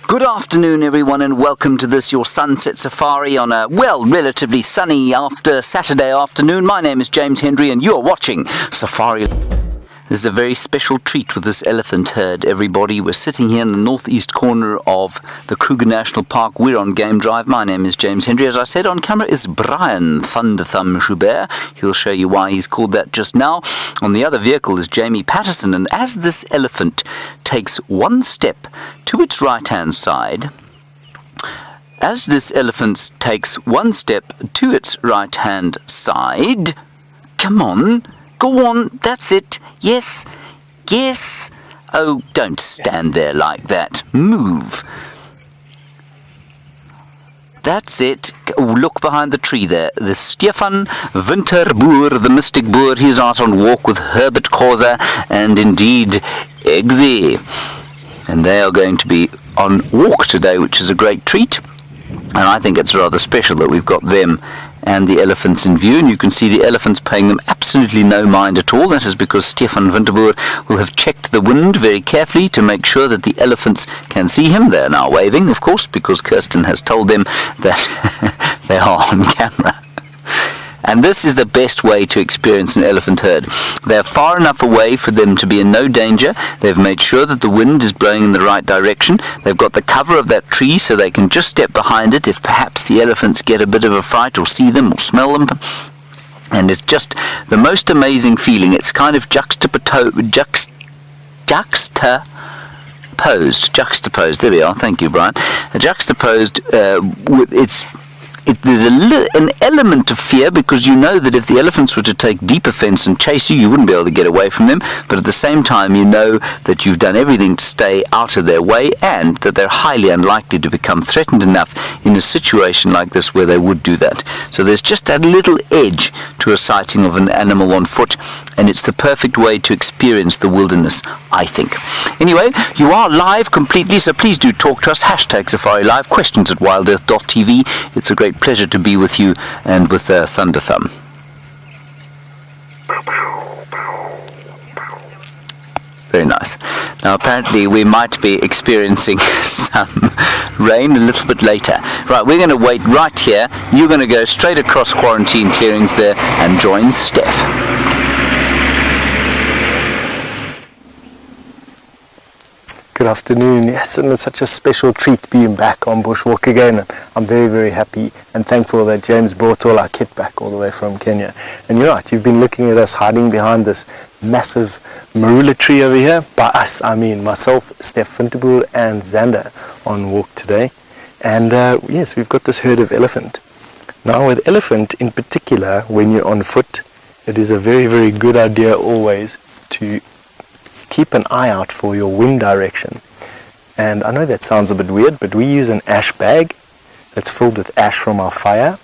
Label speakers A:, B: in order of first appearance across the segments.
A: Good afternoon, everyone, and welcome to this, your sunset safari on a, relatively sunny Saturday afternoon. My name is James Hendry, and you're watching Safari. This is a very special treat with this elephant herd, everybody. We're sitting here in the northeast corner of the Kruger National Park. We're on Game Drive. My name is James Hendry. As I said, on camera is Brian Thunderthumb Joubert. He'll show you why he's called that just now. On the other vehicle is Jamie Patterson, and as this elephant takes one step to its right-hand side, come on, go on, that's it, yes, oh, don't stand there like that, move, that's it. Oh, look behind the tree there, the Stefan Winterboer, the mystic boer. He's out on walk with Herbert Causa and indeed Ellies, and they are going to be on walk today, which is a great treat. And I think it's rather special that we've got them and the elephants in view, and you can see the elephants paying them absolutely no mind at all. That is because Stefan Winterboer will have checked the wind very carefully to make sure that the elephants can see him. They're now waving, of course, because Kirsten has told them that they are on camera. And this is the best way to experience an elephant herd. They're far enough away for them to be in no danger. They've made sure that the wind is blowing in the right direction. They've got the cover of that tree so they can just step behind it if perhaps the elephants get a bit of a fright or see them or smell them. And it's just the most amazing feeling. It's kind of juxtaposed. There we are. Thank you, Brian. Juxtaposed with there's an element of fear, because you know that if the elephants were to take deep offense and chase you, you wouldn't be able to get away from them. But at the same time, you know that you've done everything to stay out of their way, and that they're highly unlikely to become threatened enough in a situation like this where they would do that. So there's just that little edge to a sighting of an animal on foot, and it's the perfect way to experience the wilderness, I think. Anyway, you are live completely, so please do talk to us. #Safari Live, questions at WildEarth.tv. It's a great pleasure to be with you and with Thunderthumb. Very nice. Now apparently we might be experiencing some rain a little bit later. Right, we're going to wait right here. You're going to go straight across quarantine clearings there and join Steph.
B: Good afternoon. Yes, and it's such a special treat being back on Bushwalk again. I'm very, very happy and thankful that James brought all our kit back all the way from Kenya. And you're right, you've been looking at us hiding behind this massive marula tree over here. By us, I mean myself, Steph Winterboer and Xander on walk today. And yes, we've got this herd of elephant. Now with elephant in particular, when you're on foot, it is a very, very good idea always to keep an eye out for your wind direction. And I know that sounds a bit weird, but we use an ash bag that's filled with ash from our fire,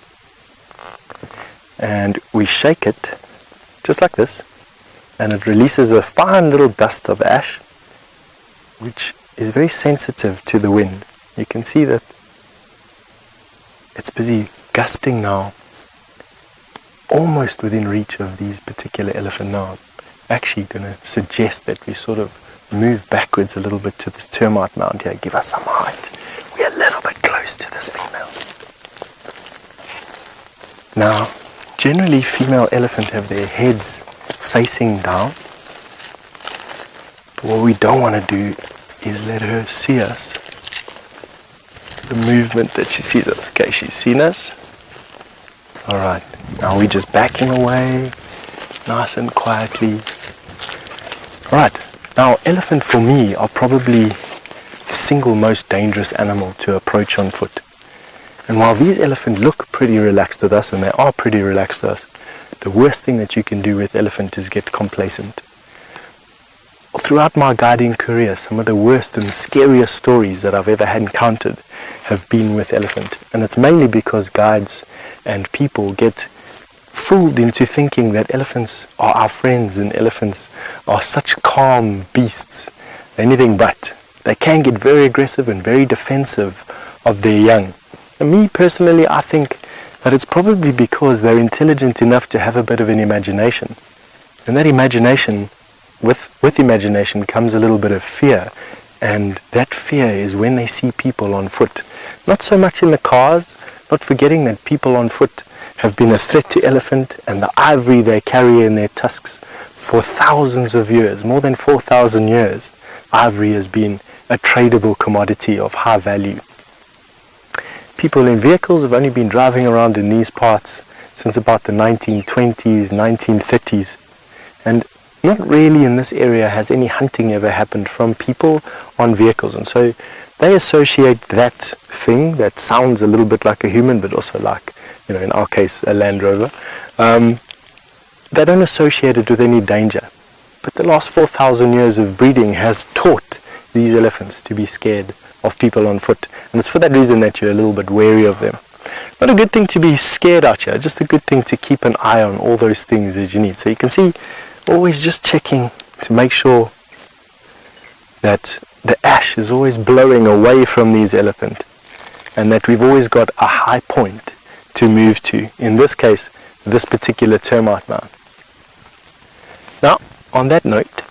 B: and we shake it just like this, and it releases a fine little dust of ash which is very sensitive to the wind. You can see that it's busy gusting now, almost within reach of these particular elephant now. Actually going to suggest that we sort of move backwards a little bit to this termite mound here, give us some height. We're a little bit close to this female. Now, generally female elephant have their heads facing down, but what we don't want to do is let her see us. The movement that she sees us. Okay, she's seen us. Alright, now we're just backing away, nice and quietly. Right, now elephant for me are probably the single most dangerous animal to approach on foot. And while these elephants look pretty relaxed with us, and they are pretty relaxed with us, the worst thing that you can do with elephant is get complacent. Throughout my guiding career, some of the worst and scariest stories that I've ever encountered have been with elephant. And it's mainly because guides and people get fooled into thinking that elephants are our friends and elephants are such calm beasts. They're anything but. They can get very aggressive and very defensive of their young. And me personally, I think that it's probably because they're intelligent enough to have a bit of an imagination. And that imagination, with imagination comes a little bit of fear. And that fear is when they see people on foot. Not so much in the cars, not forgetting that people on foot have been a threat to elephant and the ivory they carry in their tusks for thousands of years, more than 4,000 years. Ivory has been a tradable commodity of high value. People in vehicles have only been driving around in these parts since about the 1920s, 1930s. And not really in this area has any hunting ever happened from people on vehicles. And so they associate that thing that sounds a little bit like a human, but also like, in our case, a Land Rover. They don't associate it with any danger. But the last 4,000 years of breeding has taught these elephants to be scared of people on foot. And it's for that reason that you're a little bit wary of them. Not a good thing to be scared out here, just a good thing to keep an eye on all those things that you need. So you can see, always just checking to make sure that the ash is always blowing away from these elephants and that we've always got a high point to move to. In this case, this particular termite mound. Now, on that note,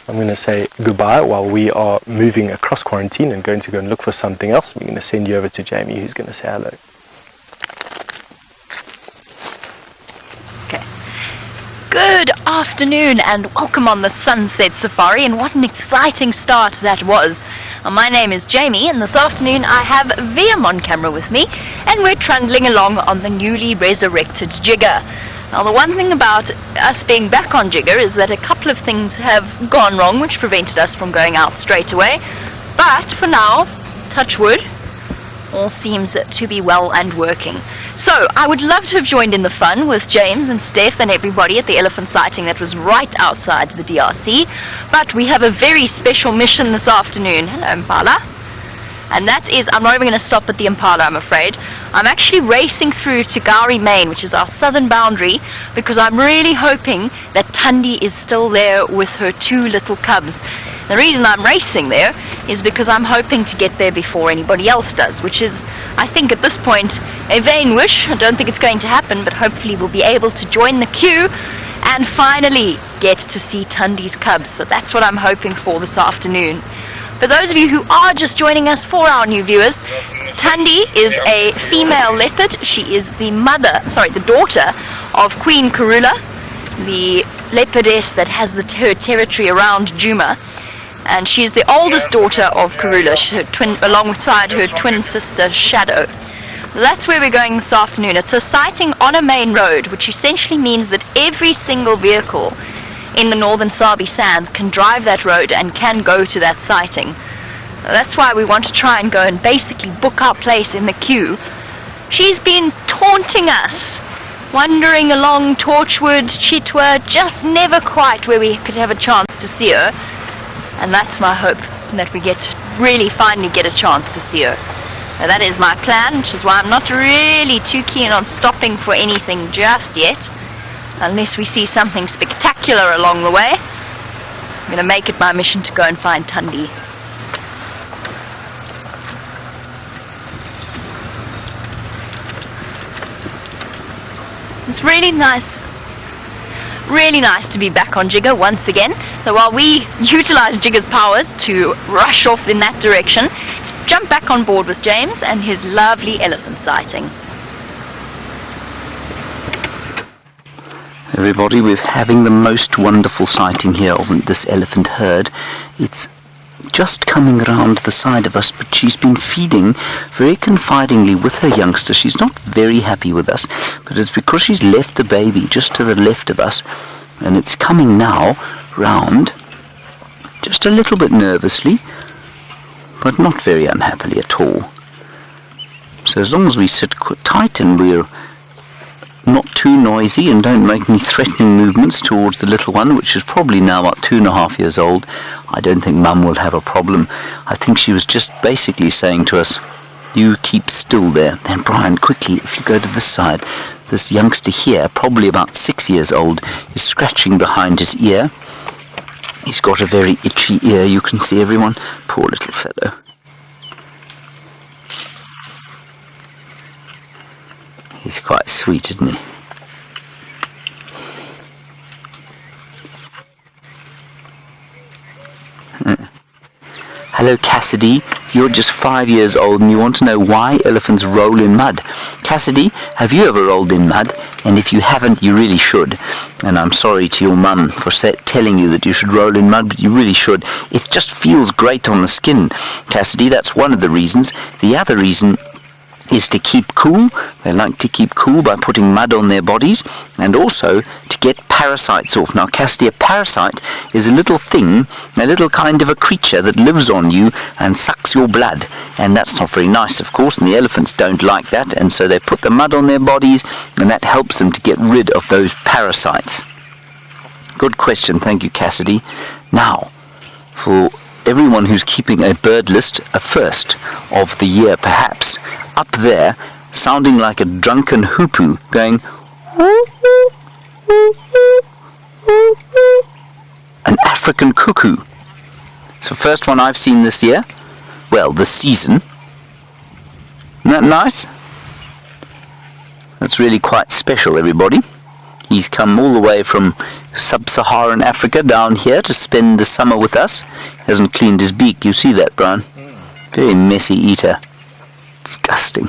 B: I'm going to say goodbye while we are moving across quarantine and going to go and look for something else. We're going to send you over to Jamie, who's going to say hello.
C: Okay. Good afternoon and welcome on the Sunset Safari, and what an exciting start that was. My name is Jamie, and this afternoon I have VM on camera with me, and we're trundling along on the newly resurrected Jigger. Now, the one thing about us being back on Jigger is that a couple of things have gone wrong which prevented us from going out straight away, but for now, touch wood, all seems to be well and working. So, I would love to have joined in the fun with James and Steph and everybody at the elephant sighting that was right outside the DRC, but we have a very special mission this afternoon. Hello, Impala. And that is, I'm not even going to stop at the Impala, I'm afraid. I'm actually racing through to Gowrie, Maine, which is our southern boundary, because I'm really hoping that Thandi is still there with her 2 little cubs. The reason I'm racing there is because I'm hoping to get there before anybody else does, which is, I think at this point, a vain wish. I don't think it's going to happen, but hopefully we'll be able to join the queue and finally get to see Thandi's cubs. So that's what I'm hoping for this afternoon. For those of you who are just joining us, for our new viewers, Thandi is a female leopard. She is the daughter of Queen Karula, the leopardess that has her territory around Djuma. And she's the oldest daughter of Karula, alongside her twin sister Shadow. That's where we're going this afternoon. It's a sighting on a main road, which essentially means that every single vehicle in the northern Sabi Sands can drive that road and can go to that sighting. That's why we want to try and go and basically book our place in the queue. She's been taunting us, wandering along Torchwood, Chitwa, just never quite where we could have a chance to see her. And that's my hope, that we really finally get a chance to see her. Now, that is my plan, which is why I'm not really too keen on stopping for anything just yet. Unless we see something spectacular along the way. I'm going to make it my mission to go and find Thandi. It's really nice to be back on Jigger once again. So while we utilize Jigger's powers to rush off in that direction, let's jump back on board with James and his lovely elephant sighting.
A: Everybody, we're having the most wonderful sighting here of this elephant herd. It's just coming around the side of us, but she's been feeding very confidingly with her youngster. She's not very happy with us, but it's because she's left the baby just to the left of us, and it's coming now round just a little bit nervously, but not very unhappily at all. So as long as we sit tight and we're not too noisy and don't make any threatening movements towards the little one, which is probably now about 2.5 years old, I don't think Mum will have a problem. I think she was just basically saying to us, you keep still there. Then Brian, quickly, if you go to this side, this youngster here, probably about 6 years old, is scratching behind his ear. He's got a very itchy ear, you can see, everyone. Poor little fellow. He's quite sweet, isn't he? Hello Cassidy, you're just 5 years old and you want to know why elephants roll in mud. Cassidy, have you ever rolled in mud? And if you haven't, you really should. And I'm sorry to your mum for telling you that you should roll in mud, but you really should. It just feels great on the skin, Cassidy. That's one of the reasons. The other reason is to keep cool. They like to keep cool by putting mud on their bodies, and also to get parasites off. Now, Cassidy, a parasite is a little thing, a little kind of a creature that lives on you and sucks your blood, and that's not very nice, of course, and the elephants don't like that, and so they put the mud on their bodies, and that helps them to get rid of those parasites. Good question, thank you, Cassidy. Now, for everyone who's keeping a bird list, a first of the year perhaps, up there, sounding like a drunken hoopoe, going an African cuckoo. It's the first one I've seen this year. Well, this season. Isn't that nice? That's really quite special, everybody. He's come all the way from sub-Saharan Africa down here to spend the summer with us. He hasn't cleaned his beak. You see that, Brian? Very messy eater. Disgusting.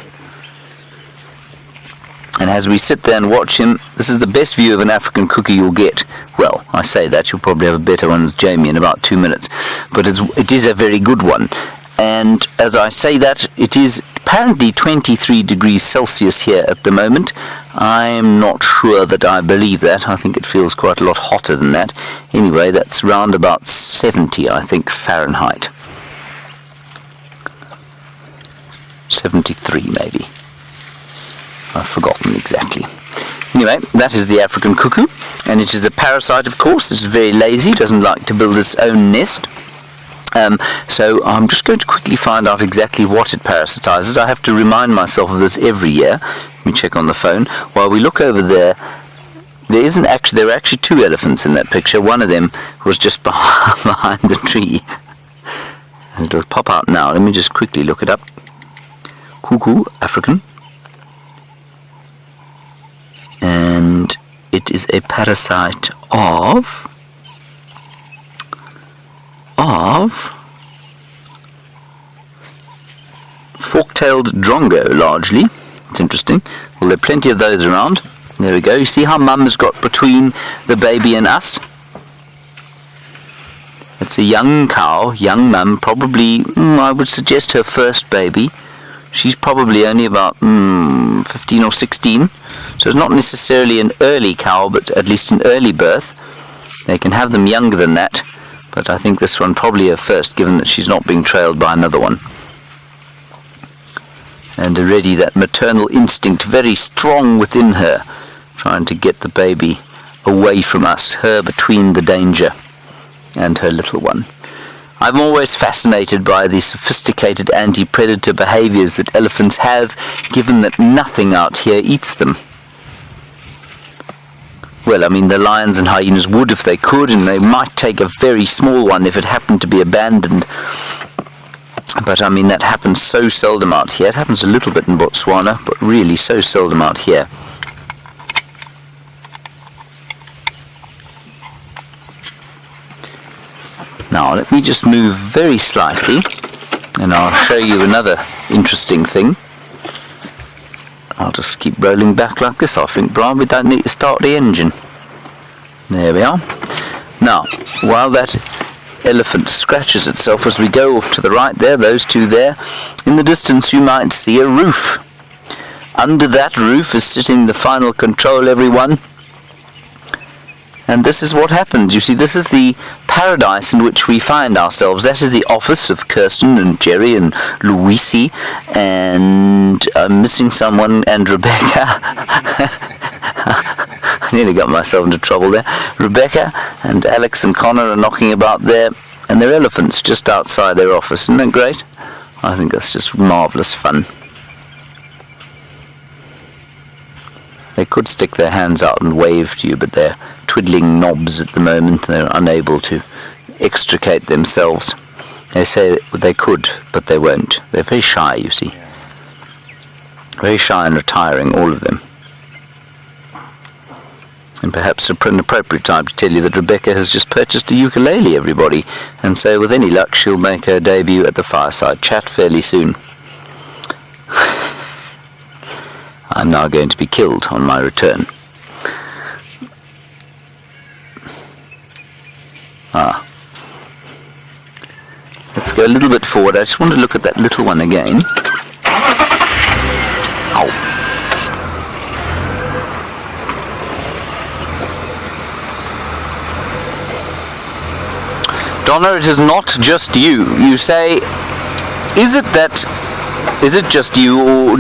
A: And as we sit there and watch him, this is the best view of an African cuckoo you'll get. Well, I say that, you'll probably have a better one with Jamie in about 2 minutes. But it is a very good one. And as I say that, it is apparently 23 degrees Celsius here at the moment. I'm not sure that I believe that. I think it feels quite a lot hotter than that. Anyway, that's round about 70, I think, Fahrenheit. 73 maybe. I've forgotten exactly. Anyway, that is the African cuckoo, and it is a parasite, of course. It's very lazy, doesn't like to build its own nest. So I'm just going to quickly find out exactly what it parasitizes. I have to remind myself of this every year. Let me check on the phone. While we look over there, there were actually two elephants in that picture. One of them was just behind the tree. And it'll pop out now. Let me just quickly look it up. Cuckoo, African. And it is a parasite of fork-tailed drongo, largely. It's interesting. Well, there are plenty of those around. There we go. You see how Mum has got between the baby and us? It's a young cow, young Mum, probably, I would suggest her first baby. She's probably only about 15 or 16. So it's not necessarily an early cow, but at least an early birth. They can have them younger than that, but I think this one probably her first, given that she's not being trailed by another one. And already that maternal instinct very strong within her, trying to get the baby away from us, her between the danger and her little one. I'm always fascinated by the sophisticated anti-predator behaviors that elephants have, given that nothing out here eats them. Well, I mean, the lions and hyenas would if they could, and they might take a very small one if it happened to be abandoned. But, I mean, that happens so seldom out here. It happens a little bit in Botswana, but really so seldom out here. Now, let me just move very slightly, and I'll show you another interesting thing. I'll just keep rolling back like this, I think, Brian. We don't need to start the engine. There we are. Now, while that elephant scratches itself as we go off to the right there, those two there, in the distance you might see a roof. Under that roof is sitting the final control, everyone. And this is what happens. You see, this is the paradise in which we find ourselves. That is the office of Kirsten and Jerry and Louisi, and I'm missing someone, and Rebecca. I nearly got myself into trouble there. Rebecca and Alex and Connor are knocking about there, and they're elephants just outside their office. Isn't that great? I think that's just marvellous fun. They could stick their hands out and wave to you, but they're twiddling knobs at the moment. They're unable to extricate themselves. They say they could, but they won't. They're very shy, you see. Very shy and retiring, all of them. And perhaps an appropriate time to tell you that Rebecca has just purchased a ukulele, everybody, and so with any luck she'll make her debut at the Fireside Chat fairly soon. I'm now going to be killed on my return. Let's go a little bit forward. I just want to look at that little one again. Ow. Donna, it is not just you. You say, is it just you, or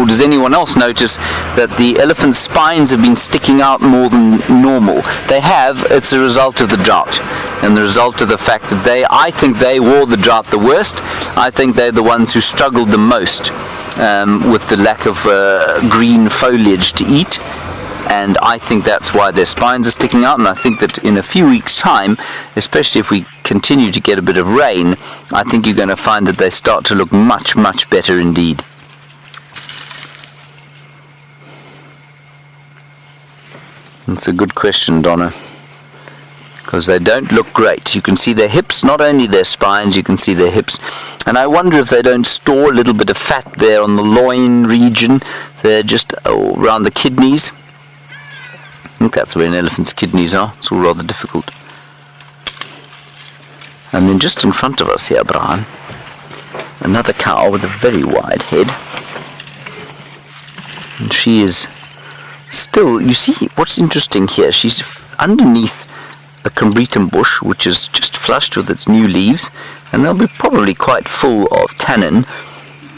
A: does anyone else notice that the elephant's spines have been sticking out more than normal? They have. It's a result of the drought, and the result of the fact that I think they wore the drought the worst. I think they're the ones who struggled the most with the lack of green foliage to eat. And I think that's why their spines are sticking out, and I think that in a few weeks' time, especially if we continue to get a bit of rain, I think you're going to find that they start to look much, much better indeed. That's a good question, Donna, because they don't look great. You can see their hips, not only their spines, you can see their hips, and I wonder if they don't store a little bit of fat there on the loin region. They're just around the kidneys. I think that's where an elephant's kidneys are. It's all rather difficult. And then just in front of us here, Brian, another cow with a very wide head. And she is still, you see, what's interesting here, she's underneath a combretum bush, which is just flushed with its new leaves, and they'll be probably quite full of tannin,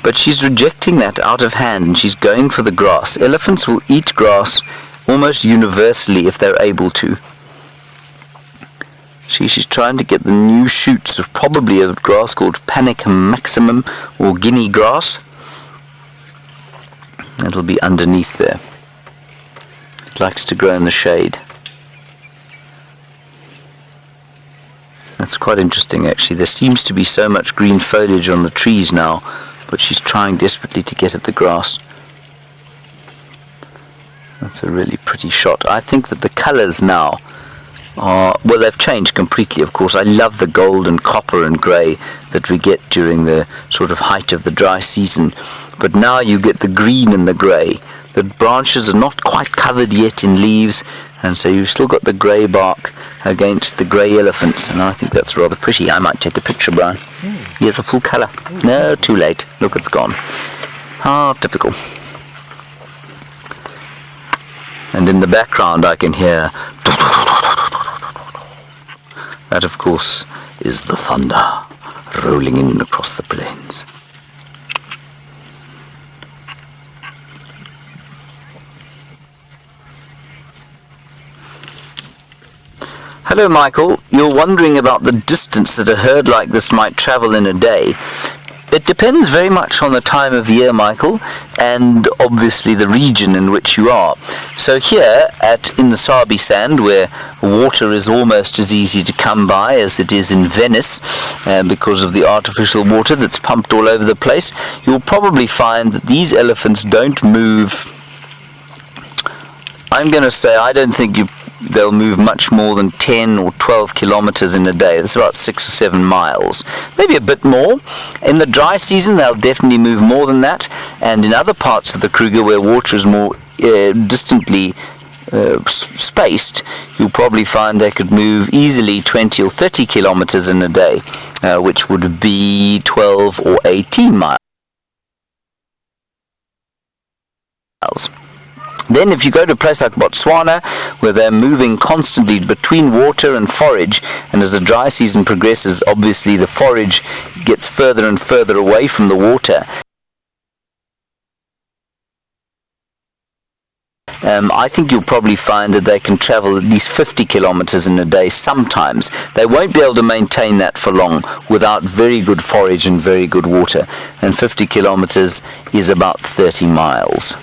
A: but she's rejecting that out of hand, and she's going for the grass. Elephants will eat grass almost universally if they're able to. She's trying to get the new shoots of probably a grass called Panicum maximum or guinea grass. It'll be underneath there. It likes to grow in the shade. That's quite interesting actually. There seems to be so much green foliage on the trees now, but she's trying desperately to get at the grass. That's a really pretty shot. I think that the colours now are, well, they've changed completely, of course. I love the gold and copper and grey that we get during the sort of height of the dry season. But now you get the green and the grey. The branches are not quite covered yet in leaves, and so you've still got the grey bark against the grey elephants, and I think that's rather pretty. I might take a picture, Brian. Here's a full colour. No, too late. Look, it's gone. Ah, typical. And in the background I can hear that, of course, is the thunder rolling in across the plains. Hello, Michael. You're wondering about the distance that a herd like this might travel in a day. It depends very much on the time of year, Michael, and obviously the region in which you are. So here in the Sabi Sand, where water is almost as easy to come by as it is in Venice, because of the artificial water that's pumped all over the place, you'll probably find that these elephants don't move. I'm going to say I don't think they'll move much more than 10 or 12 kilometers in a day. That's about 6 or 7 miles, maybe a bit more. In the dry season they'll definitely move more than that, and in other parts of the Kruger where water is more distantly spaced, you'll probably find they could move easily 20 or 30 kilometers in a day, which would be 12 or 18 miles. Then if you go to a place like Botswana, where they're moving constantly between water and forage, and as the dry season progresses, obviously the forage gets further and further away from the water. I think you'll probably find that they can travel at least 50 kilometers in a day sometimes. They won't be able to maintain that for long without very good forage and very good water. And 50 kilometers is about 30 miles.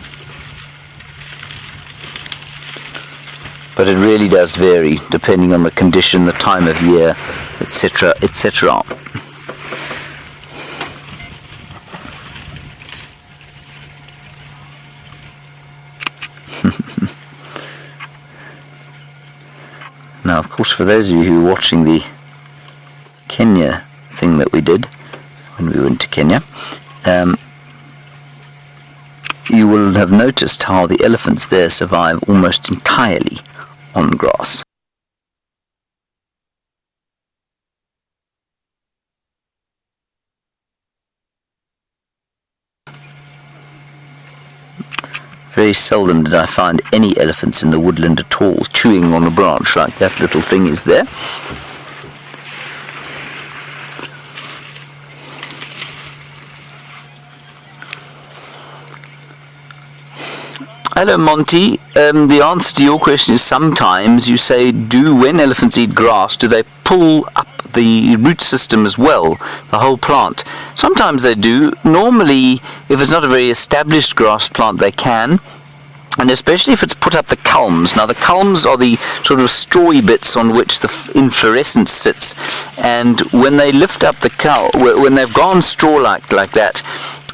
A: But it really does vary depending on the condition, the time of year, etc., etc. Now, of course, for those of you who are watching the Kenya thing that we did when we went to Kenya, you will have noticed how the elephants there survive almost entirely on grass. Very seldom did I find any elephants in the woodland at all, chewing on a branch like that little thing is there. Hello Monty, the answer to your question is sometimes you say, when elephants eat grass, do they pull up the root system as well, the whole plant? Sometimes they do. Normally, if it's not a very established grass plant, they can. And especially if it's put up the culms. Now the culms are the sort of strawy bits on which the inflorescence sits. And when they lift up the when they've gone straw-like like that,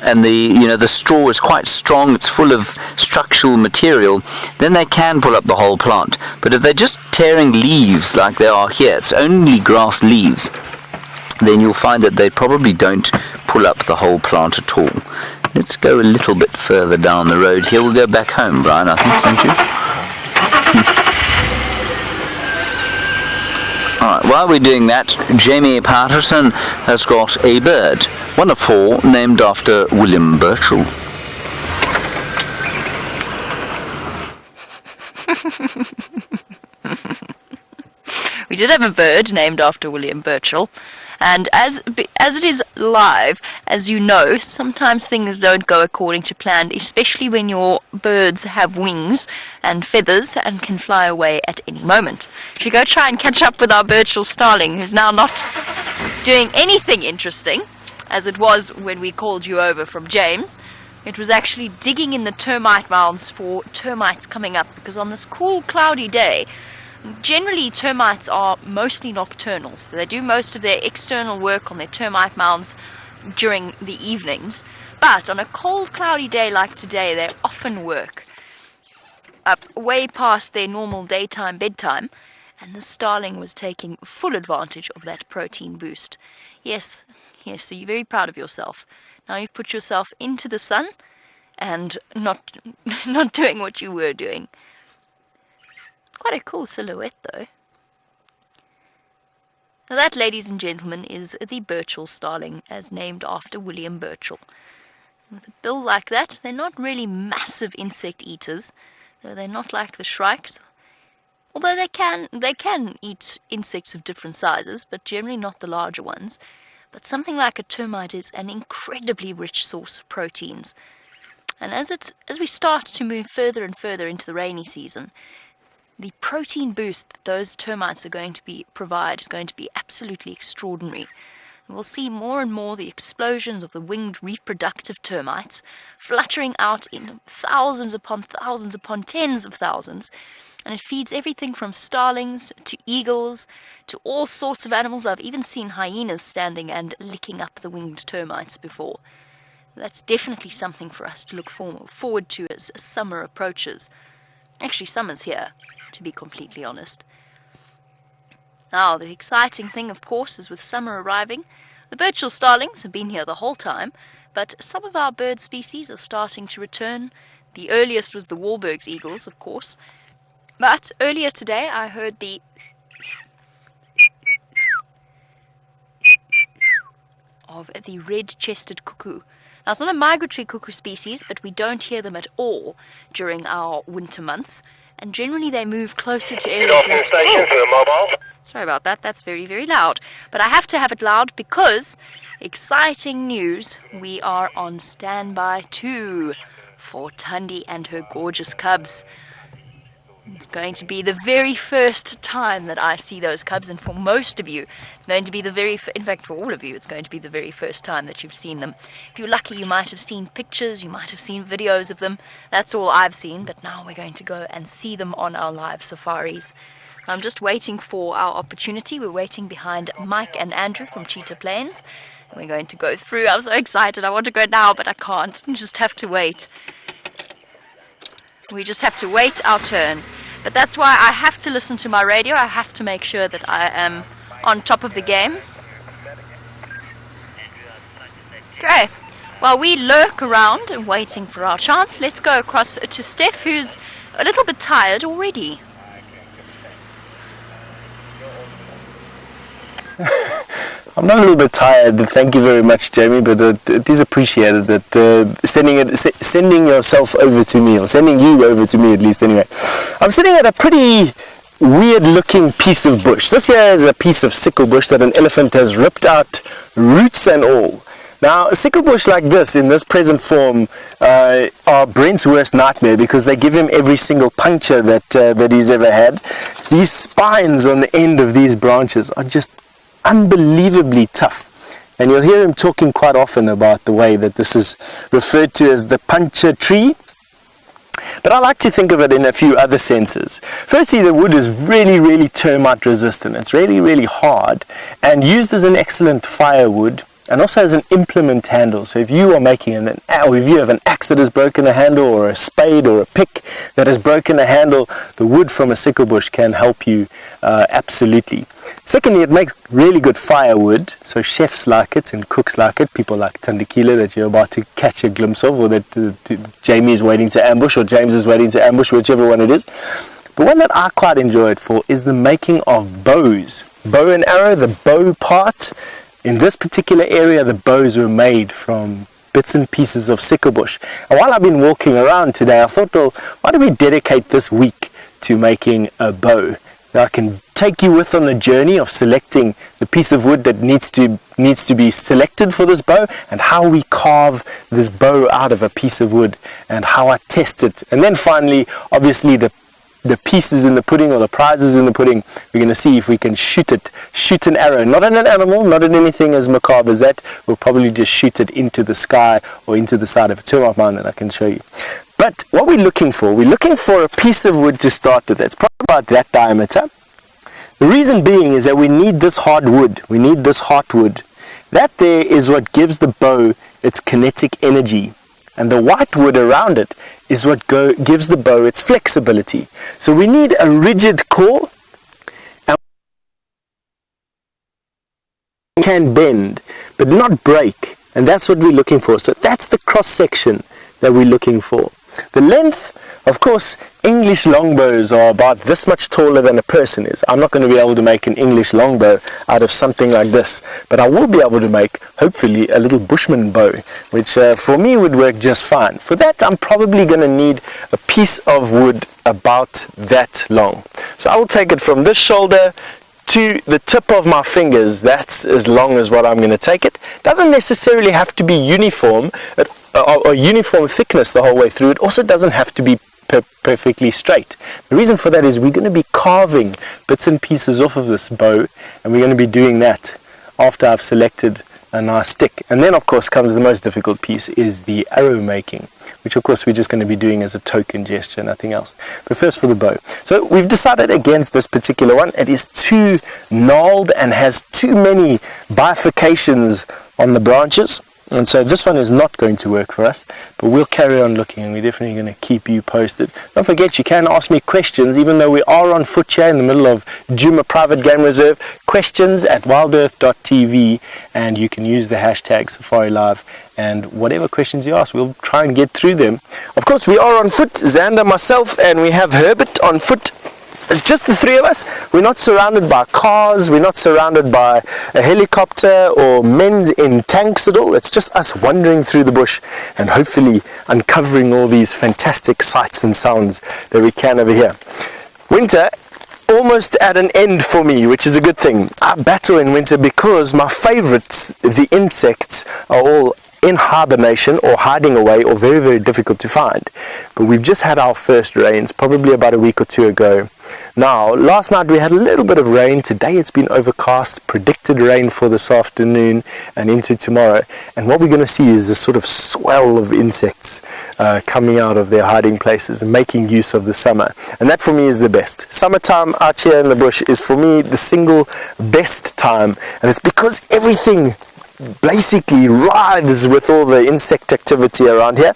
A: and the straw is quite strong, it's full of structural material, then they can pull up the whole plant. But if they're just tearing leaves like they are here, it's only grass leaves, then you'll find that they probably don't pull up the whole plant at all. Let's go a little bit further down the road here. We'll go back home, Brian, I think, won't you? Alright, while we're doing that, Jamie Patterson has got a bird, one of 4, named after William Burchell.
C: We did have a bird named after William Burchell, and as it is live, as you know, sometimes things don't go according to plan, especially when your birds have wings and feathers and can fly away at any moment. If you go try and catch up with our Burchell starling, who's now not doing anything interesting, as it was when we called you over from James, it was actually digging in the termite mounds for termites coming up, because on this cool, cloudy day, generally termites are mostly nocturnal, so they do most of their external work on their termite mounds during the evenings. But on a cold, cloudy day like today, they often work up way past their normal daytime bedtime, and the starling was taking full advantage of that protein boost. Yes, so you're very proud of yourself. Now you've put yourself into the sun and not doing what you were doing. Quite a cool silhouette, though. Now that, ladies and gentlemen, is the Burchell starling, as named after William Burchell. With a bill like that, they're not really massive insect eaters, though they're not like the shrikes. Although they can eat insects of different sizes, but generally not the larger ones. But something like a termite is an incredibly rich source of proteins. And as we start to move further and further into the rainy season, the protein boost that those termites are going to provide is going to be absolutely extraordinary. We'll see more and more the explosions of the winged reproductive termites fluttering out in thousands upon tens of thousands, and it feeds everything from starlings to eagles to all sorts of animals. I've even seen hyenas standing and licking up the winged termites before. That's definitely something for us to look forward to as summer approaches. Actually, summer's here, to be completely honest. Now, the exciting thing, of course, is with summer arriving, the Burchell starlings have been here the whole time, but some of our bird species are starting to return. The earliest was the Wahlberg's eagles, of course. But earlier today, I heard the of the red-chested cuckoo. Now, it's not a migratory cuckoo species, but we don't hear them at all during our winter months, and generally they move closer to areas like... Sorry about that, that's very, very loud. But I have to have it loud because, exciting news, we are on standby too for Thandi and her gorgeous cubs. It's going to be the very first time that I see those cubs, and for most of you, it's going to be in fact for all of you, it's going to be the very first time that you've seen them. If you're lucky, you might have seen pictures, you might have seen videos of them. That's all I've seen, but now we're going to go and see them on our live safaris. I'm just waiting for our opportunity. We're waiting behind Mike and Andrew from Cheetah Plains. We're going to go through. I'm so excited. I want to go now, but I can't. We just have to wait. We just have to wait our turn. But that's why I have to listen to my radio. I have to make sure that I am on top of the game. Okay, while we lurk around and waiting for our chance, let's go across to Steph, who's a little bit tired already.
B: I'm not a little bit tired, thank you very much, Jamie, but it is appreciated that sending yourself over to me, or sending you over to me at least anyway. I'm sitting at a pretty weird looking piece of bush. This here is a piece of sickle bush that an elephant has ripped out, roots and all. Now, a sickle bush like this, in this present form, are Brent's worst nightmare, because they give him every single puncture that he's ever had. These spines on the end of these branches are just unbelievably tough, and you'll hear him talking quite often about the way that this is referred to as the puncture tree. But I like to think of it in a few other senses. Firstly, the wood is really termite resistant. It's really hard, and used as an excellent firewood, and also as an implement handle. So if you are making or if you have an axe that has broken a handle, or a spade or a pick that has broken a handle, the wood from a sickle bush can help you absolutely. Secondly, it makes really good firewood, so chefs like it and cooks like it. People like Thandi that you're about to catch a glimpse of, or that Jamie is waiting to ambush, or James is waiting to ambush, whichever one it is. But one that I quite enjoy it for is the making of bows. Bow and arrow, the bow part. In this particular area, the bows were made from bits and pieces of sickle bush. And while I've been walking around today, I thought, well, why don't we dedicate this week to making a bow? Now, I can take you with on the journey of selecting the piece of wood that needs to be selected for this bow, and how we carve this bow out of a piece of wood, and how I test it. And then finally, obviously, the pieces in the pudding, or the prizes in the pudding. We're going to see if we can shoot an arrow, not at an animal, not at anything as macabre as that. We'll probably just shoot it into the sky, or into the side of a termite mine that I can show you. But what we're looking for a piece of wood to start with. It's probably about that diameter. The reason being is that we need this hard wood, we need this heartwood. That there is what gives the bow its kinetic energy. And the white wood around it is what gives the bow its flexibility. So we need a rigid core, and can bend, but not break. And that's what we're looking for. So that's the cross section that we're looking for. The length, of course, English longbows are about this much taller than a person is. I'm not going to be able to make an English longbow out of something like this, but I will be able to make, hopefully, a little bushman bow, which for me would work just fine. For that, I'm probably going to need a piece of wood about that long. So I will take it from this shoulder to the tip of my fingers. That's as long as what I'm going to take it. Doesn't necessarily have to be uniform, or uniform thickness the whole way through. It also doesn't have to be perfectly straight. The reason for that is we're going to be carving bits and pieces off of this bow, and we're going to be doing that after I've selected a nice stick. And then, of course, comes the most difficult piece, is the arrow making, which of course we're just going to be doing as a token gesture, nothing else. But first for the bow. So we've decided against this particular one. It is too gnarled and has too many bifurcations on the branches. And so this one is not going to work for us, but we'll carry on looking, and we're definitely going to keep you posted. Don't forget, you can ask me questions, even though we are on foot here in the middle of Djuma Private Game Reserve. Questions at wildearth.tv, and you can use the hashtag Safari Live, and whatever questions you ask, we'll try and get through them. Of course, we are on foot, Xander, myself, and we have Herbert on foot. It's just the three of us. We're not surrounded by cars, we're not surrounded by a helicopter or men in tanks at all. It's just us wandering through the bush and hopefully uncovering all these fantastic sights and sounds that we can over here. Winter almost at an end for me, which is a good thing. I battle in winter because my favorites, the insects, are all in hibernation or hiding away, or very difficult to find. But we've just had our first rains, probably about a week or two ago. Now, last night we had a little bit of rain. Today it's been overcast, predicted rain for this afternoon and into tomorrow. And what we're going to see is this sort of swell of insects coming out of their hiding places and making use of the summer. And that for me is the best. Summertime out here in the bush is for me the single best time. And it's because everything basically writhes with all the insect activity around here.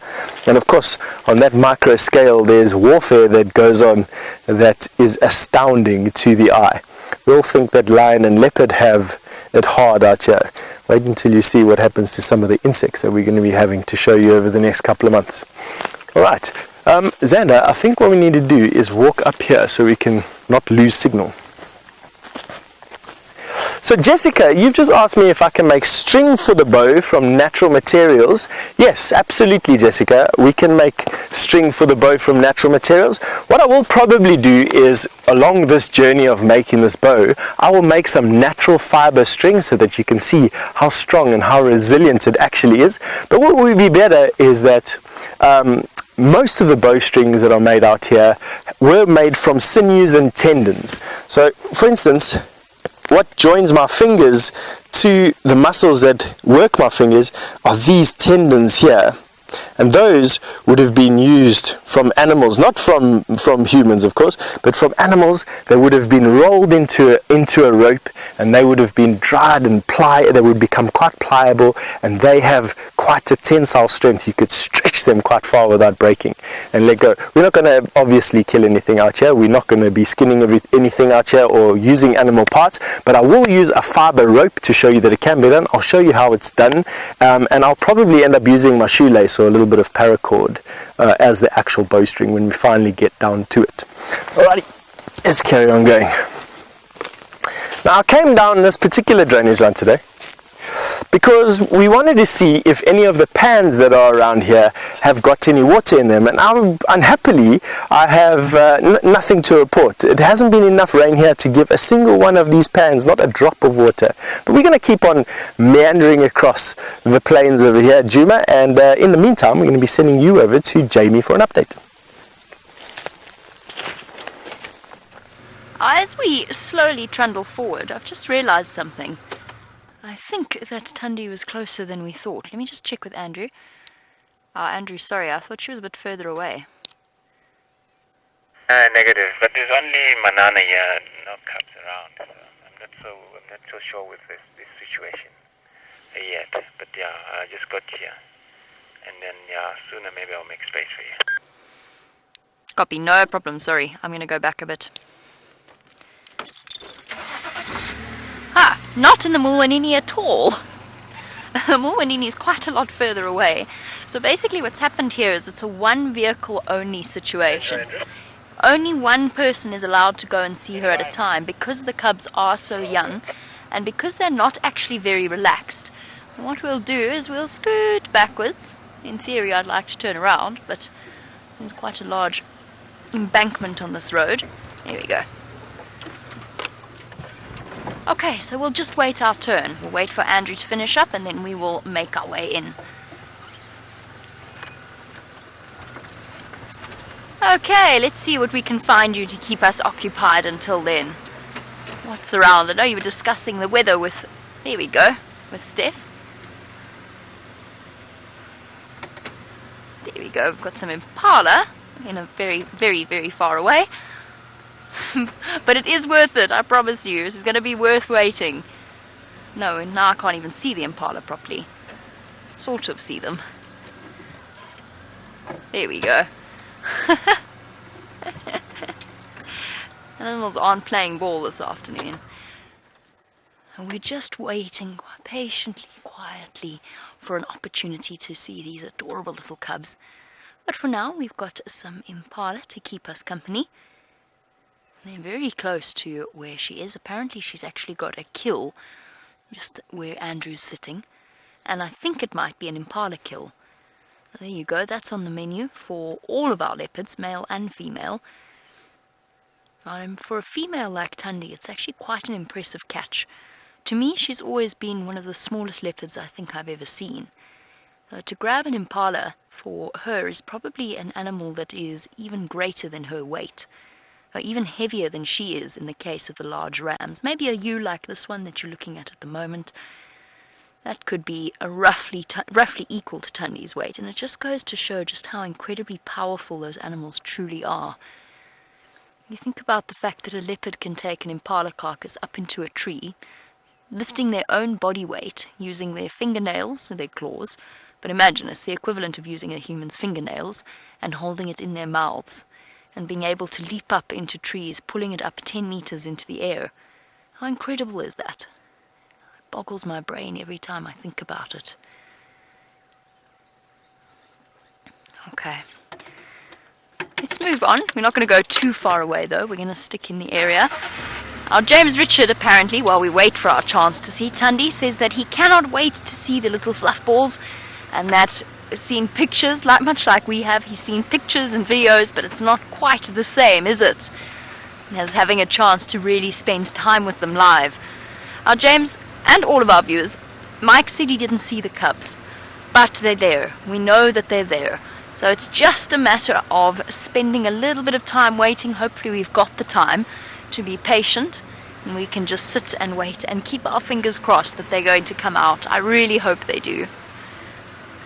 B: And of course, on that micro scale, there's warfare that goes on that is astounding to the eye. We all think that lion and leopard have it hard out here. Wait until you see what happens to some of the insects that we're going to be having to show you over the next couple of months. Alright, Xander, I think what we need to do is walk up here so we can not lose signal. So Jessica, you've just asked me if I can make string for the bow from natural materials. Yes, absolutely, Jessica. We can make string for the bow from natural materials. What I will probably do is, along this journey of making this bow, I will make some natural fiber string so that you can see how strong and how resilient it actually is. But what would be better is that most of the bowstrings that are made out here were made from sinews and tendons. So, for instance, what joins my fingers to the muscles that work my fingers are these tendons here. And those would have been used from animals, not from humans of course, but from animals that would have been rolled into a rope, and they would have been dried and they would become quite pliable, and they have quite a tensile strength. You could stretch them quite far without breaking and let go. We're not going to obviously kill anything out here. We're not going to be skinning anything out here or using animal parts, but I will use a fiber rope to show you that it can be done. I'll show you how it's done, and I'll probably end up using my shoelace or a little bit of paracord as the actual bowstring when we finally get down to it. Alrighty, let's carry on going. Now I came down this particular drainage line today because we wanted to see if any of the pans that are around here have got any water in them, and unhappily I have nothing to report. It hasn't been enough rain here to give a single one of these pans not a drop of water. But we're going to keep on meandering across the plains over here, Juma, and in the meantime we're going to be sending you over to Jamie for an update.
C: As we slowly trundle forward, I've just realised something. I think that Thandi was closer than we thought. Let me just check with Andrew. Andrew, sorry, I thought she was a bit further away.
D: Negative, but there's only Manana here, no cubs around. So I'm not so sure with this situation yet. But yeah, I just got here, and then sooner maybe I'll make space for you.
C: Copy, no problem. Sorry, I'm going to go back a bit. Not in the Mulwanini at all. The Mulwanini is quite a lot further away. So basically what's happened here is it's a one vehicle only situation. Only one person is allowed to go and see her at a time because the cubs are so young and because they're not actually very relaxed. And what we'll do is we'll scoot backwards. In theory I'd like to turn around, but there's quite a large embankment on this road. There we go. Okay, so we'll just wait our turn. We'll wait for Andrew to finish up and then we will make our way in. Okay, let's see what we can find you to keep us occupied until then. What's around? I know you were discussing the weather with, there we go, with Steph. There we go, we've got some impala in a very, very, very far away. But it is worth it, I promise you. This is going to be worth waiting. No, and now I can't even see the impala properly. Sort of see them. There we go. Animals aren't playing ball this afternoon. And we're just waiting quite patiently, quietly for an opportunity to see these adorable little cubs. But for now, we've got some impala to keep us company. They're very close to where she is. Apparently she's actually got a kill just where Andrew's sitting. And I think it might be an impala kill. There you go, that's on the menu for all of our leopards, male and female. For a female like Thandi, it's actually quite an impressive catch. To me, she's always been one of the smallest leopards I think I've ever seen. To grab an impala for her is probably an animal that is even greater than her weight. Or even heavier than she is in the case of the large rams. Maybe a ewe like this one that you're looking at the moment. That could be a roughly equal to Thandi's weight, and it just goes to show just how incredibly powerful those animals truly are. You think about the fact that a leopard can take an impala carcass up into a tree, lifting their own body weight using their fingernails and their claws. But imagine, it's the equivalent of using a human's fingernails and holding it in their mouths and being able to leap up into trees, pulling it up 10 meters into the air. How incredible is that? It boggles my brain every time I think about it. Okay. Let's move on. We're not going to go too far away, though. We're going to stick in the area. Our James Richard, apparently, while we wait for our chance to see Thandi, says that he cannot wait to see the little fluff balls, and that seen pictures, much like we have, he's seen pictures and videos, but it's not quite the same, is it? As having a chance to really spend time with them live. Our James, and all of our viewers, Mike said he didn't see the cubs, but they're there. We know that they're there. So it's just a matter of spending a little bit of time waiting. Hopefully we've got the time to be patient, and we can just sit and wait and keep our fingers crossed that they're going to come out. I really hope they do.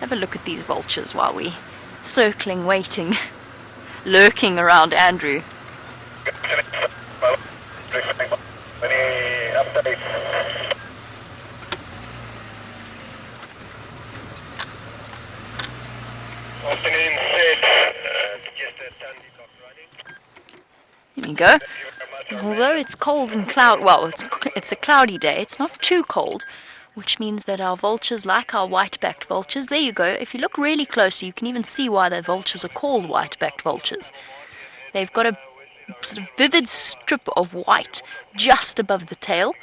C: Let's have a look at these vultures while we circling, waiting, lurking around Andrew.
D: Any updates? Afternoon, said, just Thandi got running.
C: There we go. Although it's cold and it's a cloudy day, it's not too cold, which means that our vultures, like our white-backed vultures, there you go. If you look really closely, you can even see why the vultures are called white-backed vultures. They've got a sort of vivid strip of white just above the tail.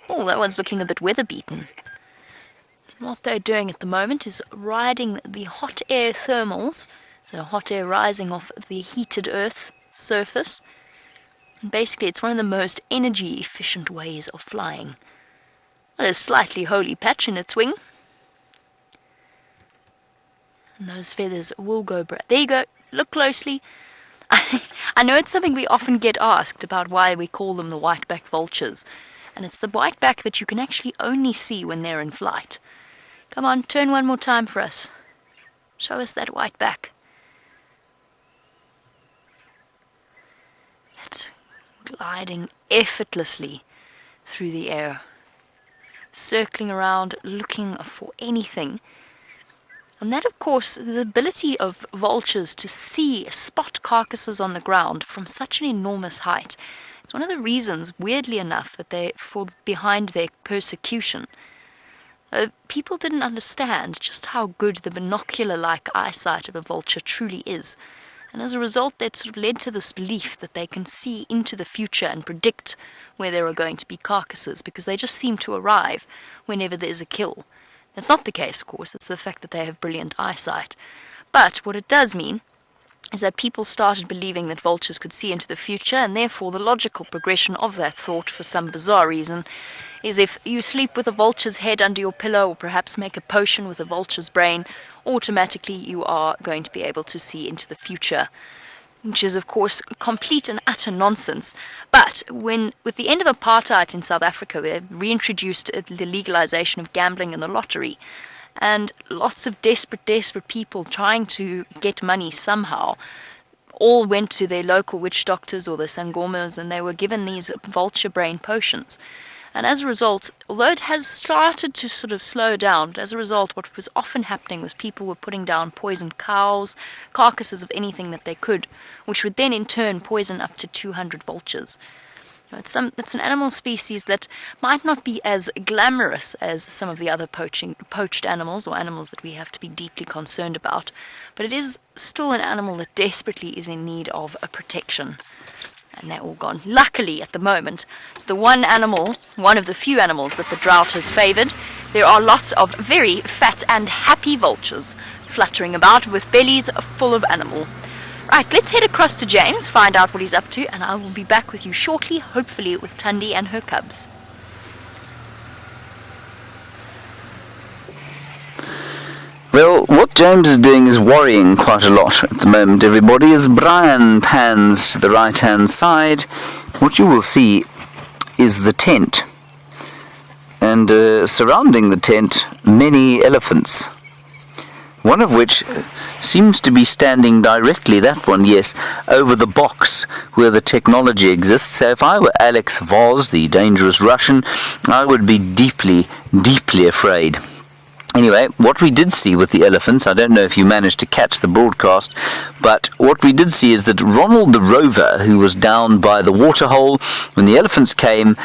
C: Oh, that one's looking a bit weather-beaten. What they're doing at the moment is riding the hot air thermals, so hot air rising off the heated Earth surface. And basically, it's one of the most energy-efficient ways of flying. Well, there's a slightly holy patch in its wing. And those feathers will go bright. There you go. Look closely. I know it's something we often get asked about why we call them the white-backed vultures. And it's the white-back that you can actually only see when they're in flight. Come on, turn one more time for us. Show us that white back. That's gliding effortlessly through the air, circling around, looking for anything. And that, of course, the ability of vultures to spot carcasses on the ground from such an enormous height. It's one of the reasons, weirdly enough, that they fall behind their persecution. People didn't understand just how good the binocular-like eyesight of a vulture truly is. And as a result, that sort of led to this belief that they can see into the future and predict where there are going to be carcasses, because they just seem to arrive whenever there's a kill. That's not the case, of course. It's the fact that they have brilliant eyesight. But what it does mean is that people started believing that vultures could see into the future, and therefore the logical progression of that thought, for some bizarre reason, is if you sleep with a vulture's head under your pillow, or perhaps make a potion with a vulture's brain, automatically you are going to be able to see into the future, which is, of course, complete and utter nonsense. But with the end of apartheid in South Africa, they reintroduced the legalization of gambling and the lottery, and lots of desperate people trying to get money somehow all went to their local witch doctors or the sangomas, and they were given these vulture brain potions. And as a result, although it has started to sort of slow down, as a result, what was often happening was people were putting down poisoned cows, carcasses of anything that they could, which would then in turn poison up to 200 vultures. It's an animal species that might not be as glamorous as some of the other poached animals, or animals that we have to be deeply concerned about, but it is still an animal that desperately is in need of a protection. And they're all gone. Luckily, at the moment, it's the one of the few animals that the drought has favoured. There are lots of very fat and happy vultures fluttering about with bellies full of animal. Right, let's head across to James, find out what he's up to, and I will be back with you shortly, hopefully with Thandi and her cubs.
A: Well, what James is doing is worrying quite a lot at the moment, everybody. As Brian pans to the right-hand side, what you will see is the tent. And surrounding the tent, many elephants. one of which seems to be standing directly, that one, yes, over the box where the technology exists. So if I were Alex Voz, the dangerous Russian, I would be deeply, deeply afraid. Anyway, what we did see with the elephants, I don't know if you managed to catch the broadcast, but what we did see is that Ronald the Rover, who was down by the waterhole, when the elephants came,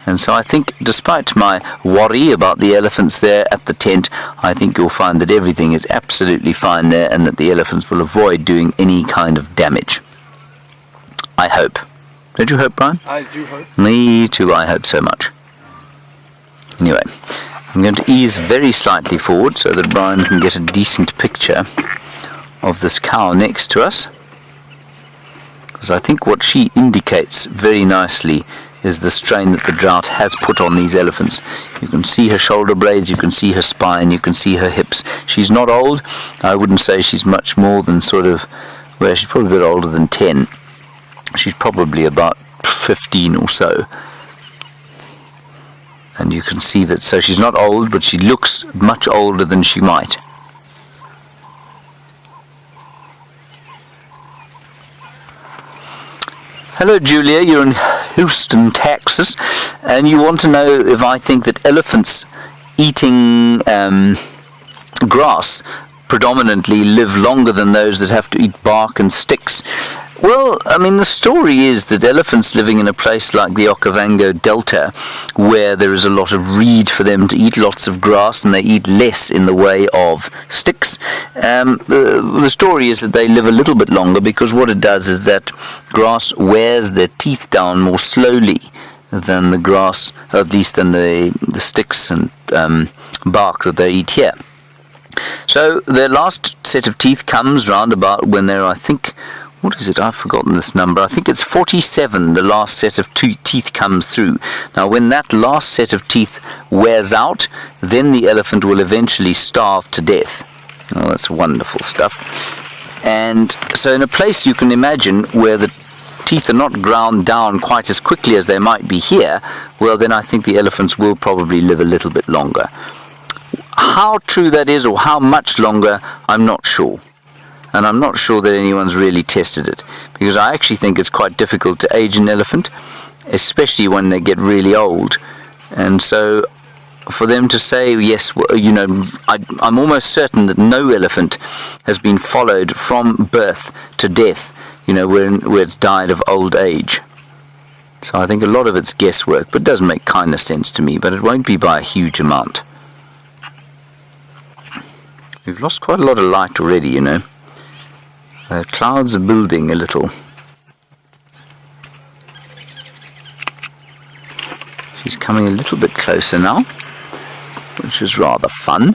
A: and so I think, despite my worry about the elephants there at the tent, I think you'll find that everything is absolutely fine there and that the elephants will avoid doing any kind of damage. I hope. Don't you hope, Brian?
B: I do hope.
A: Me too, I hope so much. Anyway, I'm going to ease very slightly forward so that Brian can get a decent picture of this cow next to us. Because I think what she indicates very nicely is the strain that the drought has put on these elephants. You can see her shoulder blades, you can see her spine, you can see her hips. She's not old. I wouldn't say she's much more than well, she's probably a bit older than 10. She's probably about 15 or so. And you can see that, so she's not old, but she looks much older than she might. Hello Julia, you're in Houston, Texas, and you want to know if I think that elephants eating grass predominantly live longer than those that have to eat bark and sticks. Well, I mean, the story is that elephants living in a place like the Okavango Delta, where there is a lot of reed for them to eat, lots of grass, and they eat less in the way of sticks. The story is that they live a little bit longer because what it does is that grass wears their teeth down more slowly than the grass, or at least than the sticks and bark that they eat here. So their last set of teeth comes round about when they're, I think, what is it? I've forgotten this number. I think it's 47, the last set of teeth comes through. Now, when that last set of teeth wears out, then the elephant will eventually starve to death. Oh, that's wonderful stuff. And so in a place you can imagine where the teeth are not ground down quite as quickly as they might be here, well, then I think the elephants will probably live a little bit longer. How true that is or how much longer, I'm not sure. And I'm not sure that anyone's really tested it, because I actually think it's quite difficult to age an elephant, especially when they get really old. And so for them to say, yes, well, you know, I'm almost certain that no elephant has been followed from birth to death, you know, where it's died of old age. So I think a lot of it's guesswork, but it does make kind of sense to me, but it won't be by a huge amount. We've lost quite a lot of light already, you know. Clouds are building a little. She's coming a little bit closer now, which is rather fun.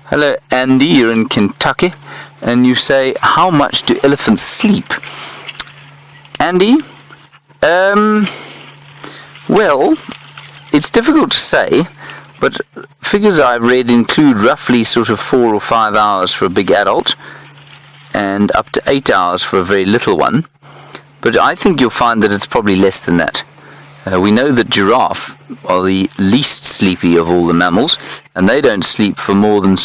A: Hello Andy, you're in Kentucky, and you say, how much do elephants sleep? Andy? Well, it's difficult to say, but figures I've read include roughly sort of 4 or 5 hours for a big adult and up to 8 hours for a very little one. But I think you'll find that it's probably less than that. We know that giraffe are the least sleepy of all the mammals, and they don't sleep for more than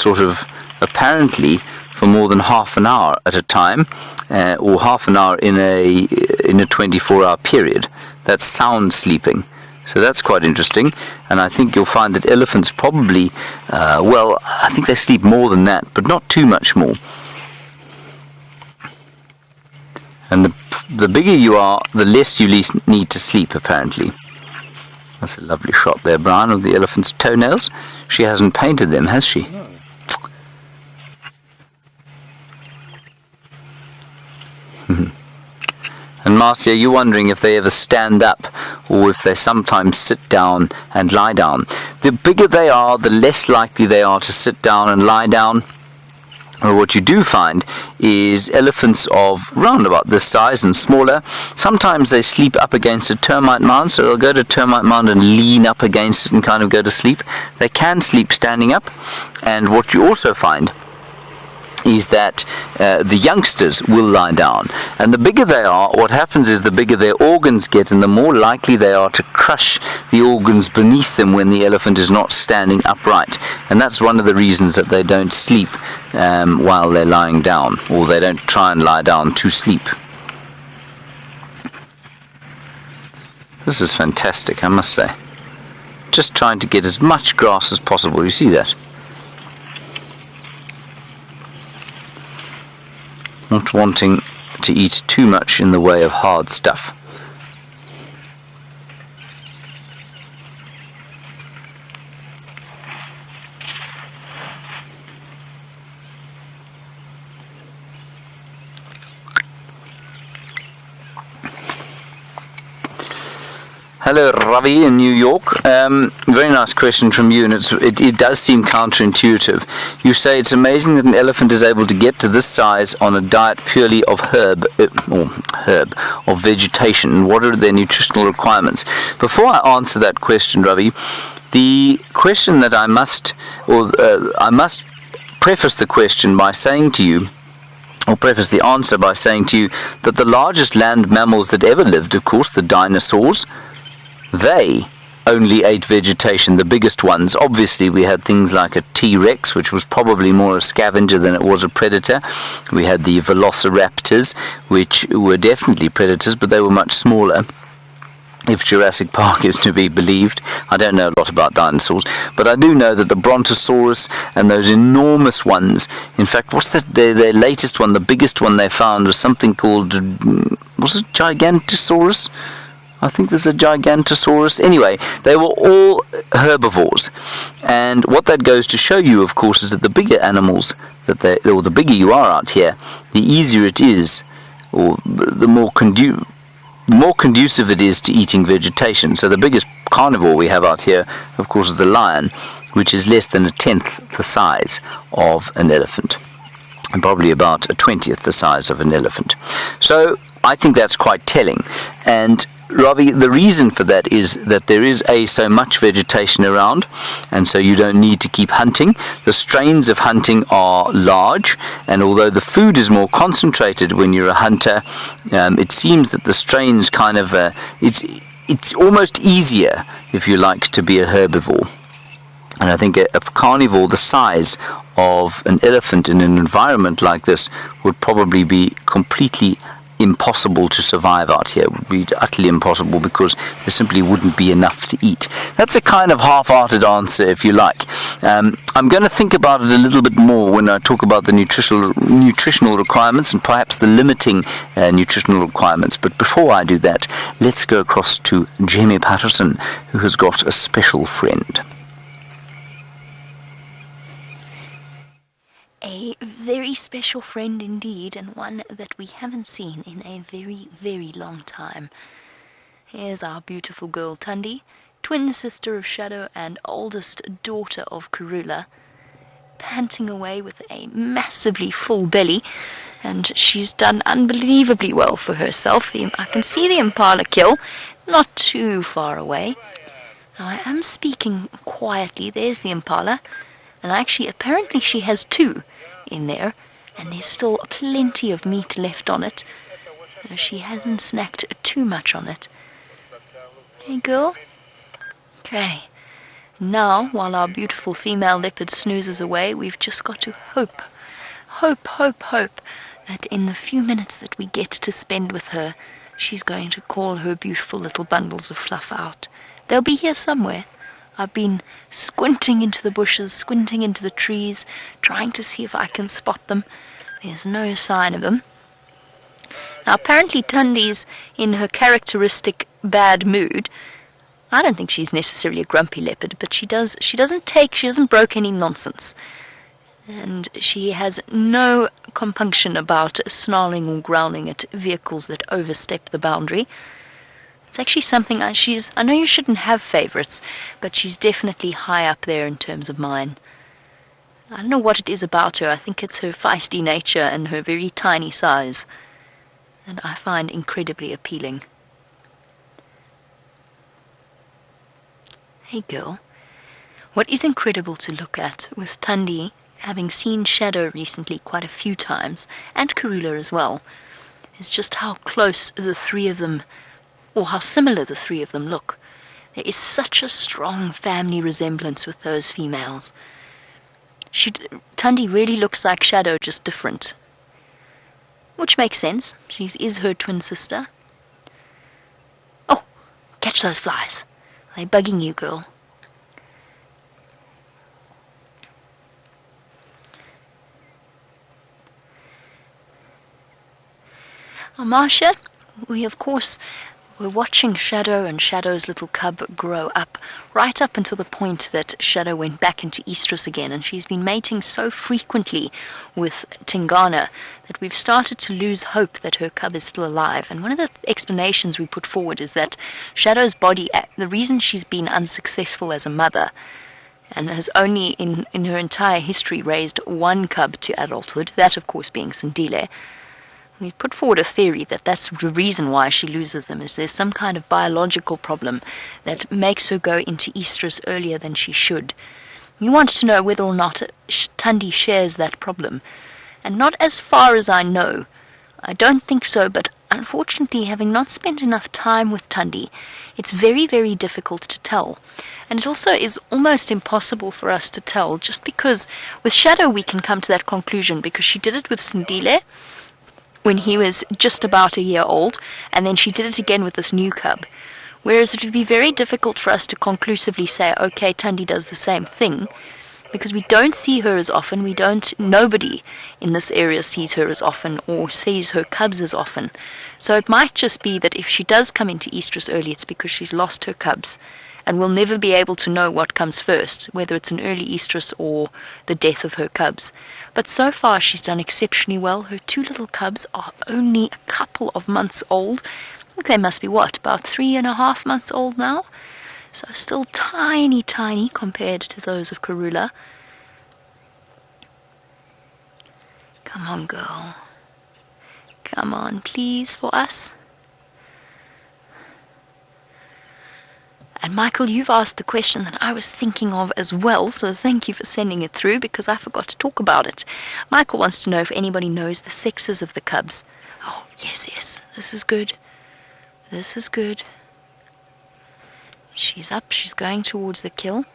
A: apparently for more than half an hour at a time, or half an hour in a 24-hour period. That's sound sleeping. So that's quite interesting, and I think you'll find that elephants probably, well, I think they sleep more than that, but not too much more. And the bigger you are, the less you need to sleep, apparently. That's a lovely shot there, Brian, of the elephant's toenails. She hasn't painted them, has she?
B: No.
A: And Marcia, you're wondering if they ever stand up or if they sometimes sit down and lie down. The bigger they are, the less likely they are to sit down and lie down. Well, what you do find is elephants of round about this size and smaller, sometimes they sleep up against a termite mound, so they'll go to a termite mound and lean up against it and kind of go to sleep. They can sleep standing up, and what you also find is that the youngsters will lie down. And the bigger they are, what happens is the bigger their organs get and the more likely they are to crush the organs beneath them when the elephant is not standing upright. And that's one of the reasons that they don't sleep while they're lying down, or they don't try and lie down to sleep. This is fantastic, I must say. Just trying to get as much grass as possible, you see that? Not wanting to eat too much in the way of hard stuff. Hello, Ravi in New York. Very nice question from you, and it does seem counterintuitive. You say it's amazing that an elephant is able to get to this size on a diet purely of of vegetation. What are their nutritional requirements? Before I answer that question, Ravi, the question that I must preface the question by saying to you, or preface the answer by saying to you, that the largest land mammals that ever lived, of course, the dinosaurs, they only ate vegetation, the biggest ones. Obviously, we had things like a T-Rex, which was probably more a scavenger than it was a predator. We had the velociraptors, which were definitely predators, but they were much smaller, if Jurassic Park is to be believed. I don't know a lot about dinosaurs, but I do know that the Brontosaurus and those enormous ones, in fact, what's their latest one, the biggest one they found was something called, was it Gigantosaurus? I think there's a Gigantosaurus. Anyway, they were all herbivores. And what that goes to show you, of course, is that the bigger animals, or the bigger you are out here, the easier it is, or the more conducive it is to eating vegetation. So the biggest carnivore we have out here, of course, is the lion, which is less than a tenth the size of an elephant, and probably about a 20th the size of an elephant. So I think that's quite telling. And Ravi, the reason for that is that there is so much vegetation around, and so you don't need to keep hunting. The strains of hunting are large, and although the food is more concentrated when you're a hunter, it seems that the strains kind of, it's almost easier, if you like, to be a herbivore. And I think a carnivore the size of an elephant in an environment like this would probably be completely impossible to survive out here. It would be utterly impossible because there simply wouldn't be enough to eat. That's a kind of half-hearted answer, if you like. I'm going to think about it a little bit more when I talk about the nutritional requirements and perhaps the limiting nutritional requirements. But before I do that, let's go across to Jamie Patterson, who has got a special friend.
C: A very special friend indeed, and one that we haven't seen in a very, very long time. Here's our beautiful girl Thandi, twin sister of Shadow and oldest daughter of Karula, panting away with a massively full belly, and she's done unbelievably well for herself. I can see the impala kill, not too far away. Now I am speaking quietly. There's the impala, and actually apparently she has two in there, and there's still plenty of meat left on it. She hasn't snacked too much on it. Hey girl. Okay. Now, while our beautiful female leopard snoozes away, we've just got to hope that in the few minutes that we get to spend with her, she's going to call her beautiful little bundles of fluff out. They'll be here somewhere. I've been squinting into the bushes, squinting into the trees, trying to see if I can spot them. There's no sign of them. Now, apparently Thandi's in her characteristic bad mood. I don't think she's necessarily a grumpy leopard, but she doesn't broke any nonsense. And she has no compunction about snarling or growling at vehicles that overstep the boundary. It's actually something I know you shouldn't have favorites, but she's definitely high up there in terms of mine. I don't know what it is about her. I think it's her feisty nature and her very tiny size, and I find incredibly appealing. Hey girl, what is incredible to look at with Thandi having seen Shadow recently quite a few times, and Karula as well, is just how close the three of them, or how similar the three of them look. There is such a strong family resemblance with those females. Thandi really looks like Shadow, just different. Which makes sense. She is her twin sister. Oh, catch those flies. They're bugging you, girl. Marsha, we're watching Shadow and Shadow's little cub grow up, right up until the point that Shadow went back into estrus again, and she's been mating so frequently with Tingana that we've started to lose hope that her cub is still alive. And one of the explanations we put forward is that Shadow's body, the reason she's been unsuccessful as a mother, and has only in her entire history raised one cub to adulthood, that of course being Sindile, we put forward a theory that that's the reason why she loses them, is there's some kind of biological problem that makes her go into estrus earlier than she should. You want to know whether or not Thandi shares that problem. And not as far as I know. I don't think so, but unfortunately, having not spent enough time with Thandi, it's very, very difficult to tell. And it also is almost impossible for us to tell, just because with Shadow we can come to that conclusion, because she did it with Sindile when he was just about a year old, and then she did it again with this new cub. Whereas it would be very difficult for us to conclusively say, okay, Thandi does the same thing, because we don't see her as often, nobody in this area sees her as often or sees her cubs as often. So it might just be that if she does come into estrus early, it's because she's lost her cubs, and we'll never be able to know what comes first, whether it's an early estrus or the death of her cubs. But so far she's done exceptionally well. Her two little cubs are only a couple of months old. I think they must be, about 3.5 months old now? So still tiny, tiny compared to those of Karula. Come on, girl. Come on, please, for us. And Michael, you've asked the question that I was thinking of as well, so thank you for sending it through, because I forgot to talk about it. Michael wants to know if anybody knows the sexes of the cubs. Oh, yes, this is good. This is good. She's up, she's going towards the kill.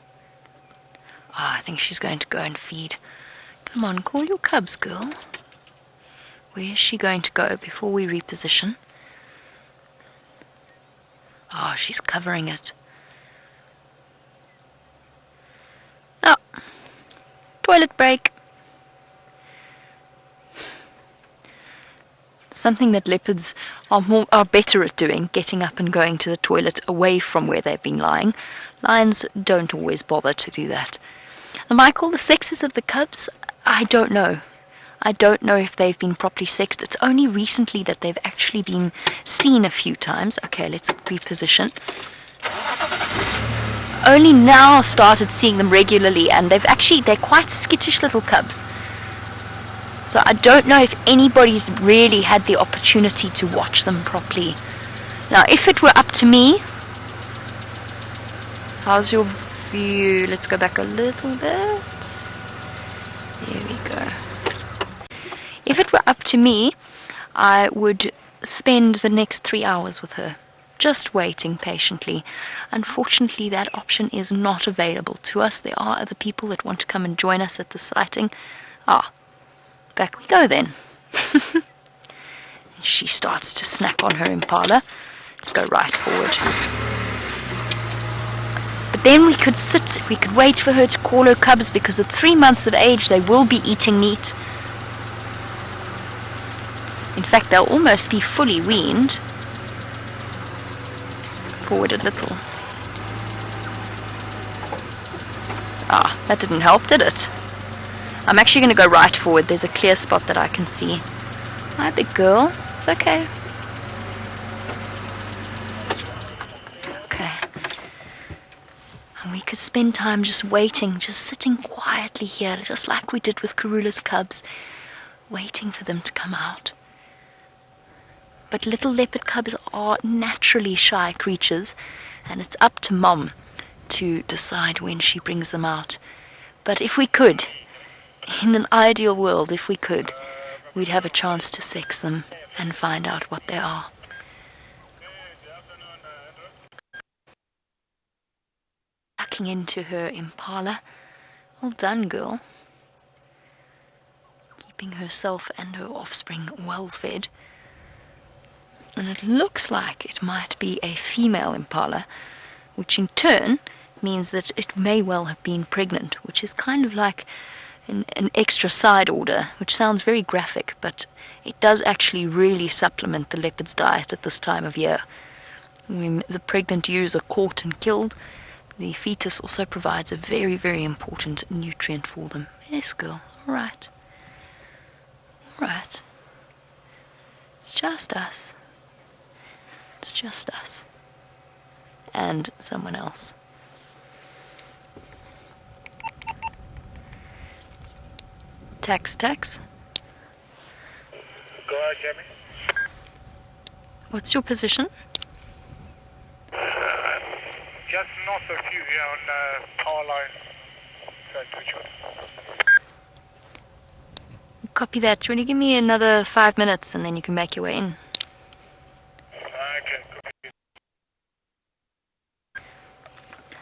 C: I think she's going to go and feed. Come on, call your cubs, girl. Where is she going to go before we reposition? She's covering it. Oh, toilet break. Something that leopards are better at doing, getting up and going to the toilet away from where they've been lying. Lions don't always bother to do that. And Michael, the sexes of the cubs, I don't know. I don't know if they've been properly sexed. It's only recently that they've actually been seen a few times. Okay, let's reposition. Only now started seeing them regularly, and they're quite skittish little cubs. So I don't know if anybody's really had the opportunity to watch them properly. Now, if it were up to me, how's your view? Let's go back a little bit. There we go. If it were up to me, I would spend the next 3 hours with her, just waiting patiently. Unfortunately, that option is not available to us. There are other people that want to come and join us at the sighting. Back we go then. She starts to snack on her impala. Let's go right forward. But then we could wait for her to call her cubs, because at 3 months of age they will be eating meat. In fact, they'll almost be fully weaned. Forward a little. That didn't help, did it? I'm actually going to go right forward. There's a clear spot that I can see. Hi, big girl. It's okay. Okay. And we could spend time just waiting, just sitting quietly here, just like we did with Karula's cubs, waiting for them to come out. But little leopard cubs are naturally shy creatures, and it's up to Mom to decide when she brings them out. But if we could, In an ideal world, if we could, we'd have a chance to sex them and find out what they are. Tucking into her impala. Well done, girl. Keeping herself and her offspring well fed. And it looks like it might be a female impala, which in turn means that it may well have been pregnant, which is kind of like an extra side order, which sounds very graphic, but it does actually really supplement the leopard's diet at this time of year. When the pregnant ewes are caught and killed, the fetus also provides a very, very important nutrient for them. Yes, girl. All right. All right. It's just us. It's just us. And someone else. Tax.
D: Go ahead, Jimmy.
C: What's your position?
D: Just north of you here on the power line.
C: Copy that. Do you want to give me another 5 minutes and then you can make your way in?
D: Okay.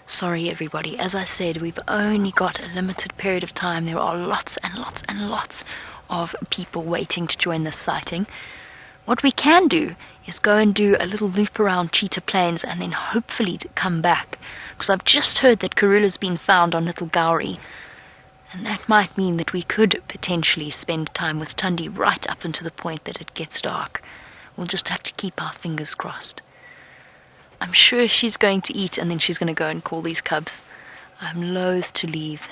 C: Sorry everybody, as I said, we've only got a limited period of time. There are lots and lots and lots of people waiting to join this sighting. What we can do is go and do a little loop around Cheetah Plains and then hopefully to come back, because I've just heard that Karula's been found on Little Gowrie, and that might mean that we could potentially spend time with Thandi right up until the point that it gets dark. We'll just have to keep our fingers crossed. I'm sure she's going to eat and then she's going to go and call these cubs. I'm loath to leave.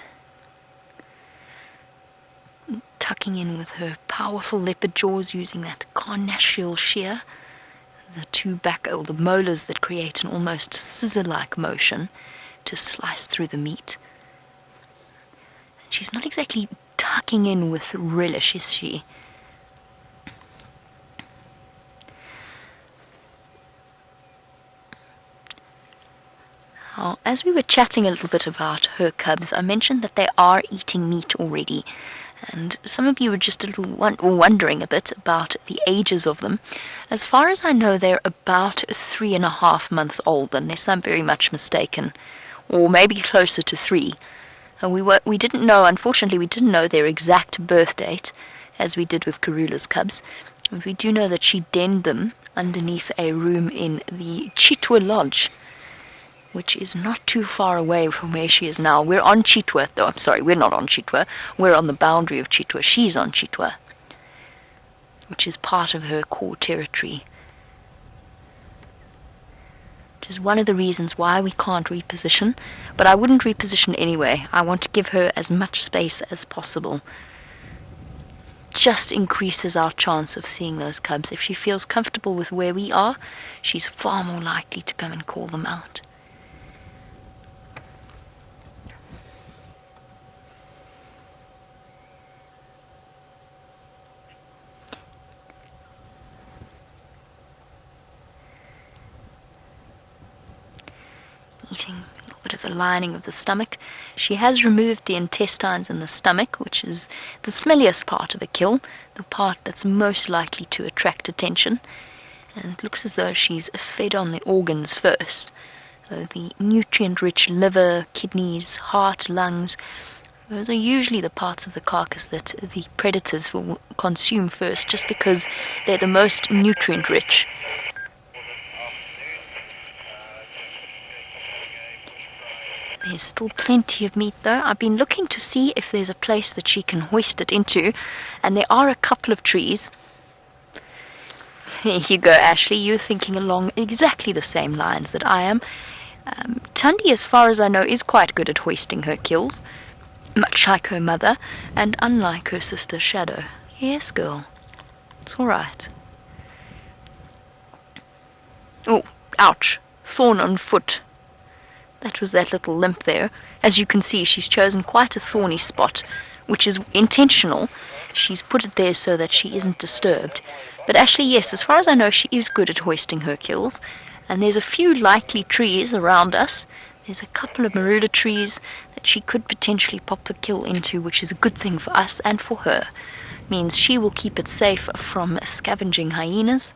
C: Tucking in with her powerful leopard jaws, using that carnassial shear, the molars that create an almost scissor-like motion to slice through the meat. She's not exactly tucking in with relish, is she? Now, as we were chatting a little bit about her cubs, I mentioned that they are eating meat already. And some of you were just a little wondering a bit about the ages of them. As far as I know, they're about 3.5 months old, unless I'm very much mistaken. Or maybe closer to 3. We didn't know, unfortunately, we didn't know their exact birth date, as we did with Karula's cubs. But we do know that she denned them underneath a room in the Chitwa Lodge, which is not too far away from where she is now. We're on Chitwa, though I'm sorry, we're not on Chitwa. We're on the boundary of Chitwa. She's on Chitwa, which is part of her core territory. Which is one of the reasons why we can't reposition, but I wouldn't reposition anyway. I want to give her as much space as possible. Just increases our chance of seeing those cubs. If she feels comfortable with where we are, she's far more likely to come and call them out. Eating a little bit of the lining of the stomach. She has removed the intestines in the stomach, which is the smelliest part of a kill, the part that's most likely to attract attention. And it looks as though she's fed on the organs first. So the nutrient-rich liver, kidneys, heart, lungs, those are usually the parts of the carcass that the predators will consume first, just because they're the most nutrient-rich. There's still plenty of meat though. I've been looking to see if there's a place that she can hoist it into, and there are a couple of trees. There you go, Ashley, you're thinking along exactly the same lines that I am. Thandi, as far as I know, is quite good at hoisting her kills, much like her mother, and unlike her sister Shadow. Yes, girl, it's alright. Oh, ouch, thorn on foot. That was that little limp there. As you can see, she's chosen quite a thorny spot, which is intentional. She's put it there so that she isn't disturbed. But Ashley, yes, as far as I know, she is good at hoisting her kills. And there's a few likely trees around us. There's a couple of marula trees that that she could potentially pop the kill into, which is a good thing for us and for her. Means she will keep it safe from scavenging hyenas,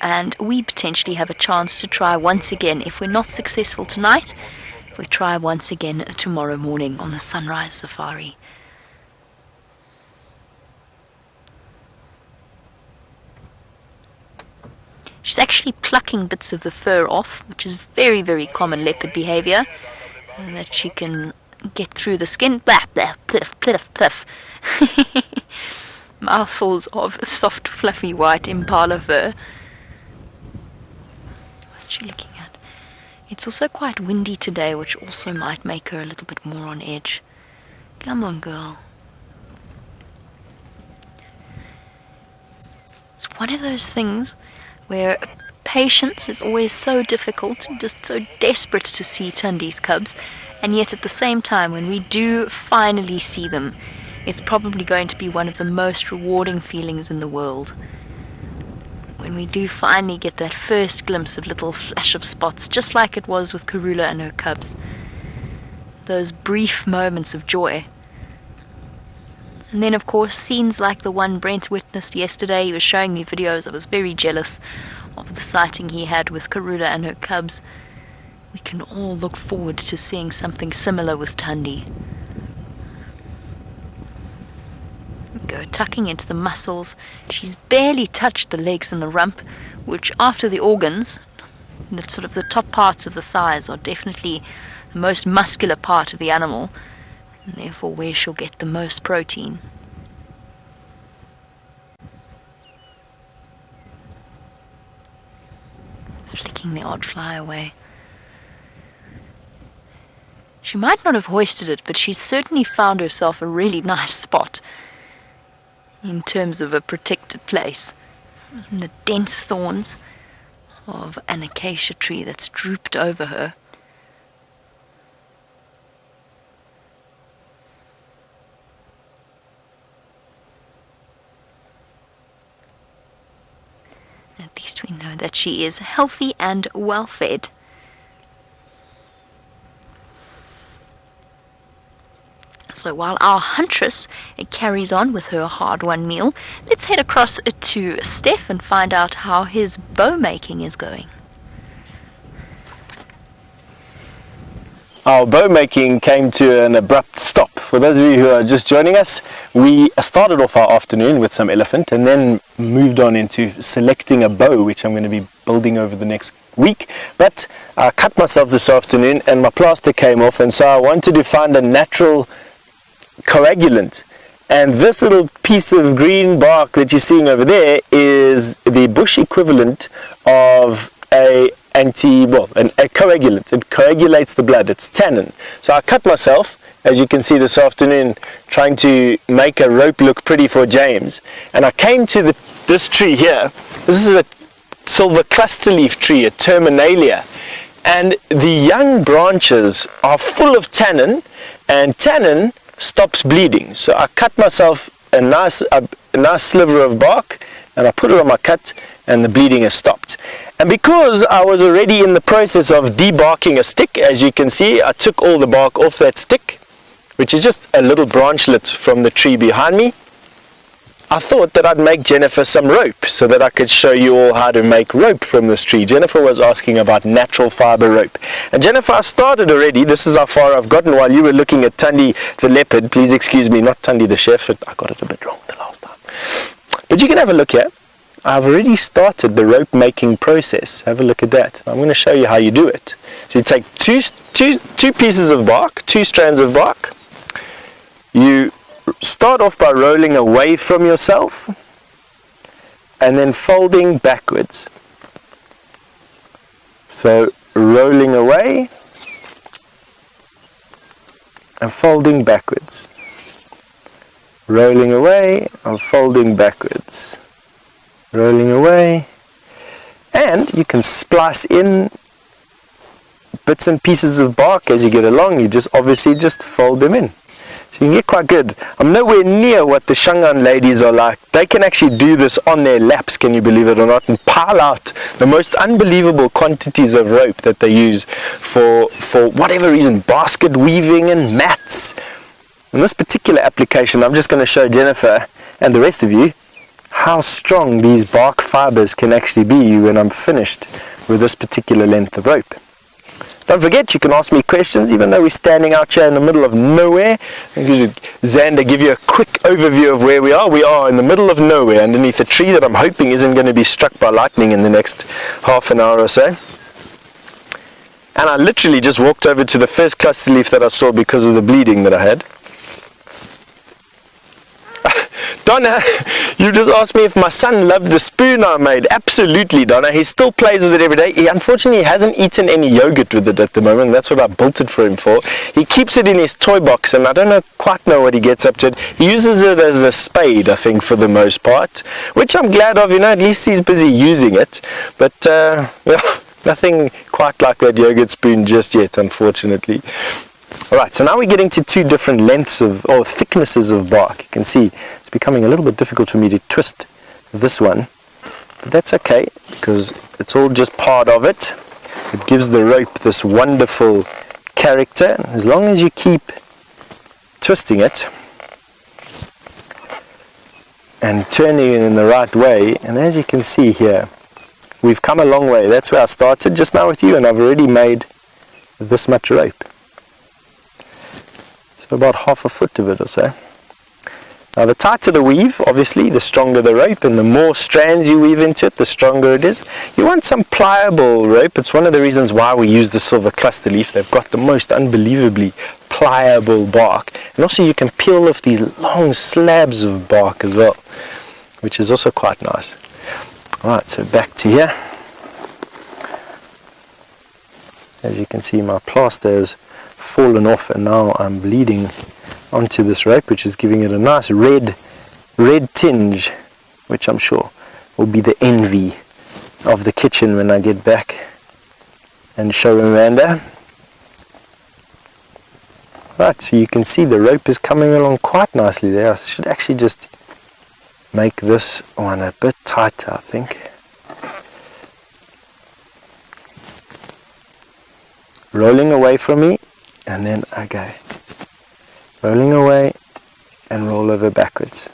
C: and we potentially have a chance to try once again. If we're not successful tonight, we try once again tomorrow morning on the sunrise safari. She's actually plucking bits of the fur off, which is very, very common leopard behavior, that she can get through the skin. Blah, blah, pliff, pliff, pliff. Mouthfuls of soft, fluffy white impala fur. What's she looking at? It's also quite windy today, which also might make her a little bit more on edge. Come on, girl. It's one of those things where patience is always so difficult, just so desperate to see Thandi's cubs, and yet at the same time, when we do finally see them, it's probably going to be one of the most rewarding feelings in the world. When we do finally get that first glimpse of little flash of spots, just like it was with Karula and her cubs. Those brief moments of joy. And then, of course, scenes like the one Brent witnessed yesterday. He was showing me videos. I was very jealous of the sighting he had with Karula and her cubs. We can all look forward to seeing something similar with Thandi. Go tucking into the muscles. She's barely touched the legs and the rump, which after the organs, the sort of the top parts of the thighs are definitely the most muscular part of the animal, and therefore where she'll get the most protein. Flicking the odd fly away. She might not have hoisted it, but she's certainly found herself a really nice spot in terms of a protected place. In the dense thorns of an acacia tree that's drooped over her. At least we know that she is healthy and well fed. So while our huntress carries on with her hard-won meal, let's head across to Steph and find out how his bow making is going.
B: Our bow making came to an abrupt stop. For those of you who are just joining us, we started off our afternoon with some elephant and then moved on into selecting a bow, which I'm going to be building over the next week. But I cut myself this afternoon and my plaster came off, and so I wanted to find a natural coagulant, and this little piece of green bark that you're seeing over there is the bush equivalent of a coagulant. It coagulates the blood. It's tannin. So I cut myself, as you can see this afternoon, trying to make a rope look pretty for James, and I came to this tree here. This is a silver cluster leaf tree, a terminalia, and the young branches are full of tannin, and tannin stops bleeding. So I cut myself a nice sliver of bark and I put it on my cut, and the bleeding has stopped. And because I was already in the process of debarking a stick, as you can see, I took all the bark off that stick, which is just a little branchlet from the tree behind me. I thought that I'd make Jennifer some rope so that I could show you all how to make rope from this tree. Jennifer was asking about natural fiber rope. And Jennifer, I started already. This is how far I've gotten while you were looking at Thandi the leopard. Please excuse me, not Thandi the chef. I got it a bit wrong the last time. But you can have a look here. I've already started the rope making process. Have a look at that. I'm going to show you how you do it. So you take two pieces of bark, 2 strands of bark. You start off by rolling away from yourself and then folding backwards. So rolling away and folding backwards. Rolling away and folding backwards. Rolling away, and you can splice in bits and pieces of bark as you get along. You obviously just fold them in. So So you can get quite good. I'm nowhere near what the Shangaan ladies are like. They can actually do this on their laps, can you believe it or not, and pile out the most unbelievable quantities of rope that they use for whatever reason, basket weaving and mats. In this particular application, I'm just going to show Jennifer and the rest of you how strong these bark fibers can actually be when I'm finished with this particular length of rope. Don't forget, you can ask me questions, even though we're standing out here in the middle of nowhere. Xander, give you a quick overview of where we are. We are in the middle of nowhere, underneath a tree that I'm hoping isn't going to be struck by lightning in the next half an hour or so. And I literally just walked over to the first cluster leaf that I saw because of the bleeding that I had. Donna, you just asked me if my son loved the spoon I made. Absolutely, Donna. He still plays with it every day. He unfortunately hasn't eaten any yogurt with it at the moment. That's what I built it for him for. He keeps it in his toy box, and I don't quite know what he gets up to it. He uses it as a spade, I think, for the most part, which I'm glad of. At least he's busy using it. But yeah, nothing quite like that yogurt spoon just yet, unfortunately. Alright, so now we're getting to two different lengths or thicknesses of bark. You can see it's becoming a little bit difficult for me to twist this one, but that's okay because it's all just part of it. It gives the rope this wonderful character. As long as you keep twisting it and turning it in the right way, and as you can see here, we've come a long way. That's where I started just now with you, and I've already made this much rope. About half a foot of it or so. Now the tighter the weave, obviously, the stronger the rope, and the more strands you weave into it, the stronger it is. You want some pliable rope. It's one of the reasons why we use the silver cluster leaf. They've got the most unbelievably pliable bark, and also you can peel off these long slabs of bark as well, which is also quite nice. Alright, so back to here. As you can see, my plaster is fallen off, and now I'm bleeding onto this rope, which is giving it a nice red tinge, which I'm sure will be the envy of the kitchen when I get back and show Amanda. Right, so you can see the rope is coming along quite nicely there. I should actually just make this one a bit tighter, I think. Rolling away from me, and then okay, rolling away and roll over backwards,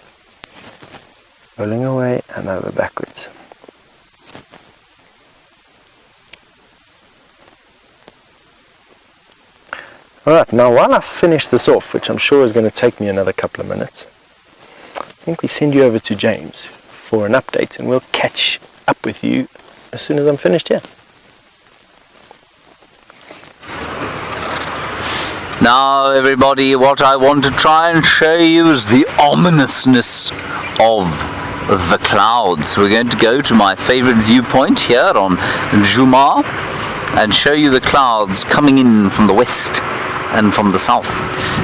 B: rolling away and over backwards. Alright, now while I finish this off, which I'm sure is going to take me another couple of minutes, I think we send you over to James for an update, and we'll catch up with you as soon as I'm finished here.
A: Now everybody, what I want to try and show you is the ominousness of the clouds. We're going to go to my favorite viewpoint here on Juma and show you the clouds coming in from the west and from the south.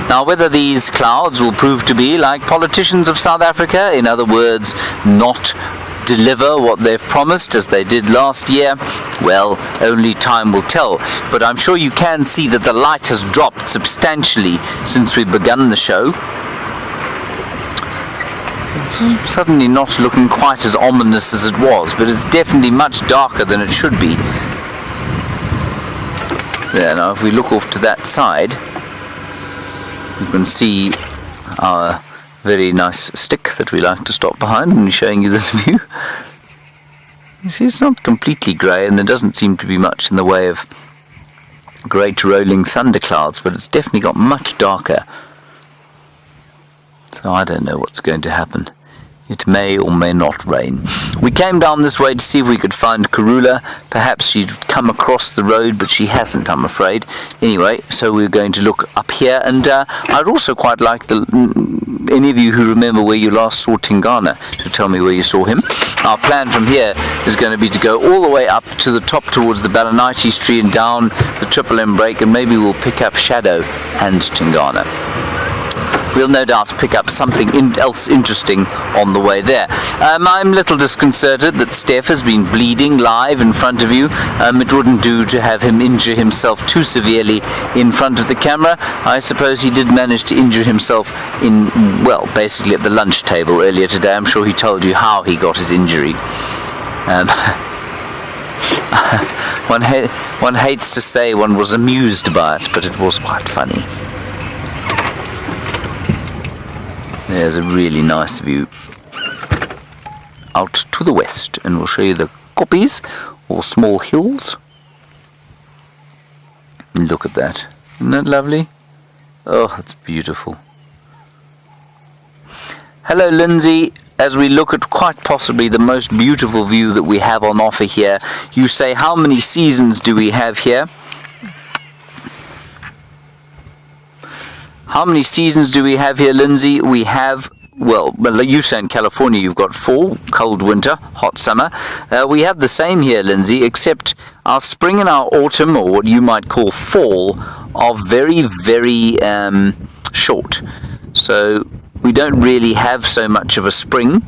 A: Now whether these clouds will prove to be like politicians of South Africa, in other words, not deliver what they've promised as they did last year, well, only time will tell. But I'm sure you can see that the light has dropped substantially since we've begun the show. It's suddenly not looking quite as ominous as it was, but it's definitely much darker than it should be. There, now if we look off to that side, you can see our very nice stick that we like to stop behind when we're showing you this view. You see, it's not completely grey, and there doesn't seem to be much in the way of great rolling thunderclouds, but it's definitely got much darker. So I don't know what's going to happen. It may or may not rain. We came down this way to see if we could find Karula. Perhaps she'd come across the road, but she hasn't, I'm afraid. Anyway, so we're going to look up here, and I'd also quite like any of you who remember where you last saw Tingana to tell me where you saw him. Our plan from here is going to be to go all the way up to the top towards the Balanites tree and down the Triple M break, and maybe we'll pick up Shadow and Tingana. we'll no doubt pick up something else interesting on the way there. I'm a little disconcerted that Steph has been bleeding live in front of you. It wouldn't do to have him injure himself too severely in front of the camera. I suppose he did manage to injure himself in, well, basically at the lunch table earlier today. I'm sure he told you how he got his injury. One hates to say one was amused by it, but it was quite funny. There's a really nice view out to the west, and we'll show you the koppies, or small hills. Look at that. Isn't that lovely? Oh, it's beautiful. Hello, Lindsay. As we look at quite possibly the most beautiful view that we have on offer here, you say, how many seasons do we have here? How many seasons do we have here, Lindsay? We have, well, you say in California you've got fall, cold winter, hot summer. We have the same here, Lindsay, except our spring and our autumn, or what you might call fall, are very, very short. So we don't really have so much of a spring.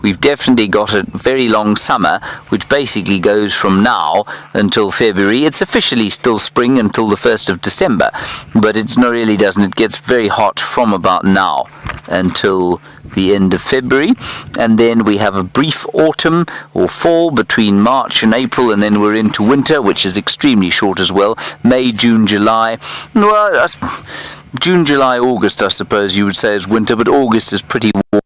A: We've definitely got a very long summer, which basically goes from now until February. It's officially still spring until the 1st of December, but it's not really doesn't. It gets very hot from about now until the end of February, and then we have a brief autumn or fall between March and April, and then we're into winter, which is extremely short as well. May, June, July. Well, June, July, August, I suppose you would say is winter, but August is pretty warm.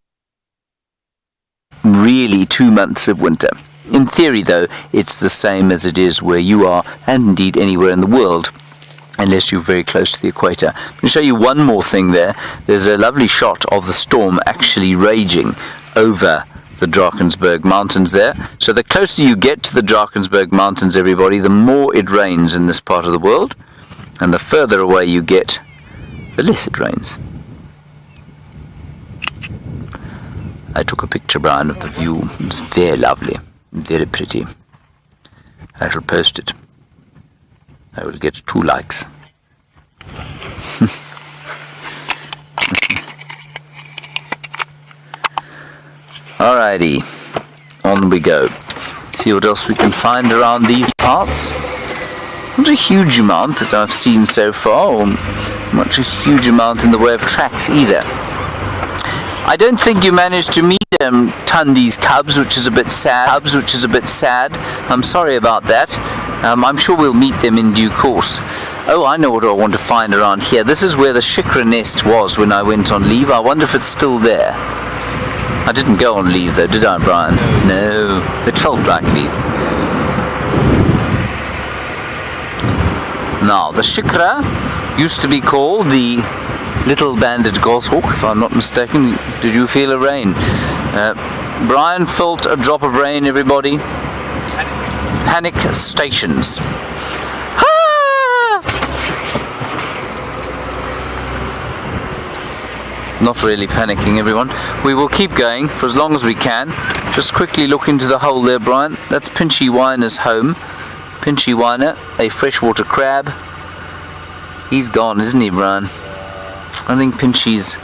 A: Really 2 months of winter. In theory, though, it's the same as it is where you are, and indeed anywhere in the world, unless you're very close to the equator. I'm going to show you one more thing there. There's a lovely shot of the storm actually raging over the Drakensberg Mountains there. So the closer you get to the Drakensberg Mountains, everybody, the more it rains in this part of the world, and the further away you get, the less it rains. I took a picture, Brian, of the view. It's very lovely, very pretty. I shall post it. I will get 2 likes. Alrighty, on we go. See what else we can find around these parts. Not a huge amount that I've seen so far, or much a huge amount in the way of tracks either. I don't think you managed to meet Thandi's cubs, which is a bit sad. I'm sorry about that. I'm sure we'll meet them in due course. Oh, I know what I want to find around here. This is where the shikra nest was when I went on leave. I wonder if it's still there. I didn't go on leave though, did I, Brian? No, it felt like leave. Now, the shikra used to be called the Little Banded Goshawk, if I'm not mistaken. Did you feel a rain? Brian felt a drop of rain, everybody. Panic stations. Ah! Not really panicking, everyone. We will keep going for as long as we can. Just quickly look into the hole there, Brian. That's Pinchy Winer's home. Pinchy Winer, a freshwater crab. He's gone, isn't he, Brian? I think Pinchy's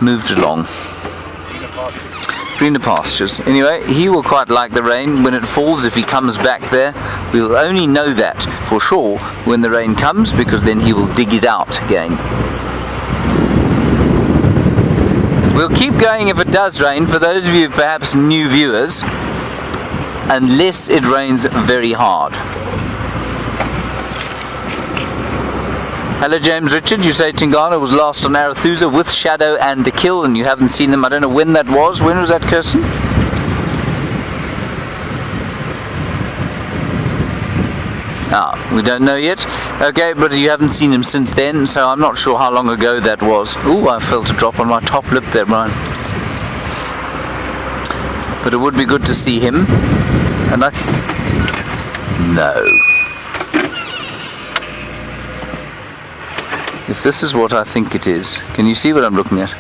A: moved along. Greener pastures. Anyway, he will quite like the rain when it falls if he comes back there. We'll only know that for sure when the rain comes, because then he will dig it out again. We'll keep going if it does rain, for those of you perhaps new viewers, unless it rains very hard. Hello James Richard, you say Tingana was last on Arathusa with Shadow and the Kill, and you haven't seen them. I don't know when that was. When was that, Kirsten? We don't know yet. Okay, but you haven't seen him since then, so I'm not sure how long ago that was. Ooh, I felt a drop on my top lip there, Brian. But it would be good to see him. And no. If this is what I think it is, can you see what I'm looking at?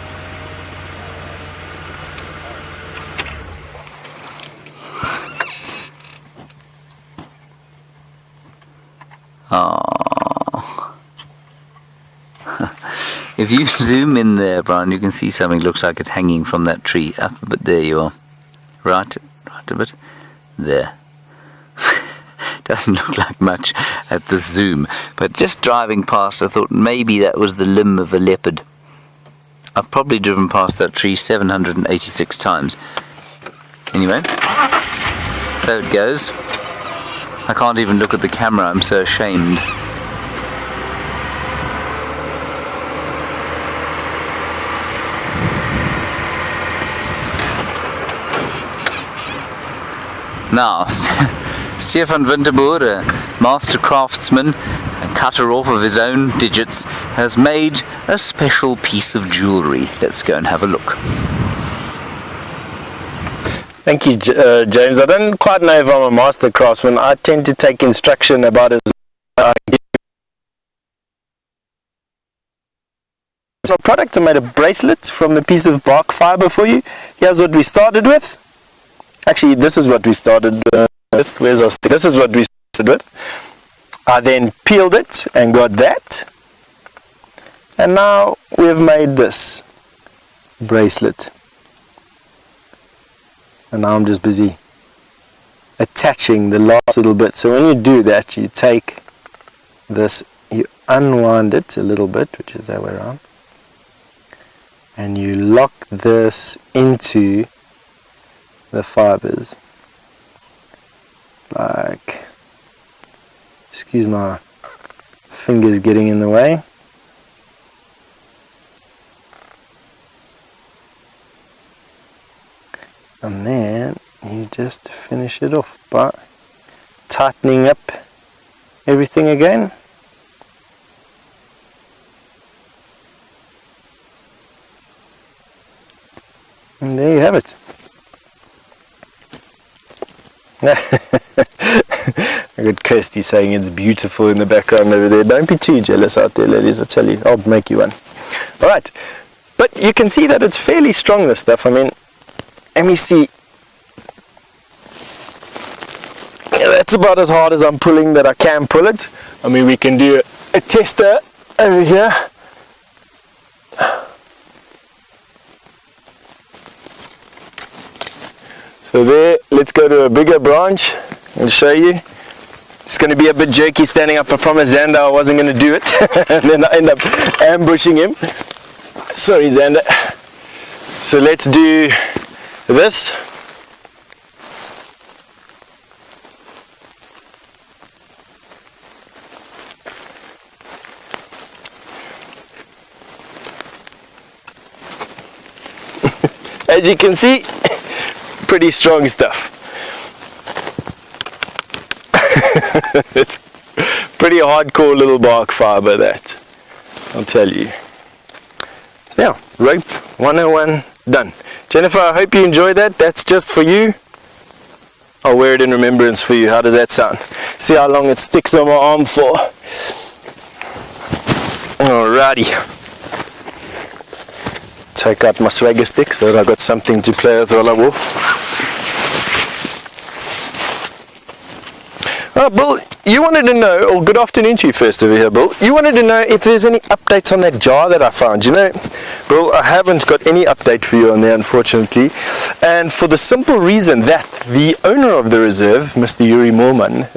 A: If you zoom in there, Brian, you can see something looks like it's hanging from that tree. Up a bit, there you are. Right a bit. There. Doesn't look like much at the zoom. But just driving past, I thought maybe that was the limb of a leopard. I've probably driven past that tree 786 times. Anyway, so it goes. I can't even look at the camera, I'm so ashamed. Now, Stefan Winterboer, a master craftsman, a cutter off of his own digits, has made a special piece of jewellery. Let's go and have a look.
B: Thank you, James. I don't quite know if I'm a master craftsman. I tend to take instruction about as I give. So product, I made a bracelet from the piece of bark fibre for you. Here's what we started with. Actually, this is what we started with. Where's our stick? This is what we started with. I then peeled it and got that. And now we've made this bracelet. And now I'm just busy attaching the last little bit. So when you do that, you take this, you unwind it a little bit, which is that way around. And you lock this into the fibers, like, excuse my fingers getting in the way. And then you just finish it off by tightening up everything again. And there you have it. I got Kirsty saying it's beautiful in the background over there. Don't be too jealous out there, ladies, I tell you. I'll make you one. Alright, but you can see that it's fairly strong, this stuff. I mean, let me see. Yeah, that's about as hard as I'm pulling that I can pull it. I mean, we can do a tester over here. So there, let's go to a bigger branch and show you. It's going to be a bit jerky standing up. I promised Xander I wasn't going to do it. And then I end up ambushing him. Sorry, Xander. So let's do this. As you can see, pretty strong stuff. It's pretty hardcore little bark fiber, that, I'll tell you. So yeah, rope 101 done. Jennifer, I hope you enjoyed that. That's just for you. I'll wear it in remembrance for you. How does that sound? See how long it sticks on my arm for. Alrighty. Take out my swagger stick so that I got something to play with while I walk. Oh, Bill, you wanted to know, or good afternoon to you first over here, Bill. You wanted to know if there's any updates on that jar that I found. You know, Bill, I haven't got any update for you on there, unfortunately. And for the simple reason that the owner of the reserve, Mr. Yuri Moorman,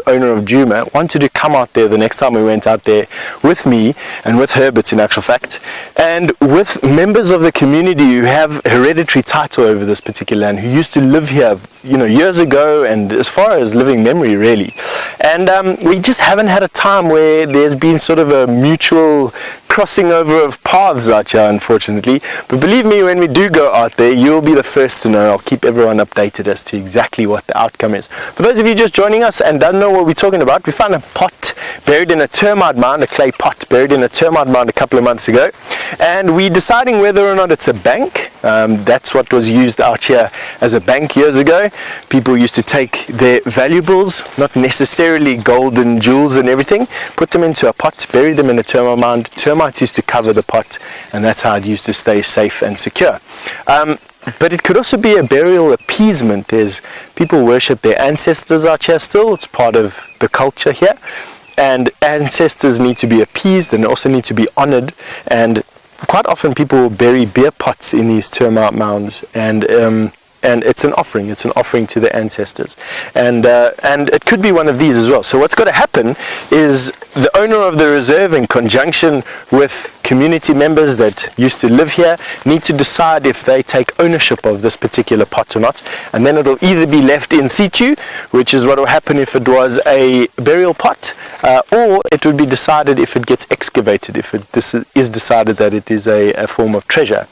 B: owner of Juma, wanted to come out there the next time we went out there with me and with Herbert, in actual fact, and with members of the community who have hereditary title over this particular land, who used to live here, you know, years ago, and as far as living memory, really. And we just haven't had a time where there's been sort of a mutual crossing over of paths out here, unfortunately. But believe me, when we do go out there, you'll be the first to know. I'll keep everyone updated as to exactly what the outcome is. For those of you just joining us and don't know what we're talking about, we found a pot buried in a termite mound, a clay pot buried in a termite mound a couple of months ago, and we're deciding whether or not it's a bank. That's what was used out here as a bank years ago. People used to take their valuables, not necessarily gold and jewels and everything, put them into a pot, bury them in a termite mound. Termites used to cover the pot, and that's how it used to stay safe and secure. But it could also be a burial appeasement. There's people worship their ancestors out here still. It's part of the culture here. and ancestors need to be appeased and also need to be honored. And quite often people bury beer pots in these termite mounds, and it's an offering. It's an offering to the ancestors, and it could be one of these as well. So what's got to happen is the owner of the reserve, in conjunction with community members that used to live here, need to decide if they take ownership of this particular pot or not, and then it'll either be left in situ, which is what will happen if it was a burial pot, or it would be decided if it gets excavated, if it is decided that it is a form of treasure.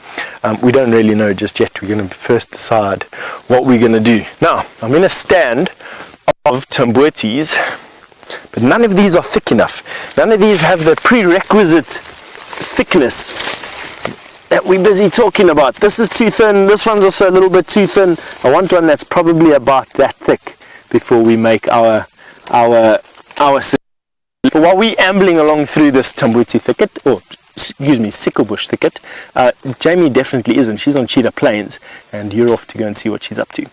B: We don't really know just yet. We're going to first decide what we're going to do. Now, I'm in a stand of tambuetis, but none of these are thick enough. None of these have the prerequisite thickness that we're busy talking about. This is too thin. This one's also a little bit too thin. I want one that's probably about that thick before we make our but while we're ambling along through this tambueti thicket, or excuse me, sicklebush thicket, Jamie definitely isn't. She's on Cheetah Plains, and you're off to go and see what she's up to.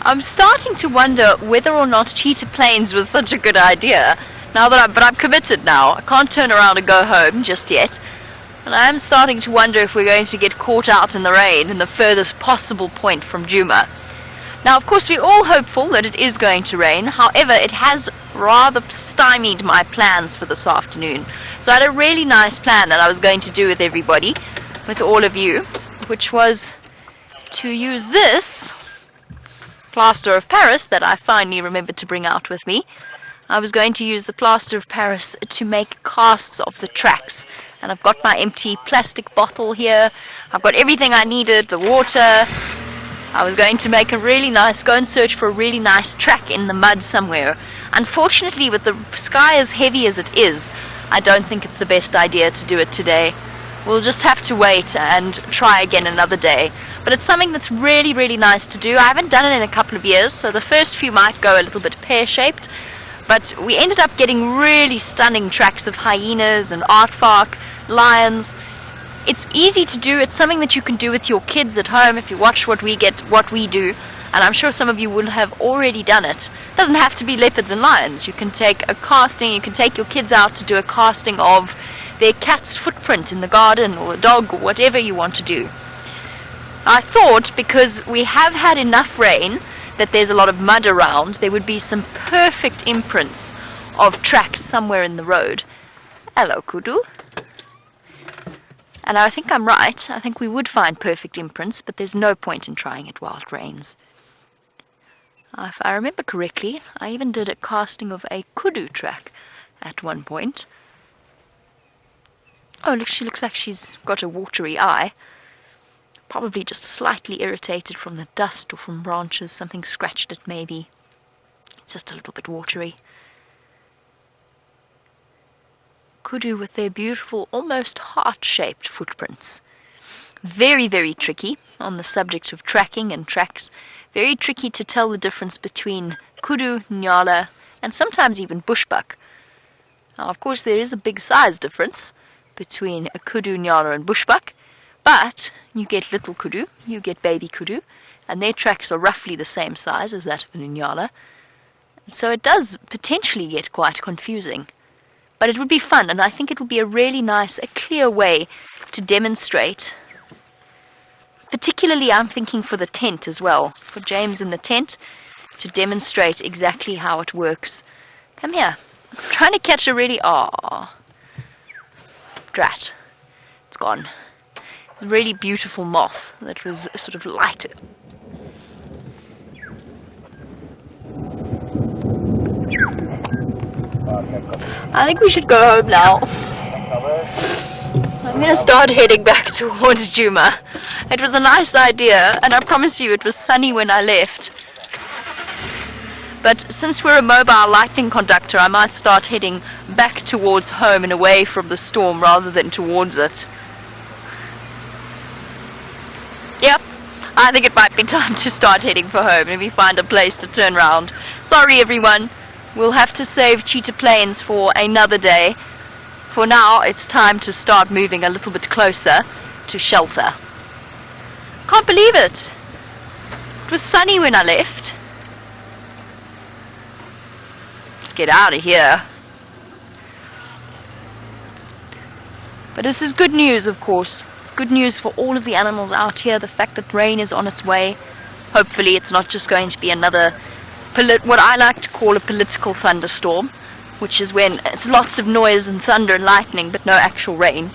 C: I'm starting to wonder whether or not Cheetah Plains was such a good idea. But I'm committed now. I can't turn around and go home just yet. And I am starting to wonder if we're going to get caught out in the rain in the furthest possible point from Djuma. Now, of course, we're all hopeful that it is going to rain. However, it has rather stymied my plans for this afternoon. So I had a really nice plan that I was going to do with everybody, with all of you, which was to use this plaster of Paris that I finally remembered to bring out with me. I was going to use the plaster of Paris to make casts of the tracks. And I've got my empty plastic bottle here. I've got everything I needed, the water. I was going to make a really nice, go and search for a really nice track in the mud somewhere. Unfortunately, with the sky as heavy as it is, I don't think it's the best idea to do it today. We'll just have to wait and try again another day. But it's something that's really, really nice to do. I haven't done it in a couple of years, so the first few might go a little bit pear-shaped. But we ended up getting really stunning tracks of hyenas and aardvark, lions. It's easy to do. It's something that you can do with your kids at home if you watch what we do. And I'm sure some of you will have already done it. It doesn't have to be leopards and lions. You can take a casting, you can take your kids out to do a casting of their cat's footprint in the garden, or a dog, or whatever you want to do. I thought, because we have had enough rain, that there's a lot of mud around, there would be some perfect imprints of tracks somewhere in the road. Hello, Kudu. And I think I'm right. I think we would find perfect imprints, but there's no point in trying it while it rains. If I remember correctly, I even did a casting of a kudu track at one point. Oh, look, she looks like she's got a watery eye. Probably just slightly irritated from the dust or from branches. Something scratched it, maybe. It's just a little bit watery. Kudu with their beautiful, almost heart-shaped footprints. Very, very tricky on the subject of tracking and tracks. Very tricky to tell the difference between kudu, nyala, and sometimes even bushbuck. Now, of course, there is a big size difference between a kudu, nyala, and bushbuck. But you get little kudu, you get baby kudu, and their tracks are roughly the same size as that of an nyala. So it does potentially get quite confusing. But it would be fun, and I think it will be a really nice, a clear way to demonstrate. Particularly, I'm thinking for the tent as well, for James in the tent, to demonstrate exactly how it works. Come here. I'm trying to catch a really... drat. It's gone. A really beautiful moth that was sort of light. I think we should go home now. I'm going to start heading back towards Djuma. It was a nice idea, and I promise you it was sunny when I left. But since we're a mobile lightning conductor, I might start heading back towards home and away from the storm rather than towards it. Yep, I think it might be time to start heading for home and we find a place to turn around. Sorry everyone, we'll have to save Cheetah Plains for another day. For now, it's time to start moving a little bit closer to shelter. Can't believe it! It was sunny when I left. get out of here. But this is good news, of course. It's good news for all of the animals out here, the fact that rain is on its way. Hopefully it's not just going to be another, what I like to call a political thunderstorm, which is when it's lots of noise and thunder and lightning, but no actual rain.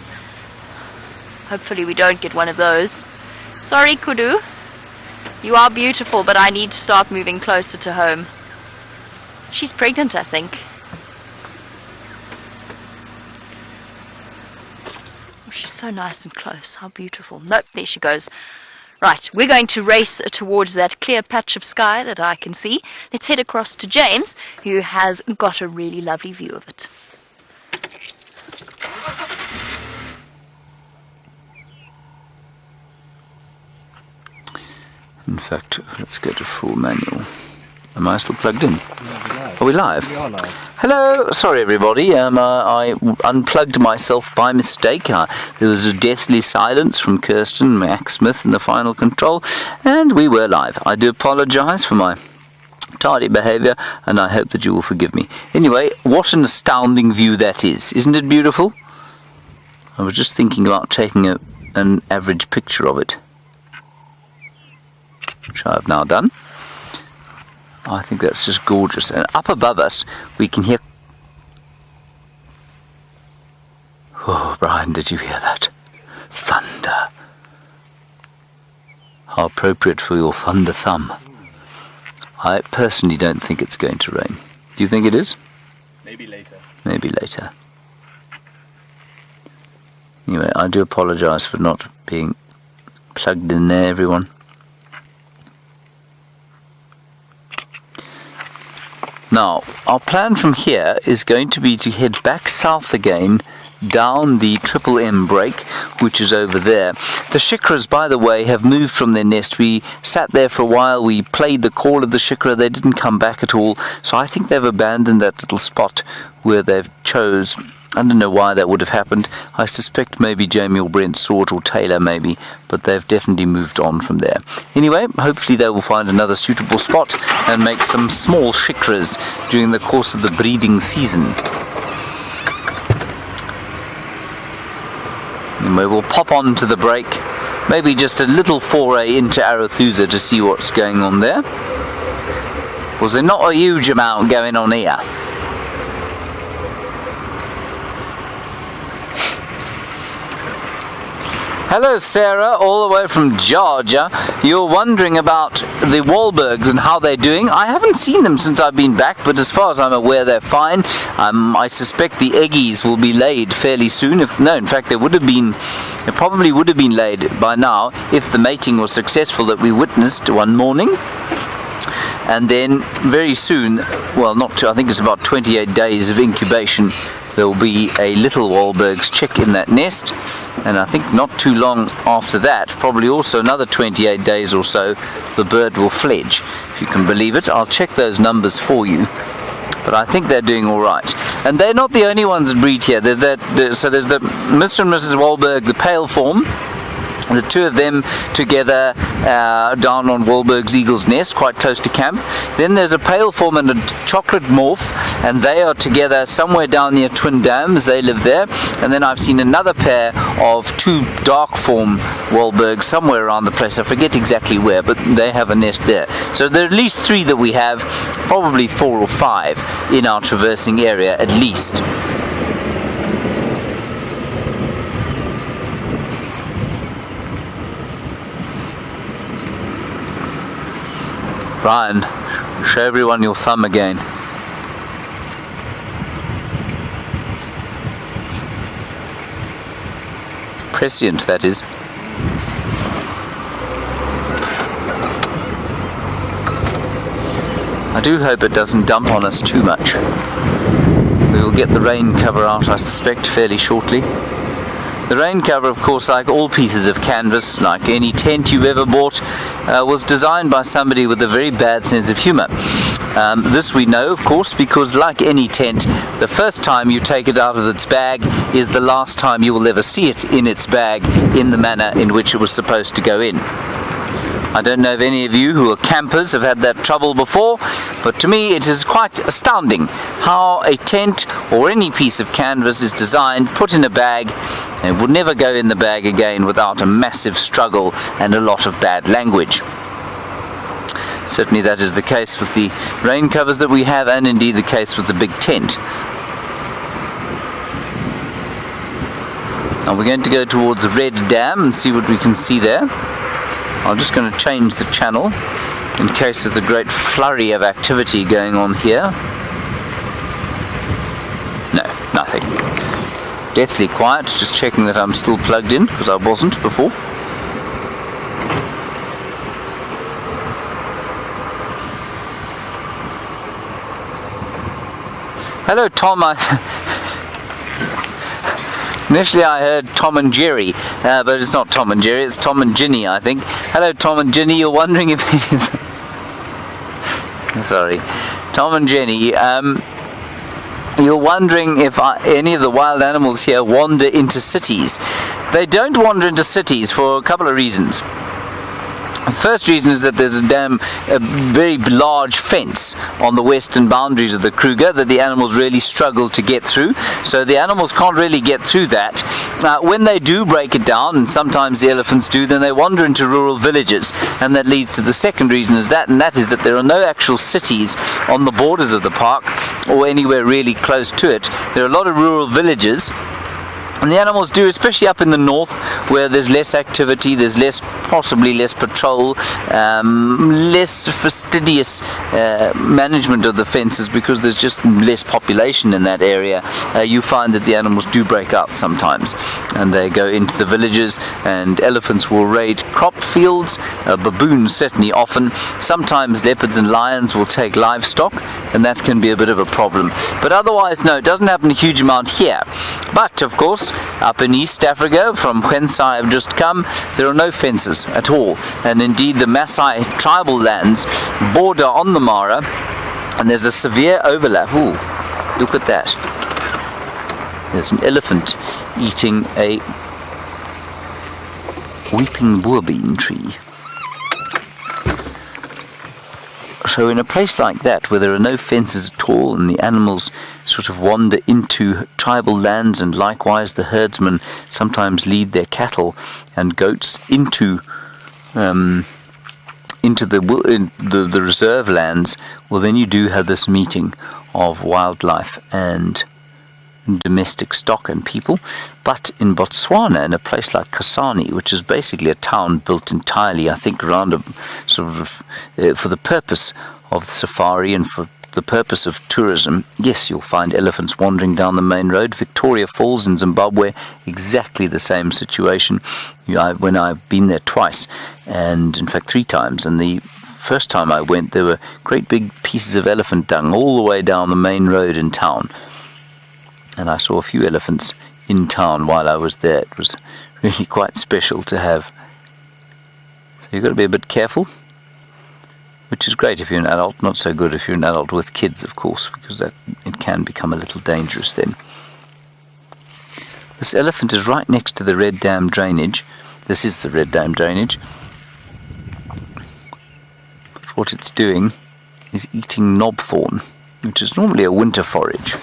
C: Hopefully we don't get one of those. Sorry, Kudu. You are beautiful, but I need to start moving closer to home. She's pregnant, I think. Oh, she's so nice and close. How beautiful. Nope, there she goes. Right, we're going to race towards that clear patch of sky that I can see. Let's head across to James, who has got a really lovely view of it.
A: In fact, let's go to full manual. Am I still plugged in? Are we live?
B: We are live.
A: Hello, sorry everybody, I unplugged myself by mistake. There was a deathly silence from Kirsten, Max Smith in the final control, and we were live. I do apologise for my tardy behaviour, and I hope that you will forgive me. Anyway, what an astounding view that is. Isn't it beautiful? I was just thinking about taking an average picture of it, which I have now done. I think that's just gorgeous. And up above us, we can hear... Oh, Brian, did you hear that? Thunder. How appropriate for your thunder thumb. I personally don't think it's going to rain. Do you think it is?
B: Maybe later.
A: Maybe later. Anyway, I do apologise for not being plugged in there, everyone. Now, our plan from here is going to be to head back south again, down the Triple M break, which is over there. The shikras, by the way, have moved from their nest. We sat there for a while, we played the call of the shikra, they didn't come back at all, so I think they've abandoned that little spot where they've chose. I don't know why that would have happened. I suspect maybe Jamie or Brent saw it, or Taylor maybe, but they've definitely moved on from there. Anyway, hopefully they will find another suitable spot and make some small shikras during the course of the breeding season. Anyway, we'll pop on to the break, maybe just a little foray into Arathusa to see what's going on there. Was there not a huge amount going on here? Hello Sarah, all the way from Georgia. You're wondering about the Wahlbergs and how they're doing. I haven't seen them since I've been back, but as far as I'm aware they're fine. I suspect the eggies will be laid fairly soon. In fact they probably would have been laid by now if the mating was successful that we witnessed one morning. And then very soon, well I think it's about 28 days of incubation, there will be a little Wahlberg's chick in that nest, and I think not too long after that, probably also another 28 days or so, the bird will fledge, if you can believe it. I'll check those numbers for you, but I think they're doing all right. And they're not the only ones that breed here. There's the Mr. and Mrs. Wahlberg, the pale form, the two of them together down on Wahlberg's Eagle's Nest, quite close to camp. Then there's a pale form and a chocolate morph, and they are together somewhere down near Twin Dams. They live there. And then I've seen another pair of two dark form Wahlbergs somewhere around the place. I forget exactly where, but they have a nest there. So there are at least 3 that we have, probably 4 or 5 in our traversing area at least. Brian, show everyone your thumb again. Prescient, that is. I do hope it doesn't dump on us too much. We will get the rain cover out, I suspect, fairly shortly. The rain cover, of course, like all pieces of canvas, like any tent you've ever bought, was designed by somebody with a very bad sense of humour. This we know, of course, because like any tent, the first time you take it out of its bag is the last time you will ever see it in its bag in the manner in which it was supposed to go in. I don't know if any of you who are campers have had that trouble before, but to me it is quite astounding how a tent or any piece of canvas is designed, put in a bag, and it will never go in the bag again without a massive struggle and a lot of bad language. Certainly that is the case with the rain covers that we have, and indeed the case with the big tent. Now we're going to go towards the Red Dam and see what we can see there. I'm just going to change the channel in case there's a great flurry of activity going on here. No, nothing. Deathly quiet, just checking that I'm still plugged in, because I wasn't before. Hello Tom, initially I heard Tom and Jerry, but it's not Tom and Jerry, it's Tom and Ginny, I think. Hello Tom and Ginny, you're wondering if... Sorry. Tom and Jenny, you're wondering if any of the wild animals here wander into cities. They don't wander into cities for a couple of reasons. The first reason is that there's a very large fence on the western boundaries of the Kruger that the animals really struggle to get through. So the animals can't really get through that. When they do break it down, and sometimes the elephants do, then they wander into rural villages. And that leads to the second reason is that, and that is that there are no actual cities on the borders of the park or anywhere really close to it. There are a lot of rural villages. And the animals do, especially up in the north, where there's less activity, there's possibly less patrol, less fastidious management of the fences, because there's just less population in that area. You find that the animals do break out sometimes, and they go into the villages, and elephants will raid crop fields, baboons certainly often. Sometimes leopards and lions will take livestock, and that can be a bit of a problem. But otherwise, no, it doesn't happen a huge amount here. But, of course, up in East Africa, from whence I have just come, there are no fences at all. And indeed, the Maasai tribal lands border on the Mara, and there's a severe overlap. Ooh, look at that. There's an elephant eating a weeping boerbean tree. So in a place like that, where there are no fences at all, and the animals sort of wander into tribal lands, and likewise the herdsmen sometimes lead their cattle and goats into the reserve lands, well, then you do have this meeting of wildlife and domestic stock and people. But in Botswana, in a place like Kasane, which is basically a town built entirely, I think, around a sort of for the purpose of safari and for the purpose of tourism, yes, you'll find elephants wandering down the main road. Victoria Falls in Zimbabwe, exactly the same situation. When I've been there twice, and in fact 3 times, and the first time I went, there were great big pieces of elephant dung all the way down the main road in town. And I saw a few elephants in town while I was there. It was really quite special to have. So you've got to be a bit careful, which is great if you're an adult, not so good if you're an adult with kids, of course, because it can become a little dangerous then. This elephant is right next to the Red Dam drainage. This is the Red Dam drainage. What it's doing is eating knobthorn, which is normally a winter forage.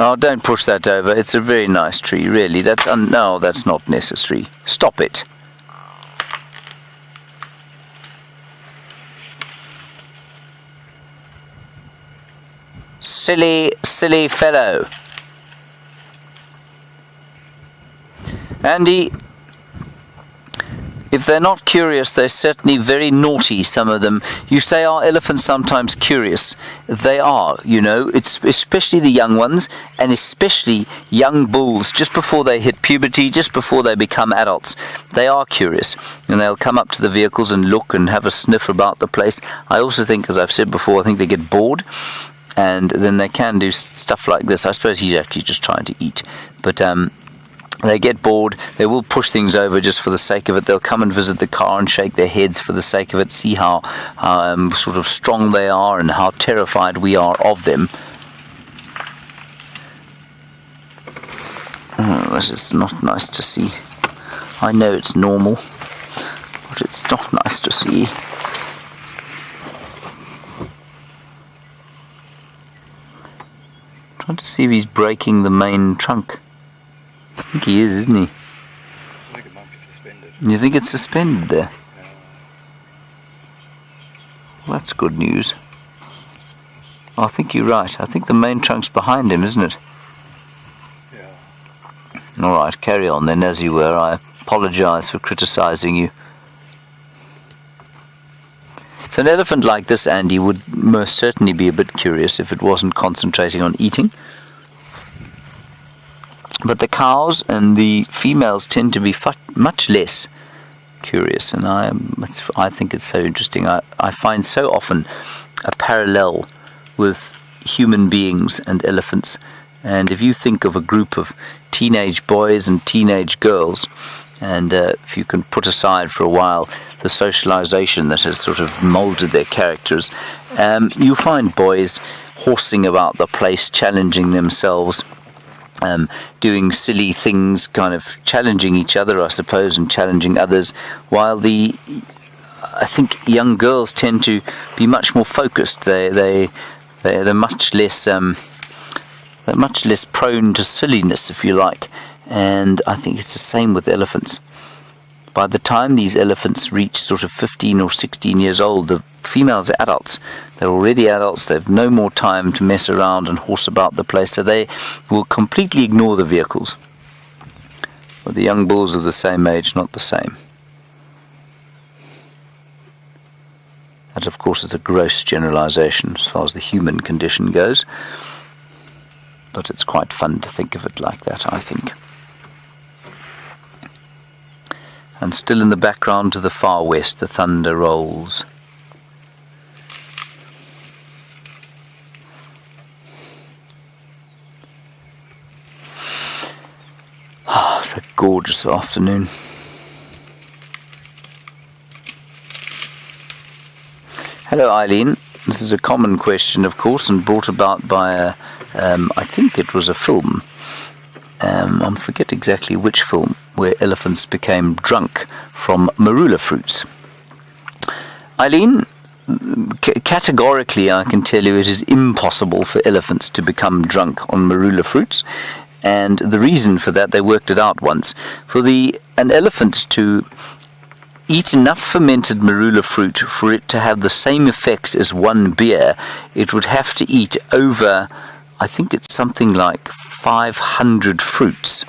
A: Oh, don't push that over. It's a very nice tree, really. No, that's not necessary. Stop it. Silly, silly fellow. Andy, if they're not curious, they're certainly very naughty, some of them. You say, are elephants sometimes curious? They are, you know. It's especially the young ones, and especially young bulls, just before they hit puberty, just before they become adults. They are curious, and they'll come up to the vehicles and look and have a sniff about the place. I also think, as I've said before, I think they get bored, and then they can do stuff like this. I suppose he's actually just trying to eat, but they get bored. They will push things over just for the sake of it. They'll come and visit the car and shake their heads for the sake of it, see how sort of strong they are and how terrified we are of them. This is not nice to see. I know it's normal, but it's not nice to see. Trying to see if he's breaking the main trunk. I think he is, isn't he?
B: I think it might be suspended.
A: You think it's suspended there?
B: Yeah.
A: Well, that's good news. I think you're right. I think the main trunk's behind him, isn't it?
B: Yeah.
A: Alright, carry on then as you were. I apologise for criticising you. So an elephant like this, Andy, would most certainly be a bit curious if it wasn't concentrating on eating. But the cows and the females tend to be much less curious, and I think it's so interesting. I find so often a parallel with human beings and elephants. And if you think of a group of teenage boys and teenage girls, and if you can put aside for a while the socialization that has sort of molded their characters, you find boys horsing about the place, challenging themselves, doing silly things, kind of challenging each other, I suppose, and challenging others, while I think young girls tend to be much more focused. They're much less prone to silliness, if you like, and I think it's the same with elephants. By the time these elephants reach sort of 15 or 16 years old, the females are adults. They're already adults. They've no more time to mess around and horse about the place, so they will completely ignore the vehicles. But the young bulls are the same age, not the same. That, of course, is a gross generalization as far as the human condition goes. But it's quite fun to think of it like that, I think. And still in the background to the far west, the thunder rolls. Ah, it's a gorgeous afternoon. Hello, Eileen. This is a common question, of course, and brought about by I think it was a film. I forget exactly which film, where elephants became drunk from marula fruits. Eileen, categorically I can tell you it is impossible for elephants to become drunk on marula fruits, and the reason for that, they worked it out once. For an elephant to eat enough fermented marula fruit for it to have the same effect as one beer, it would have to eat over, I think it's something like 500 fruits.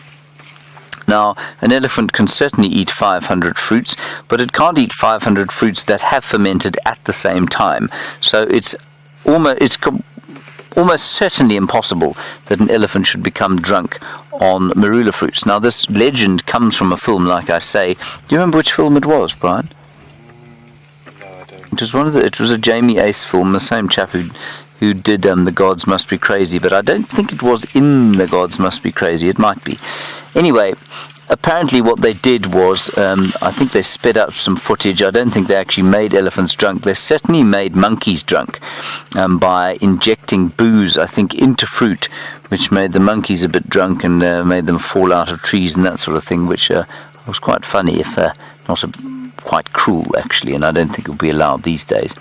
A: Now, an elephant can certainly eat 500 fruits, but it can't eat 500 fruits that have fermented at the same time. So it's almost certainly impossible that an elephant should become drunk on marula fruits. Now, this legend comes from a film, like I say. Do you remember which film it was, Brian?
B: No, I don't.
A: It was a Jamie Ace film, the same chap who did The Gods Must Be Crazy, but I don't think it was in The Gods Must Be Crazy. It might be. Anyway, apparently what they did was, I think they sped up some footage. I don't think they actually made elephants drunk. They certainly made monkeys drunk by injecting booze, I think, into fruit, which made the monkeys a bit drunk and made them fall out of trees and that sort of thing, which was quite funny, if not quite cruel, actually, and I don't think it would be allowed these days.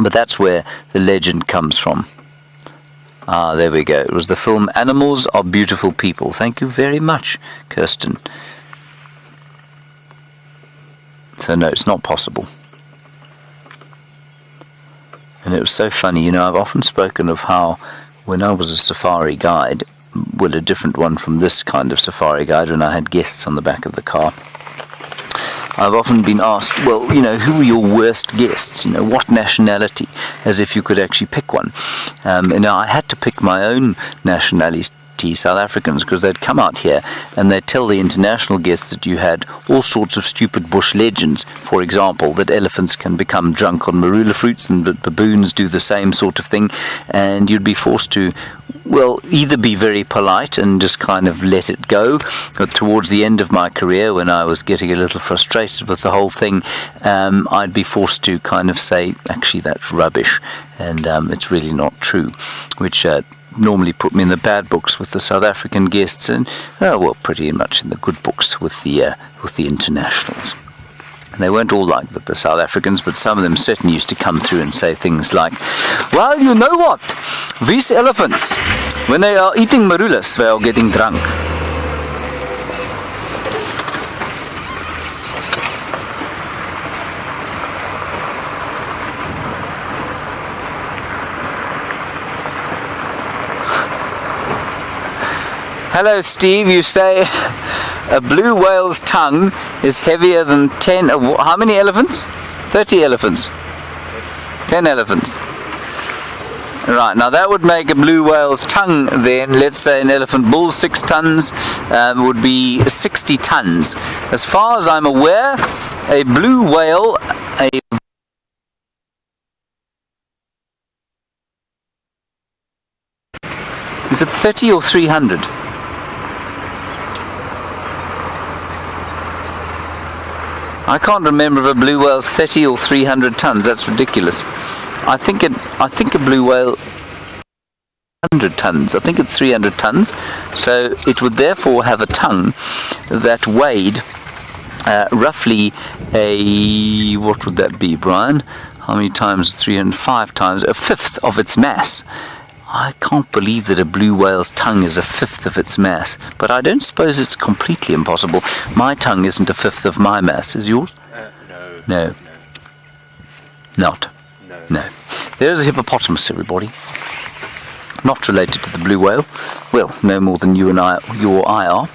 A: But that's where the legend comes from. Ah, there we go. It was the film Animals Are Beautiful People. Thank you very much, Kirsten. So no, it's not possible. And it was so funny, I've often spoken of how when I was a safari guide, well, a different one from this kind of safari guide, when I had guests on the back of the car, I've often been asked, well, who were your worst guests? What nationality? As if you could actually pick one. I had to pick my own nationality, South Africans, because they'd come out here and they'd tell the international guests that you had all sorts of stupid bush legends. For example, that elephants can become drunk on marula fruits and that baboons do the same sort of thing. And you'd be forced to, either be very polite and just kind of let it go. But towards the end of my career, when I was getting a little frustrated with the whole thing, I'd be forced to kind of say, actually, that's rubbish, and it's really not true, which normally put me in the bad books with the South African guests, and pretty much in the good books with the internationals. And they weren't all like the South Africans, but some of them certainly used to come through and say things like, well, you know what? These elephants, when they are eating marulas, they are getting drunk. Hello, Steve. You say a blue whale's tongue is heavier than 10... how many elephants? 30 elephants. 10 elephants. Right, now that would make a blue whale's tongue then, let's say an elephant bull, 6 tons, would be 60 tons. As far as I'm aware, a blue whale... Is it 30 or 300? I can't remember if a blue whale's 30 or 300 tons. That's ridiculous. I think a blue whale 100 tons. I think it's 300 tons. So it would therefore have a tongue that weighed roughly what would that be, Brian? How many times? 305 times, a fifth of its mass. I can't believe that a blue whale's tongue is a fifth of its mass, but I don't suppose it's completely impossible. My tongue isn't a fifth of my mass, is yours? No. Not? No. There's a hippopotamus, everybody. Not related to the blue whale. Well, no more than you and I are.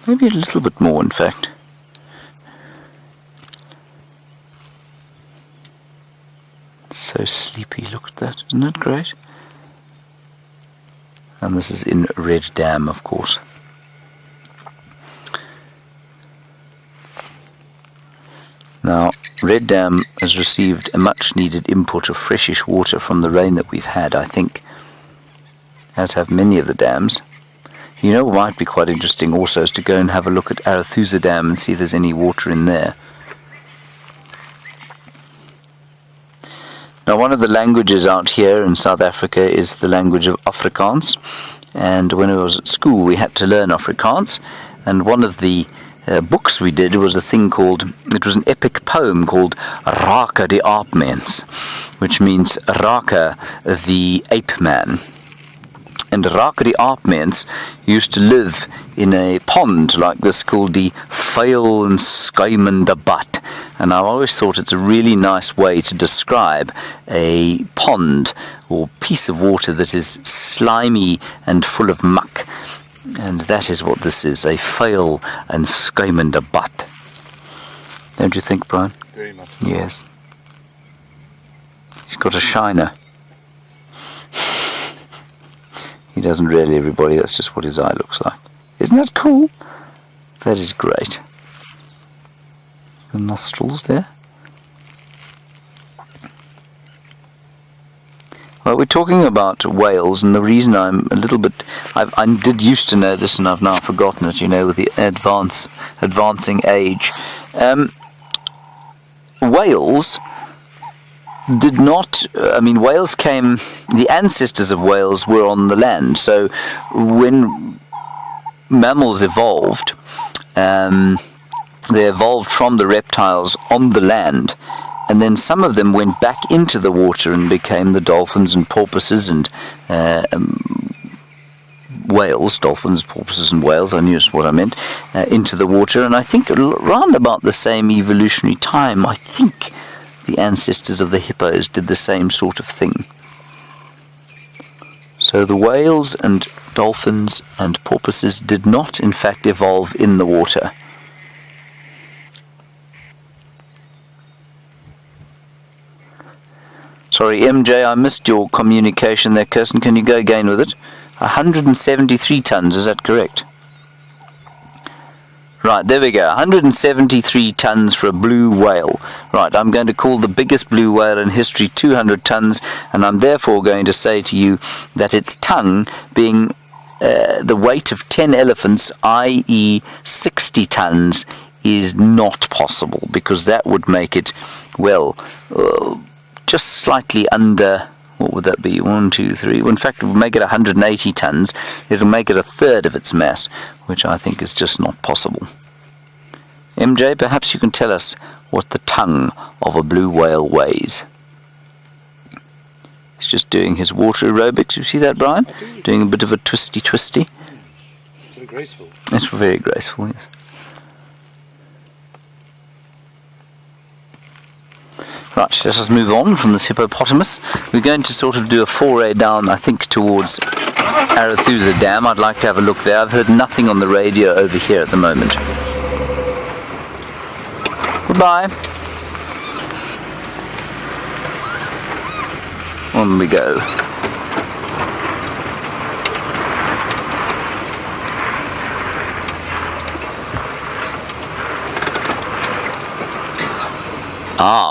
A: Maybe a little bit more, in fact. So sleepy, look at that, isn't it great? And this is in Red Dam, of course. Now, Red Dam has received a much needed input of freshish water from the rain that we've had, I think, as have many of the dams. You know what might be quite interesting also is to go and have a look at Arathusa Dam and see if there's any water in there. Now, one of the languages out here in South Africa is the language of Afrikaans, and when I was at school we had to learn Afrikaans, and one of the books we did was it was an epic poem called Raka die Aapmens, which means Raka the ape man. And Raka die Aapmens used to live in a pond like this called the Vuil en Skuimende Bad. And I've always thought it's a really nice way to describe a pond or piece of water that is slimy and full of muck. And that is what this is, a Vuil en Skuimende Bad. Don't you think, Brian?
B: Very much so.
A: Yes. He's got a shiner. He doesn't really, everybody. That's just what his eye looks like. Isn't that cool? That is great. The nostrils there. Well, we're talking about whales, and the reason I'm a little bit... I did used to know this, and I've now forgotten it, with the advancing age. Whales did not... whales came... The ancestors of whales were on the land, so when mammals evolved, they evolved from the reptiles on the land, and then some of them went back into the water and became the dolphins and porpoises and whales, dolphins, porpoises and whales, I knew what I meant, into the water. And I think around about the same evolutionary time, I think the ancestors of the hippos did the same sort of thing. So the whales and dolphins and porpoises did not in fact evolve in the water. Sorry, MJ, I missed your communication there, Kirsten. Can you go again with it? 173 tons, is that correct? Right, there we go. 173 tons for a blue whale. Right, I'm going to call the biggest blue whale in history 200 tons, and I'm therefore going to say to you that its tongue, being the weight of 10 elephants, i.e. 60 tons, is not possible, because that would make it, just slightly under, what would that be, 1, 2, 3, well, in fact it will make it 180 tons. It'll make it a third of its mass, which I think is just not possible. MJ, perhaps you can tell us what the tongue of a blue whale weighs. He's just doing his water aerobics. You see that, Brian? Doing a bit of a twisty.
B: So graceful.
A: It's very graceful, yes. Right, let us move on from this hippopotamus. We're going to sort of do a foray down, I think, towards Arathusa Dam. I'd like to have a look there. I've heard nothing on the radio over here at the moment. Goodbye. On we go.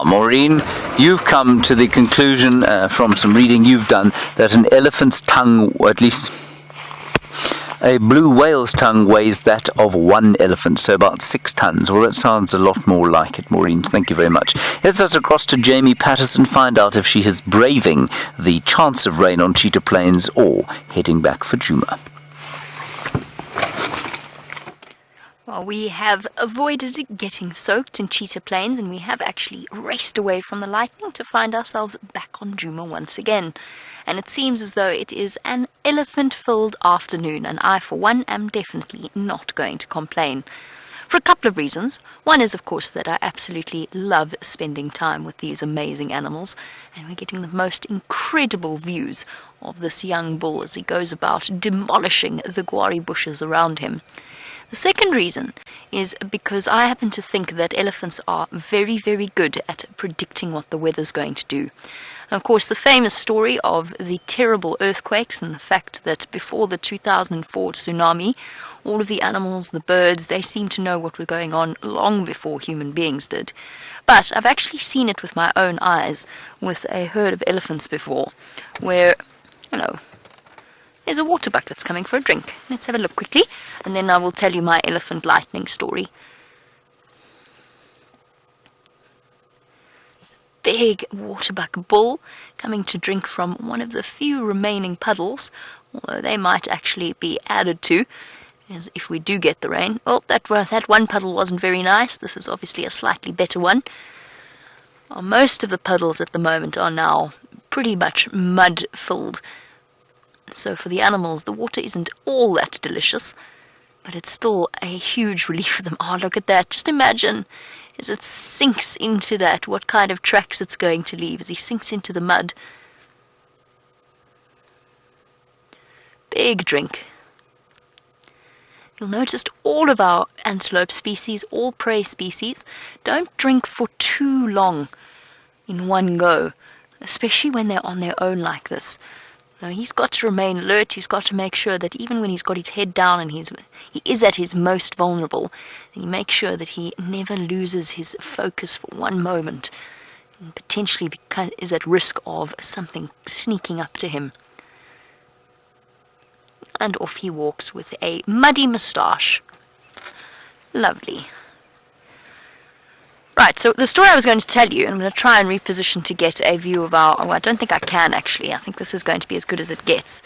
A: Maureen, you've come to the conclusion from some reading you've done that an elephant's tongue, or at least a blue whale's tongue, weighs that of one elephant, so about 6 tons. Well, that sounds a lot more like it, Maureen. Thank you very much. Let's us across to Jamie Patterson, find out if she is braving the chance of rain on Cheetah Plains or heading back for Djuma.
C: Well, we have avoided getting soaked in Cheetah Plains, and we have actually raced away from the lightning to find ourselves back on Djuma once again. And it seems as though it is an elephant-filled afternoon, and I, for one, am definitely not going to complain. For a couple of reasons. One is, of course, that I absolutely love spending time with these amazing animals, and we're getting the most incredible views of this young bull as he goes about demolishing the guari bushes around him. The second reason is because I happen to think that elephants are very, very good at predicting what the weather's going to do. And of course, the famous story of the terrible earthquakes and the fact that before the 2004 tsunami, all of the animals, the birds, they seemed to know what was going on long before human beings did. But I've actually seen it with my own eyes with a herd of elephants before, where, there's a waterbuck that's coming for a drink. Let's have a look quickly, and then I will tell you my elephant lightning story. Big waterbuck bull coming to drink from one of the few remaining puddles, although they might actually be added to, as if we do get the rain. Oh, that one puddle wasn't very nice. This is obviously a slightly better one. Well, most of the puddles at the moment are now pretty much mud-filled. So for the animals, the water isn't all that delicious, but it's still a huge relief for them. Oh, look at that. Just imagine as it sinks into that, what kind of tracks it's going to leave as he sinks into the mud. Big drink. You'll notice all of our antelope species, all prey species, don't drink for too long in one go, especially when they're on their own like this. Now, he's got to remain alert. He's got to make sure that even when he's got his head down and he is at his most vulnerable, he makes sure that he never loses his focus for one moment and potentially is at risk of something sneaking up to him. And off he walks with a muddy moustache. Lovely. Right, so the story I was going to tell you, I'm going to try and reposition to get a view of I don't think I can actually. I think this is going to be as good as it gets.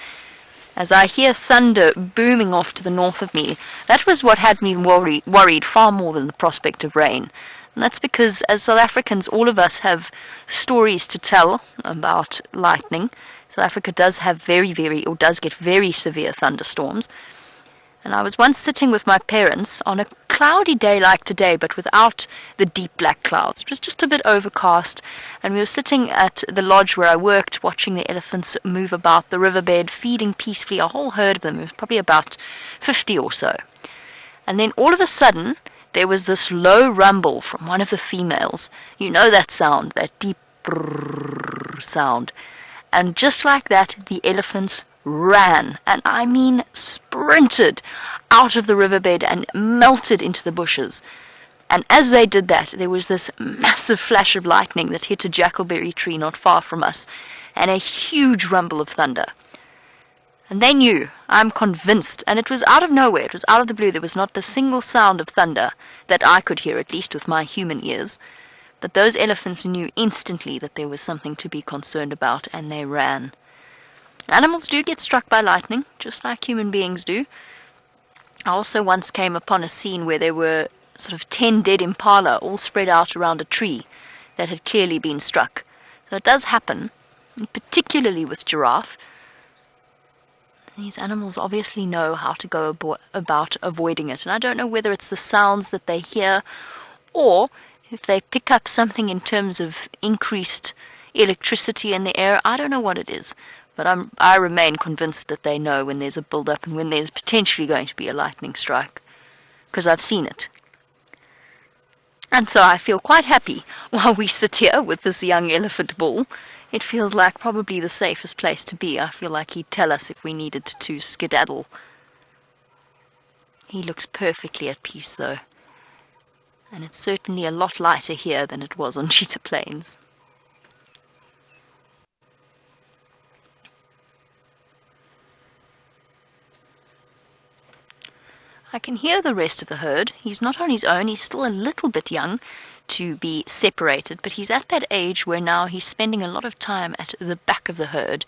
C: As I hear thunder booming off to the north of me, that was what had me worried far more than the prospect of rain. And that's because as South Africans, all of us have stories to tell about lightning. South Africa does have does get very severe thunderstorms. And I was once sitting with my parents on a cloudy day like today, but without the deep black clouds. It was just a bit overcast, and we were sitting at the lodge where I worked, watching the elephants move about the riverbed, feeding peacefully, a whole herd of them. It was probably about 50 or so. And then all of a sudden, there was this low rumble from one of the females. You know that sound, that deep brrrr sound. And just like that, the elephants ran, and I mean sprinted out of the riverbed and melted into the bushes. And as they did that, there was this massive flash of lightning that hit a jackalberry tree not far from us, and a huge rumble of thunder. And they knew, I'm convinced, and it was out of nowhere, it was out of the blue. There was not a single sound of thunder that I could hear, at least with my human ears. that those elephants knew instantly that there was something to be concerned about, and they ran. Animals do get struck by lightning, just like human beings do. I also once came upon a scene where there were sort of 10 dead impala all spread out around a tree that had clearly been struck. So it does happen, particularly with giraffe. These animals obviously know how to go about avoiding it, and I don't know whether it's the sounds that they hear or if they pick up something in terms of increased electricity in the air. I don't know what it is, but I remain convinced that they know when there's a build-up and when there's potentially going to be a lightning strike, because I've seen it. And so I feel quite happy while we sit here with this young elephant bull. It feels like probably the safest place to be. I feel like he'd tell us if we needed to skedaddle. He looks perfectly at peace, though. And it's certainly a lot lighter here than it was on Cheetah Plains. I can hear the rest of the herd. He's not on his own. He's still a little bit young to be separated, but he's at that age where now he's spending a lot of time at the back of the herd,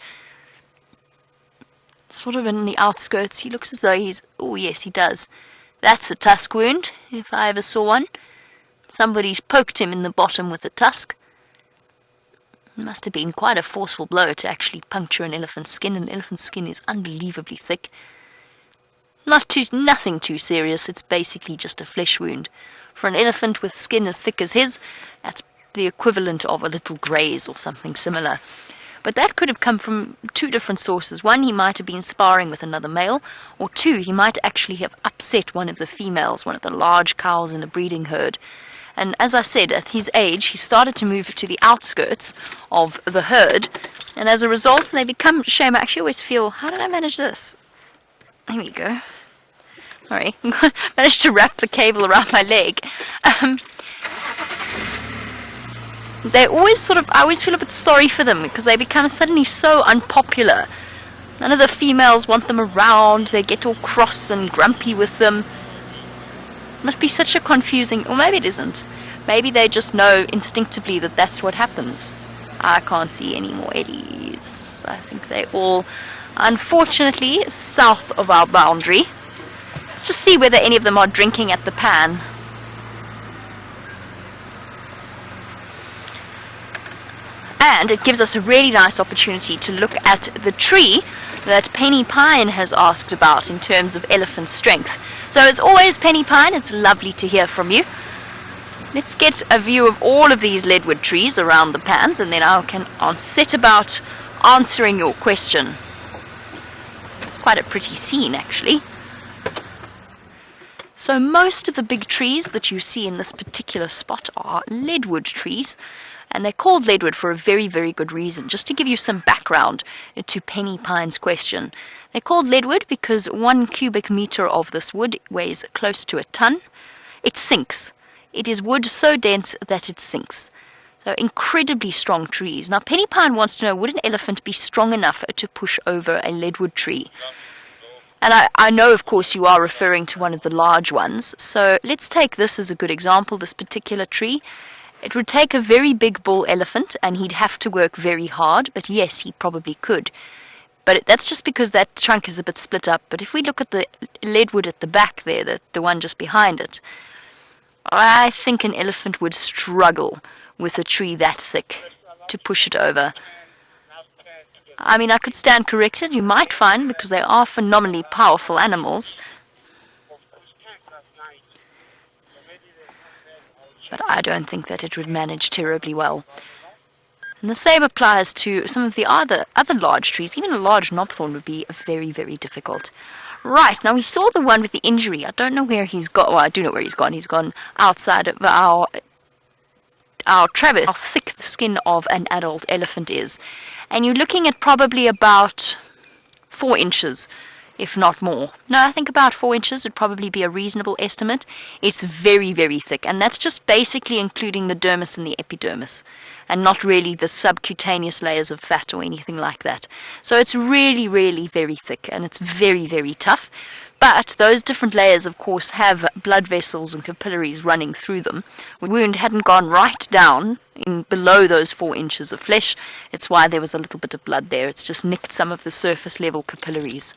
C: sort of in the outskirts. He looks as though he's... oh yes, he does. That's a tusk wound, if I ever saw one. Somebody's poked him in the bottom with a tusk. It must have been quite a forceful blow to puncture an elephant's skin. An elephant's skin is unbelievably thick. Nothing too serious. It's basically just a flesh wound. For an elephant with skin as thick as his, that's the equivalent of a little graze or something similar. But that could have come from 2 different sources. 1, he might have been sparring with another male, or 2, he might actually have upset one of the females, one of the large cows in a breeding herd. And as I said, at his age, he started to move to the outskirts of the herd, and as a result, they become shame. I actually always feel, how did I manage this? There we go. Sorry, managed to wrap the cable around my leg. They always I always feel a bit sorry for them because they become suddenly so unpopular. None of the females want them around. They get all cross and grumpy with them. It must be such a confusing, or maybe it isn't. Maybe they just know instinctively that that's what happens. I can't see any more Ellies. I think they're all, unfortunately, south of our boundary. Let's just see whether any of them are drinking at the pan. And it gives us a really nice opportunity to look at the tree that Penny Pine has asked about in terms of elephant strength. So as always, Penny Pine, it's lovely to hear from you. Let's get a view of all of these leadwood trees around the pans, and then I can set about answering your question. It's quite a pretty scene, actually. So most of the big trees that you see in this particular spot are leadwood trees, and they're called leadwood for a very, very good reason. Just to give you some background to Penny Pine's question. They're called leadwood because 1 cubic meter of this wood weighs close to a ton. It sinks. It is wood so dense that it sinks. So incredibly strong trees. Now Penny Pine wants to know, would an elephant be strong enough to push over a leadwood tree? And I know, of course, you are referring to one of the large ones. So let's take this as a good example, this particular tree. It would take a very big bull elephant, and he'd have to work very hard, but yes, he probably could. But that's just because that trunk is a bit split up. But if we look at the leadwood at the back there, the one just behind it, I think an elephant would struggle with a tree that thick to push it over. I mean, I could stand corrected, you might find, because they are phenomenally powerful animals. But I don't think that it would manage terribly well. And the same applies to some of the other large trees. Even a large knobthorn would be very, very difficult. Right, now we saw the one with the injury. I don't know where he's gone. Well, I do know where he's gone. He's gone outside of our traverse. How thick the skin of an adult elephant is. And you're looking at probably about 4 inches, if not more. No, I think about 4 inches would probably be a reasonable estimate. It's very, very thick, and that's just basically including the dermis and the epidermis, and not really the subcutaneous layers of fat or anything like that. So it's really, really very thick, and it's very, very tough. But those different layers, of course, have blood vessels and capillaries running through them. The wound hadn't gone right down in below those 4 inches of flesh. It's why there was a little bit of blood there. It's just nicked some of the surface level capillaries.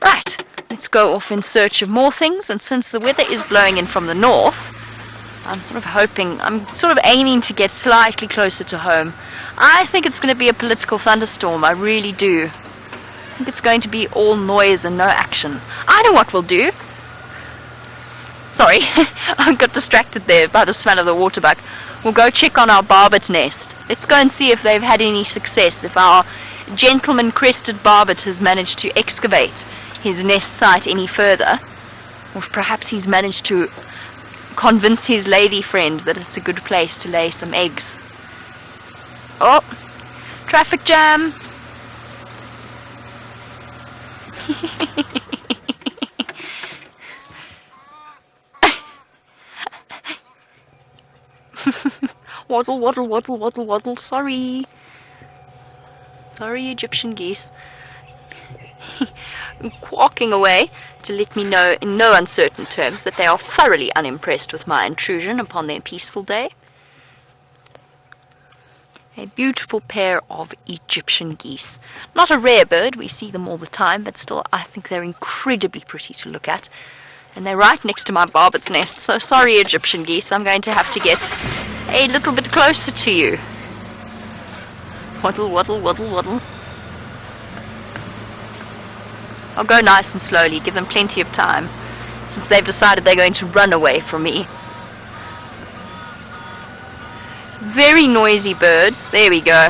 C: Right, let's go off in search of more things. And since the weather is blowing in from the north, I'm sort of aiming to get slightly closer to home. I think it's going to be a political thunderstorm. I really do. I think it's going to be all noise and no action. I know what we'll do. Sorry, I got distracted there by the smell of the water buck. We'll go check on our barbet nest. Let's go and see if they've had any success, if our gentleman crested barbet has managed to excavate his nest site any further, or if perhaps he's managed to convince his lady friend that it's a good place to lay some eggs. Oh, traffic jam. Waddle, waddle, waddle, waddle, waddle. Sorry, Egyptian geese. Walking away to let me know in no uncertain terms that they are thoroughly unimpressed with my intrusion upon their peaceful day. A beautiful pair of Egyptian geese. Not a rare bird, we see them all the time, but still I think they're incredibly pretty to look at. And they're right next to my barbet's nest, so sorry Egyptian geese, I'm going to have to get a little bit closer to you. Waddle, waddle, waddle, waddle. I'll go nice and slowly, give them plenty of time, since they've decided they're going to run away from me. Very noisy birds. There we go.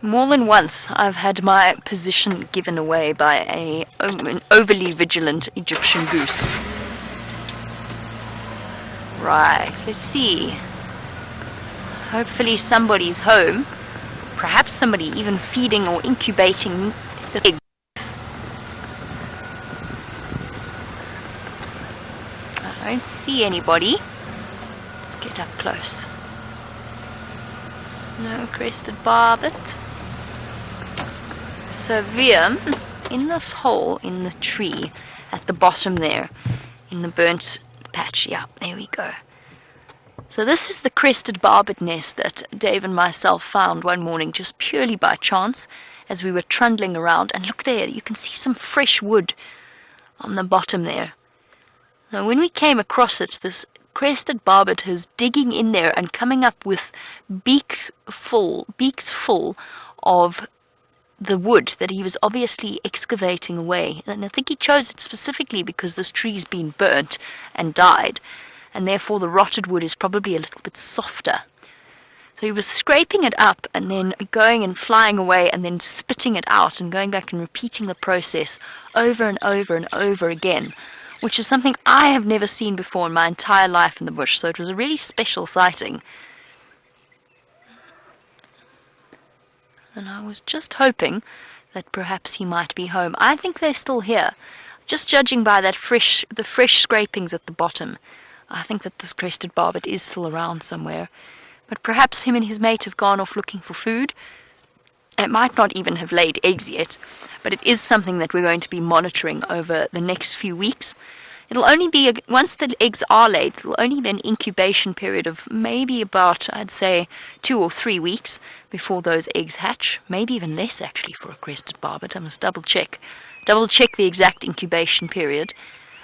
C: More than once I've had my position given away by an overly vigilant Egyptian goose. Right, let's see. Hopefully somebody's home. Perhaps somebody even feeding or incubating the eggs. I don't see anybody. Let's get up close. No crested barbet. So in this hole in the tree at the bottom there, in the burnt patch, yeah, there we go. So this is the crested barbet nest that Dave and myself found one morning just purely by chance as we were trundling around. And look there, you can see some fresh wood on the bottom there. Now when we came across it, this crested barbet is digging in there and coming up with beaks full of the wood that he was obviously excavating away. And I think he chose it specifically because this tree's been burnt and died, and therefore the rotted wood is probably a little bit softer. So he was scraping it up and then going and flying away and then spitting it out and going back and repeating the process over and over and over again, which is something I have never seen before in my entire life in the bush, so it was a really special sighting. And I was just hoping that perhaps he might be home. I think they're still here, just judging by the fresh scrapings at the bottom. I think that this crested barbet is still around somewhere, but perhaps him and his mate have gone off looking for food. It might not even have laid eggs yet, but it is something that we're going to be monitoring over the next few weeks. It'll only be, once the eggs are laid, it'll only be an incubation period of maybe about, I'd say, 2 or 3 weeks before those eggs hatch. Maybe even less, actually, for a crested barbet. I must double check the exact incubation period.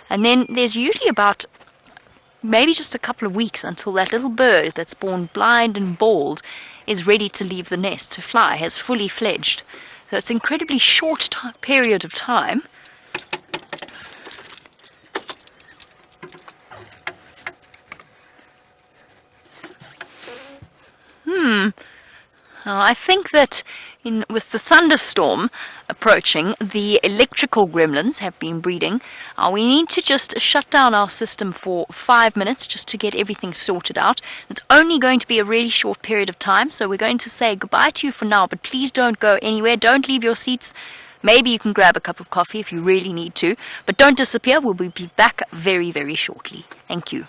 C: And then there's usually about maybe just a couple of weeks until that little bird that's born blind and bald is ready to leave the nest, to fly, has fully fledged. So it's an incredibly short period of time. I think that with the thunderstorm approaching, the electrical gremlins have been breeding. We need to just shut down our system for 5 minutes just to get everything sorted out. It's only going to be a really short period of time, so we're going to say goodbye to you for now, but please don't go anywhere. Don't leave your seats. Maybe you can grab a cup of coffee if you really need to, but don't disappear. We'll be back very, very shortly. Thank you.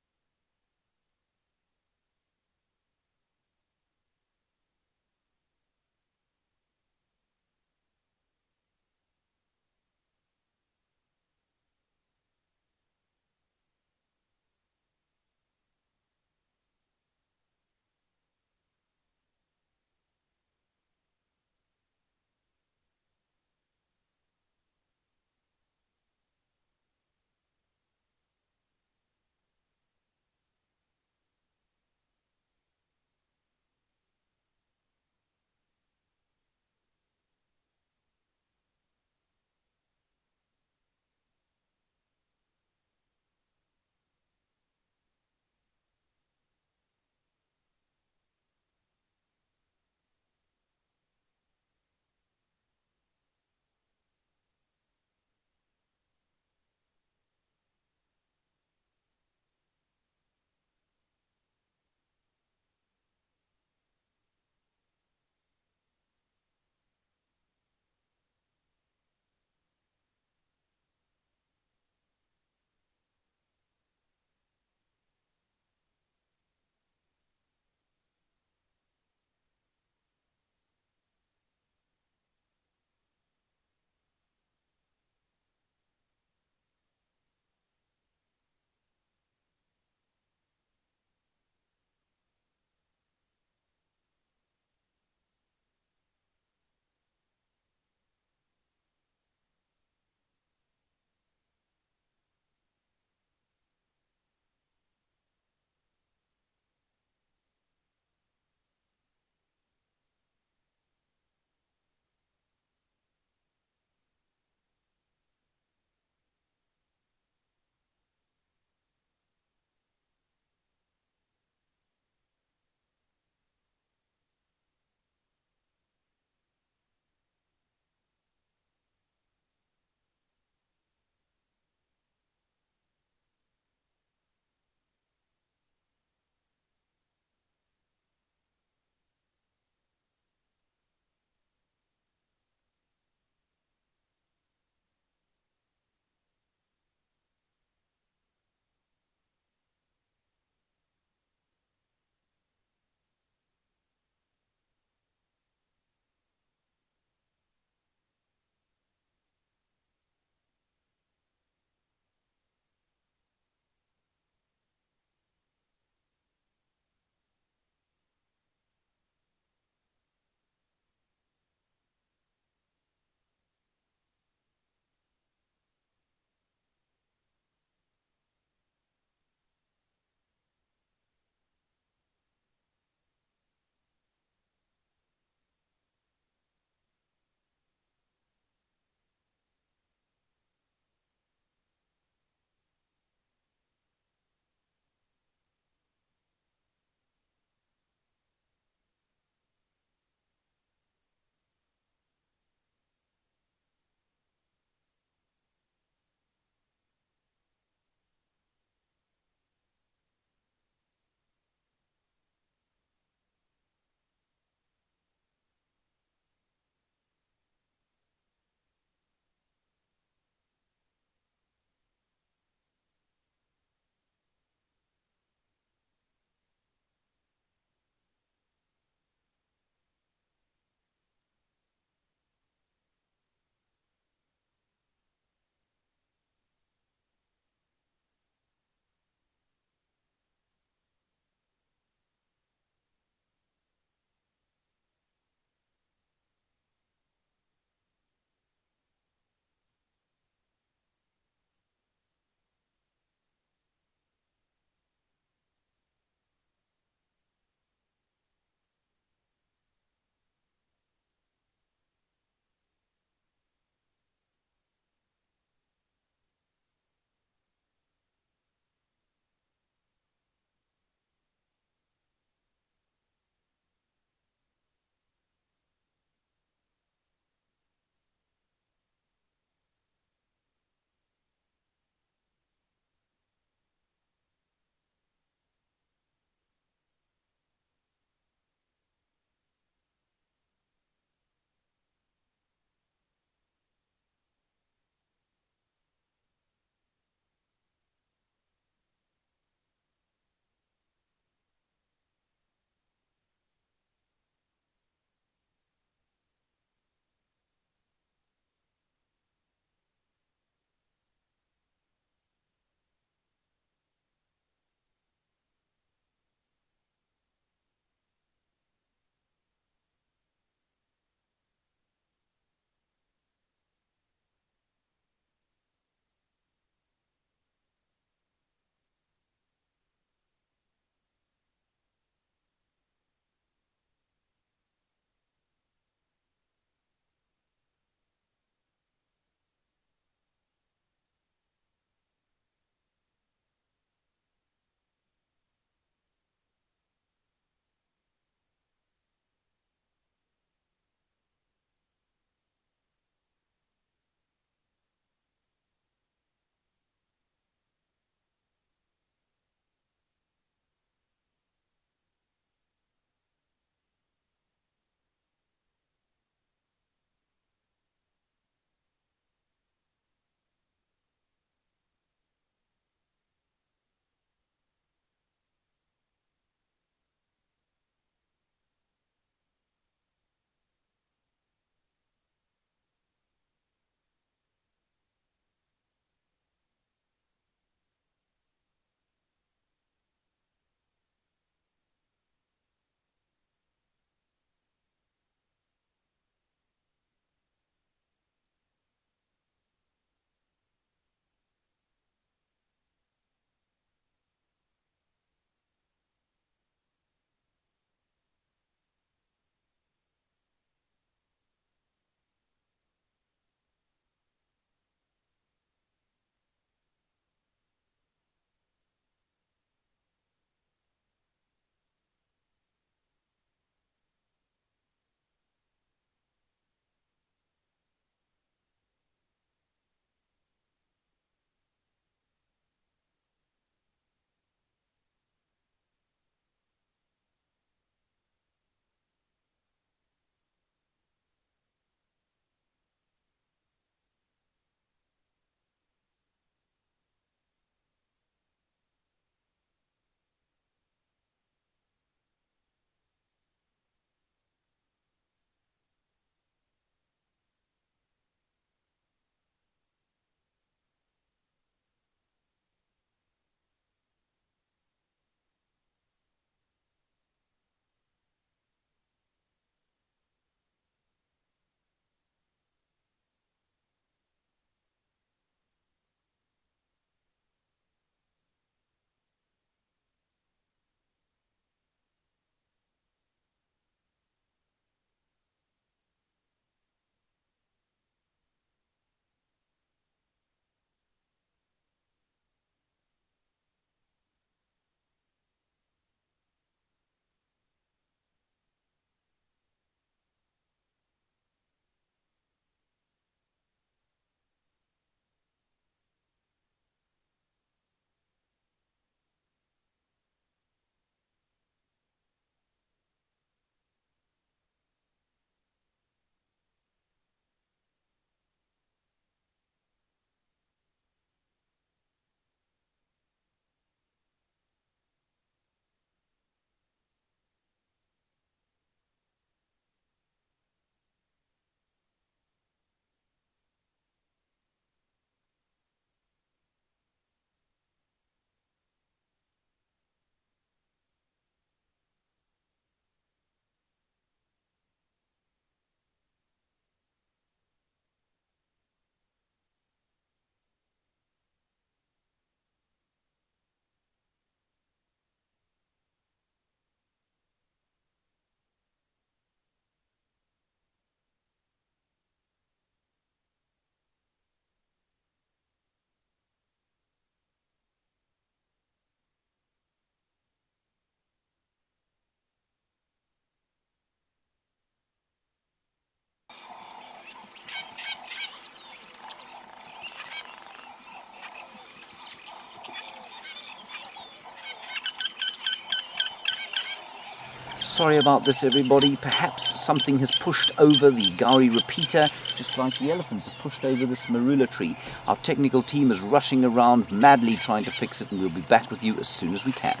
A: Sorry about this, everybody. Perhaps something has pushed over the Gauri repeater, just like the elephants have pushed over this marula tree. Our technical team is rushing around madly trying to fix it, and we'll be back with you as soon as we can.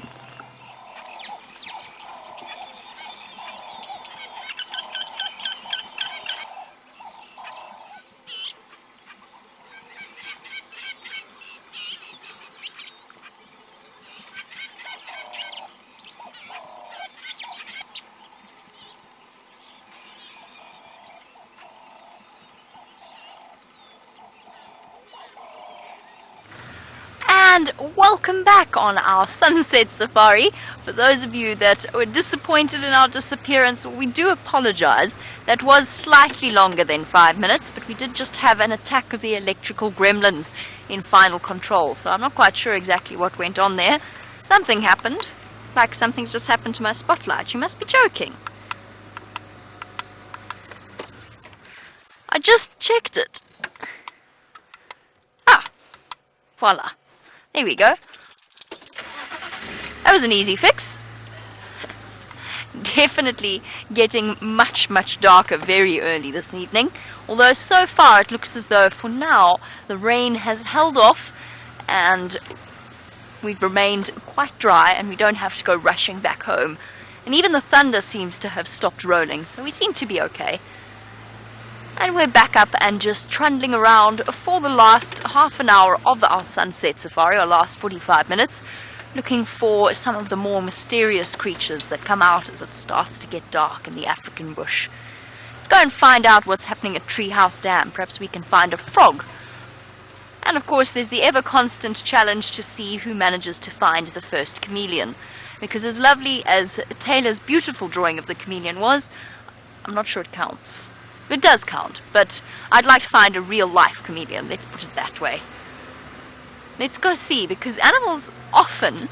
C: And welcome back on our sunset safari. For those of you that were disappointed in our disappearance, we do apologize. That was slightly longer than 5 minutes, but we did just have an attack of the electrical gremlins in final control, so I'm not quite sure exactly what went on there. Something happened, like something's just happened to my spotlight. You must be joking. I just checked it. Ah, voila. There we go. That was an easy fix. Definitely getting much, much darker very early this evening. Although so far it looks as though for now the rain has held off and we've remained quite dry and we don't have to go rushing back home. And even the thunder seems to have stopped rolling, so we seem to be okay. And we're back up and just trundling around for the last half an hour of our sunset safari, or last 45 minutes, looking for some of the more mysterious creatures that come out as it starts to get dark in the African bush. Let's go and find out what's happening at Treehouse Dam. Perhaps we can find a frog. And of course there's the ever-constant challenge to see who manages to find the first chameleon. Because as lovely as Taylor's beautiful drawing of the chameleon was, I'm not sure it counts. It does count, but I'd like to find a real-life chameleon, let's put it that way. Let's go see, because animals often,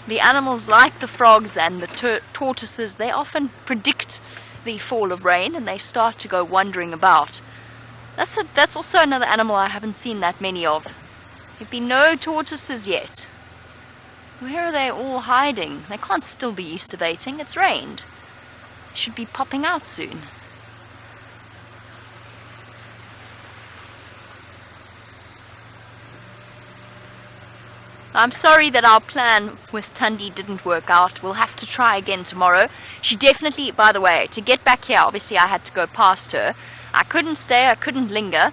C: the animals like the frogs and the tortoises, they often predict the fall of rain and they start to go wandering about. That's also another animal I haven't seen that many of. There've been no tortoises yet. Where are they all hiding? They can't still be estivating, it's rained. They should be popping out soon. I'm sorry that our plan with Thandi didn't work out. We'll have to try again tomorrow. She definitely, by the way, to get back here, obviously I had to go past her. I couldn't stay, I couldn't linger,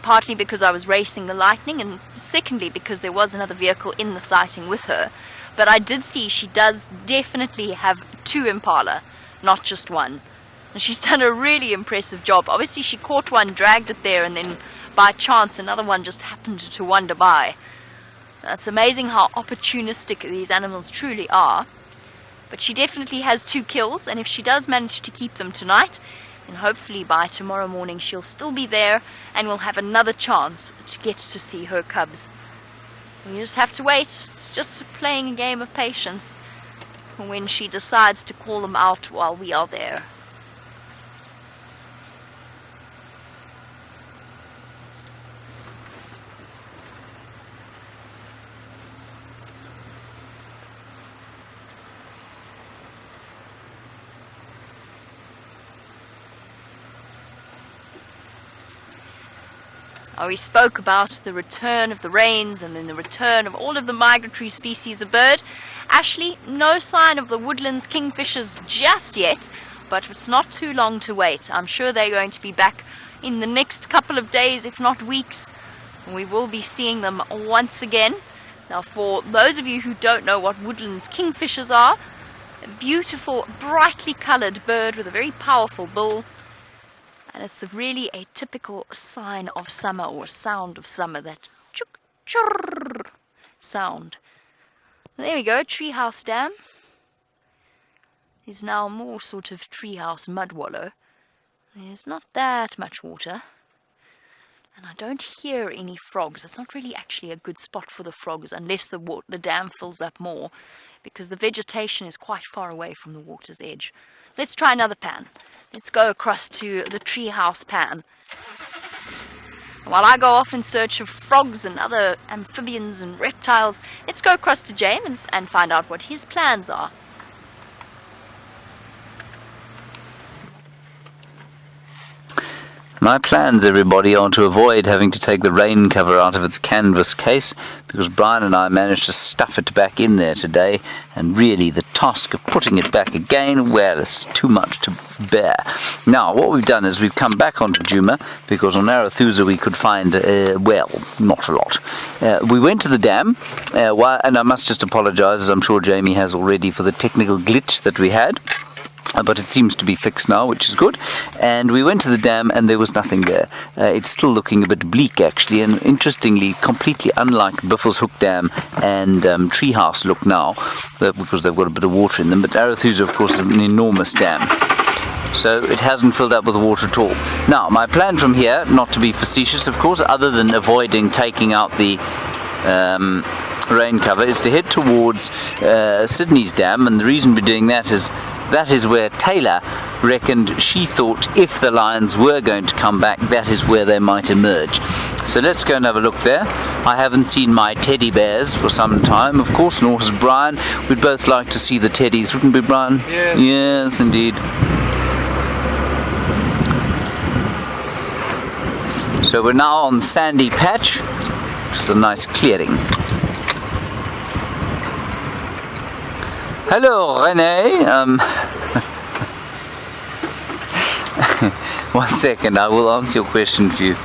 C: partly because I was racing the lightning, and secondly because there was another vehicle in the sighting with her. But I did see she does definitely have 2 impala, not just one. And she's done a really impressive job. Obviously she caught one, dragged it there, and then by chance another one just happened to wander by. It's amazing how opportunistic these animals truly are. But she definitely has 2 kills, and if she does manage to keep them tonight, then hopefully by tomorrow morning she'll still be there and we'll have another chance to get to see her cubs. You just have to wait. It's just playing a game of patience for when she decides to call them out while we are there. We spoke about the return of the rains and then the return of all of the migratory species of bird. Ashley, no sign of the woodlands kingfishers just yet, but it's not too long to wait. I'm sure they're going to be back in the next couple of days, if not weeks, and we will be seeing them once again. Now, for those of you who don't know what woodlands kingfishers are, a beautiful, brightly coloured bird with a very powerful bill. And it's really a typical sign of summer, or sound of summer, that chuk churr sound. There we go, Treehouse Dam. There's now more sort of treehouse mud wallow. There's not that much water. And I don't hear any frogs. It's not really actually a good spot for the frogs unless the dam fills up more, because the vegetation is quite far away from the water's edge. Let's try another pan. Let's go across to the treehouse pan. While I go off in search of frogs and other amphibians and reptiles, let's go across to James and find out what his plans are.
A: My plans, everybody, are to avoid having to take the rain cover out of its canvas case, because Brian and I managed to stuff it back in there today, and really the task of putting it back again, well, it's too much to bear. Now, what we've done is we've come back onto Djuma, because on Arathusa we could find, well, not a lot. We went to the dam, and I must just apologise, as I'm sure Jamie has already, for the technical glitch that we had. But it seems to be fixed now, which is good. And we went to the dam and there was nothing there. It's still looking a bit bleak, actually, and interestingly, completely unlike Biffle's Hook Dam and Treehouse look now, because they've got a bit of water in them. But Arathusa, of course, is an enormous dam, so it hasn't filled up with water at all. Now, my plan from here, not to be facetious, of course, other than avoiding taking out the rain cover, is to head towards Sydney's dam, and the reason we're doing that is where Taylor reckoned she thought if the lions were going to come back, that is where they might emerge. So let's go and have a look there. I haven't seen my teddy bears for some time, of course, nor has Brian. We'd both like to see the teddies, wouldn't we, Brian?
B: Yes.
A: Yes, indeed. So we're now on Sandy Patch, which is a nice clearing. Hello, Renee. One second, I will answer your question for you.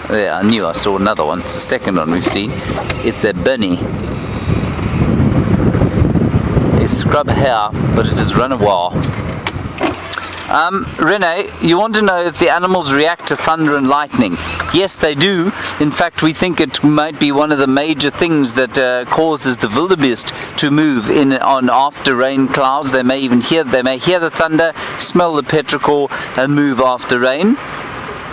A: There, I knew I saw another one. It's the second one we've seen. It's a bunny. It's scrub hair, but it has run a while. Renee, you want to know if the animals react to thunder and lightning? Yes, they do. In fact, we think it might be one of the major things that causes the wildebeest to move in on after rain clouds. They may even hear the thunder, smell the petrichor, and move after rain.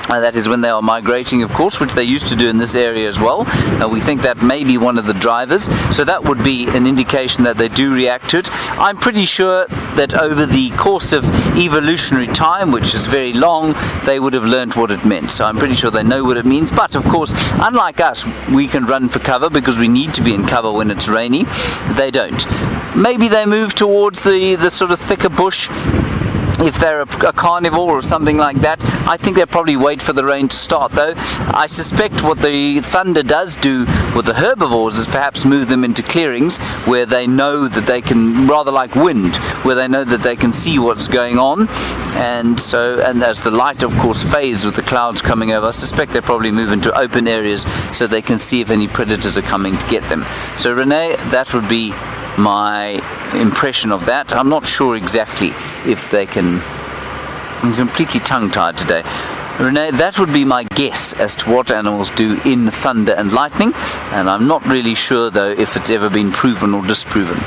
A: That is when they are migrating, of course, which they used to do in this area as well. We think that may be one of the drivers, so that would be an indication that they do react to it. I'm pretty sure that over the course of evolutionary time, which is very long, they would have learnt what it meant. So I'm pretty sure they know what it means. But of course, unlike us, we can run for cover because we need to be in cover when it's rainy. They don't. Maybe they move towards the sort of thicker bush. If they're a carnivore or something like that, I think they'll probably wait for the rain to start, though. I suspect what the thunder does do with the herbivores is perhaps move them into clearings where they know that they can, rather like wind, where they know that they can see what's going on. And as the light, of course, fades with the clouds coming over, I suspect they probably move into open areas so they can see if any predators are coming to get them. So, Renee, that would be my impression of that. I'm not sure exactly if they can. I'm completely tongue-tied today. Renee, that would be my guess as to what animals do in thunder and lightning, and I'm not really sure though if it's ever been proven or disproven.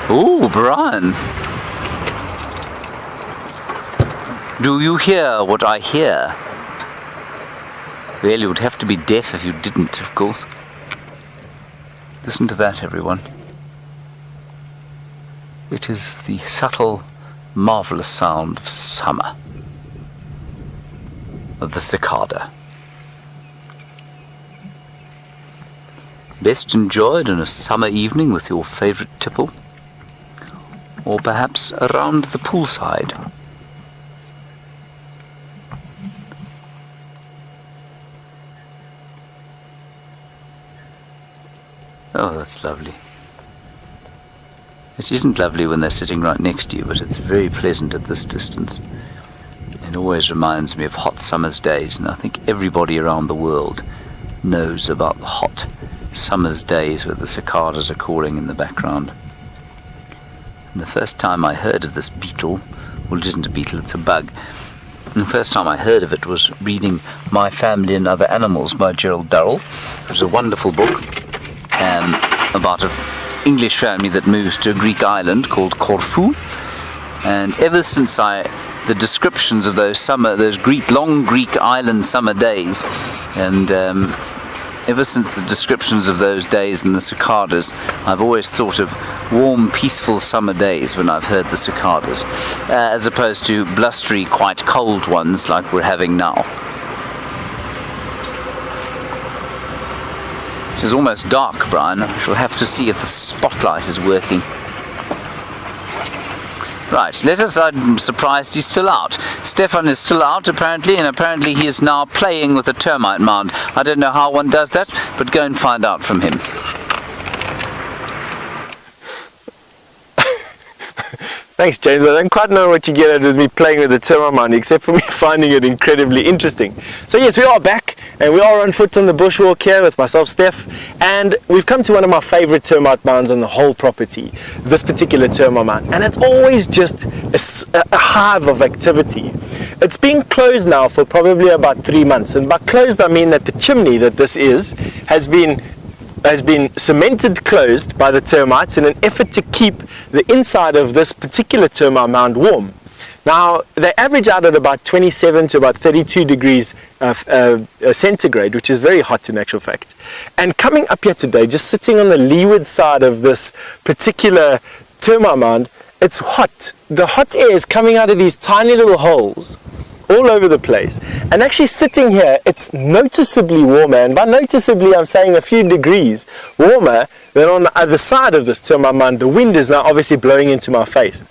A: Oh, Brian, do you hear what I hear? Well, you would have to be deaf if you didn't, of course. Listen to that, everyone. It is the subtle, marvellous sound of summer, of the cicada. Best enjoyed on a summer evening with your favourite tipple, or perhaps around the poolside. Oh, that's lovely. It isn't lovely when they're sitting right next to you, but it's very pleasant at this distance. It always reminds me of hot summer's days, and I think everybody around the world knows about the hot summer's days where the cicadas are calling in the background. And the first time I heard of this beetle, well, it isn't a beetle, it's a bug. And the first time I heard of it was reading My Family and Other Animals by Gerald Durrell. It was a wonderful book about an English family that moves to a Greek island called Corfu, and ever since the descriptions of those long Greek island summer days, and ever since the descriptions of those days and the cicadas, I've always thought of warm, peaceful summer days when I've heard the cicadas, as opposed to blustery, quite cold ones like we're having now. It is almost dark, Brian. I shall have to see if the spotlight is working. Right, I'm surprised he's still out. Stefan is still out apparently, and apparently he is now playing with a termite mound. I don't know how one does that, but go and find out from him.
B: Thanks, James. I don't quite know what you get out of me playing with the termite mound, except for me finding it incredibly interesting. So yes, we are back, and we are on foot on the bushwalk here with myself, Steph, and we've come to one of my favorite termite mounds on the whole property, this particular termite mound, and it's always just a hive of activity. It's been closed now for probably about 3 months, and by closed I mean that the chimney that this has been cemented closed by the termites in an effort to keep the inside of this particular termite mound warm. Now, they average out at about 27 to about 32 degrees centigrade, which is very hot in actual fact. And coming up here today, just sitting on the leeward side of this particular termite mound, it's hot. The hot air is coming out of these tiny little holes all over the place, and actually sitting here it's noticeably warmer, and by noticeably I'm saying a few degrees warmer than on the other side of this termite mound. The wind is now obviously blowing into my face,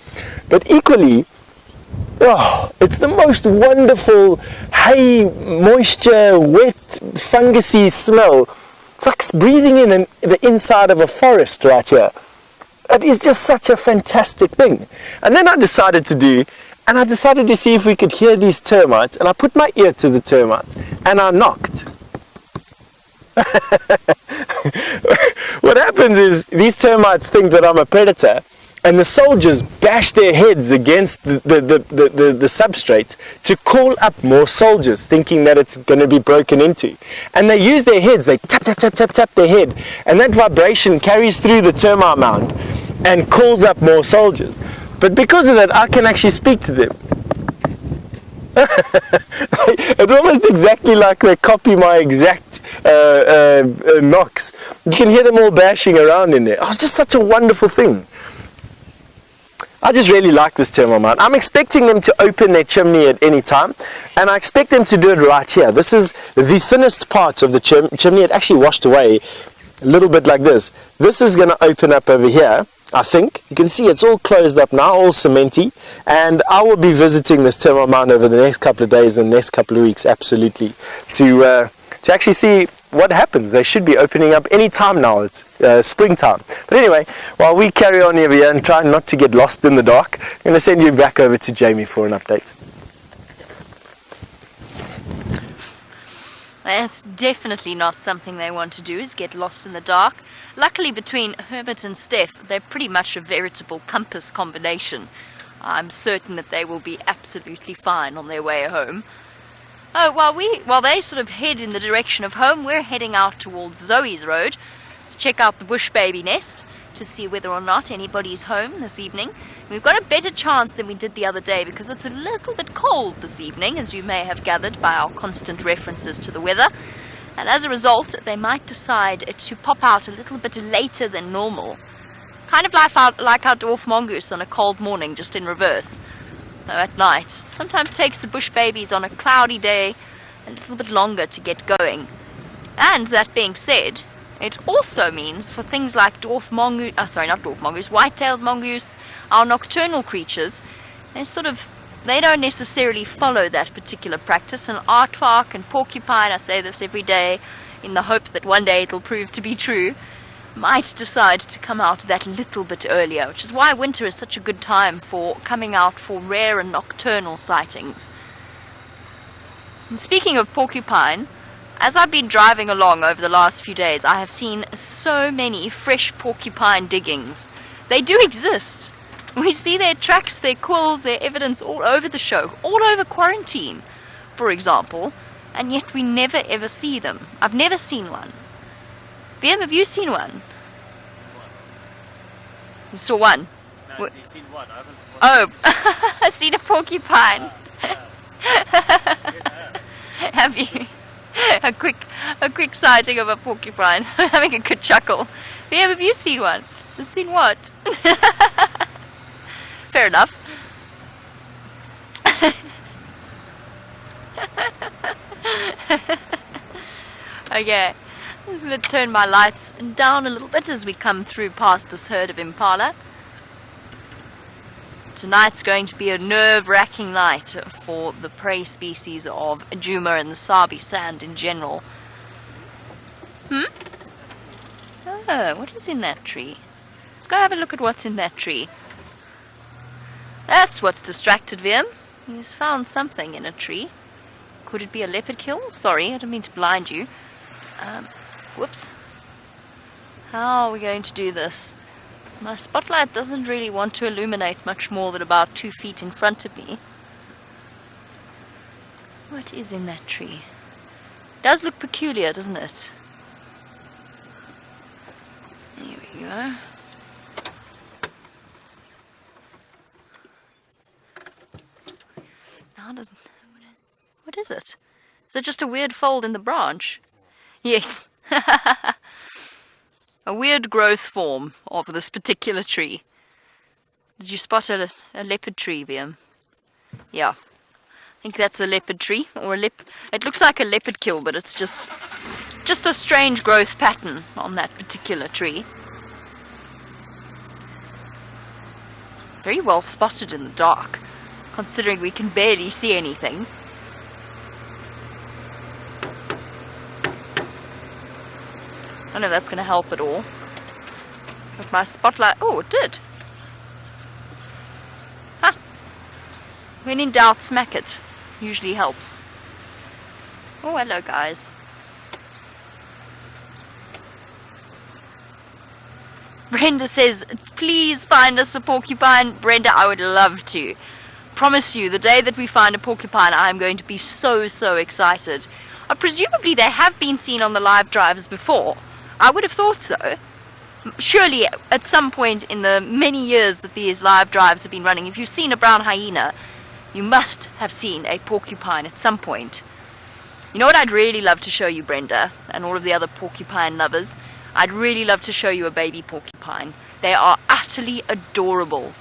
B: but equally, it's the most wonderful hay, moisture, wet, fungusy smell. It's like breathing in the inside of a forest right here. It is just such a fantastic thing. And then I decided to see if we could hear these termites, and I put my ear to the termites, and I knocked. What happens is these termites think that I'm a predator, and the soldiers bash their heads against the substrate to call up more soldiers, thinking that it's going to be broken into. And they use their heads, they tap, tap, tap, tap, tap their head, and that vibration carries through the termite mound and calls up more soldiers. But because of that, I can actually speak to them. It's almost exactly like they copy my exact knocks. You can hear them all bashing around in there. Oh, it's just such a wonderful thing. I just really like this termite mound. I'm expecting them to open their chimney at any time, and I expect them to do it right here. This is the thinnest part of the chimney. It actually washed away a little bit like this. This is going to open up over here, I think. You can see it's all closed up now, all cementy, and I will be visiting this termite mound over the next couple of days and the next couple of weeks, absolutely, to actually see what happens. They should be opening up any time now. It's springtime. But anyway, while we carry on over here and try not to get lost in the dark, I'm going to send you back over to Jamie for an update.
C: That's definitely not something they want to do, is get lost in the dark. Luckily, between Herbert and Steph, they're pretty much a veritable compass combination. I'm certain that they will be absolutely fine on their way home. Oh, while they sort of head in the direction of home, we're heading out towards Zoe's Road to check out the bush baby nest to see whether or not anybody's home this evening. We've got a better chance than we did the other day because it's a little bit cold this evening, as you may have gathered by our constant references to the weather. And as a result, they might decide to pop out a little bit later than normal. Kind of like our dwarf mongoose on a cold morning, just in reverse. Though at night, it sometimes takes the bush babies on a cloudy day a little bit longer to get going. And that being said, it also means for things like white-tailed mongoose, our nocturnal creatures, they don't necessarily follow that particular practice. And aardvark and porcupine, I say this every day in the hope that one day it'll prove to be true, might decide to come out that little bit earlier, which is why winter is such a good time for coming out for rare and nocturnal sightings. And speaking of porcupine, as I've been driving along over the last few days, I have seen so many fresh porcupine diggings. They do exist. We see their tracks, their quills, their evidence all over the show, all over quarantine, for example, and yet we never ever see them. I've never seen one. VM, have you seen one? You saw one?
E: No, I've seen one. I haven't.
C: Oh, I've seen a porcupine. Have you? A quick sighting of a porcupine. Having a good chuckle. VM, have you seen one? You've seen what? Fair enough. Okay. I'm just going to turn my lights down a little bit as we come through past this herd of impala. Tonight's going to be a nerve-wracking night for the prey species of Juma and the Sabi sand in general. Oh, what is in that tree? Let's go have a look at what's in that tree. That's what's distracted Viam. He's found something in a tree. Could it be a leopard kill? Sorry, I didn't mean to blind you. Whoops. How are we going to do this? My spotlight doesn't really want to illuminate much more than about 2 feet in front of me. What is in that tree? It does look peculiar, doesn't it? There we go. Now doesn't. What is it? Is it just a weird fold in the branch? Yes. A weird growth form of this particular tree. Did you spot a leopard tree, Viam? Yeah. I think that's a leopard tree, or it looks like a leopard kill, but it's just a strange growth pattern on that particular tree. Very well spotted in the dark, considering we can barely see anything. I don't know if that's going to help at all. With my spotlight... Oh, it did. Huh. When in doubt, smack it. Usually helps. Oh, hello, guys. Brenda says, please find us a porcupine. Brenda, I would love to. Promise you, the day that we find a porcupine, I'm going to be so, so excited. Presumably they have been seen on the live drives before. I would have thought so. Surely at some point in the many years that these live drives have been running, if you've seen a brown hyena, you must have seen a porcupine at some point. You know what I'd really love to show you, Brenda, and all of the other porcupine lovers? I'd really love to show you a baby porcupine. They are utterly adorable.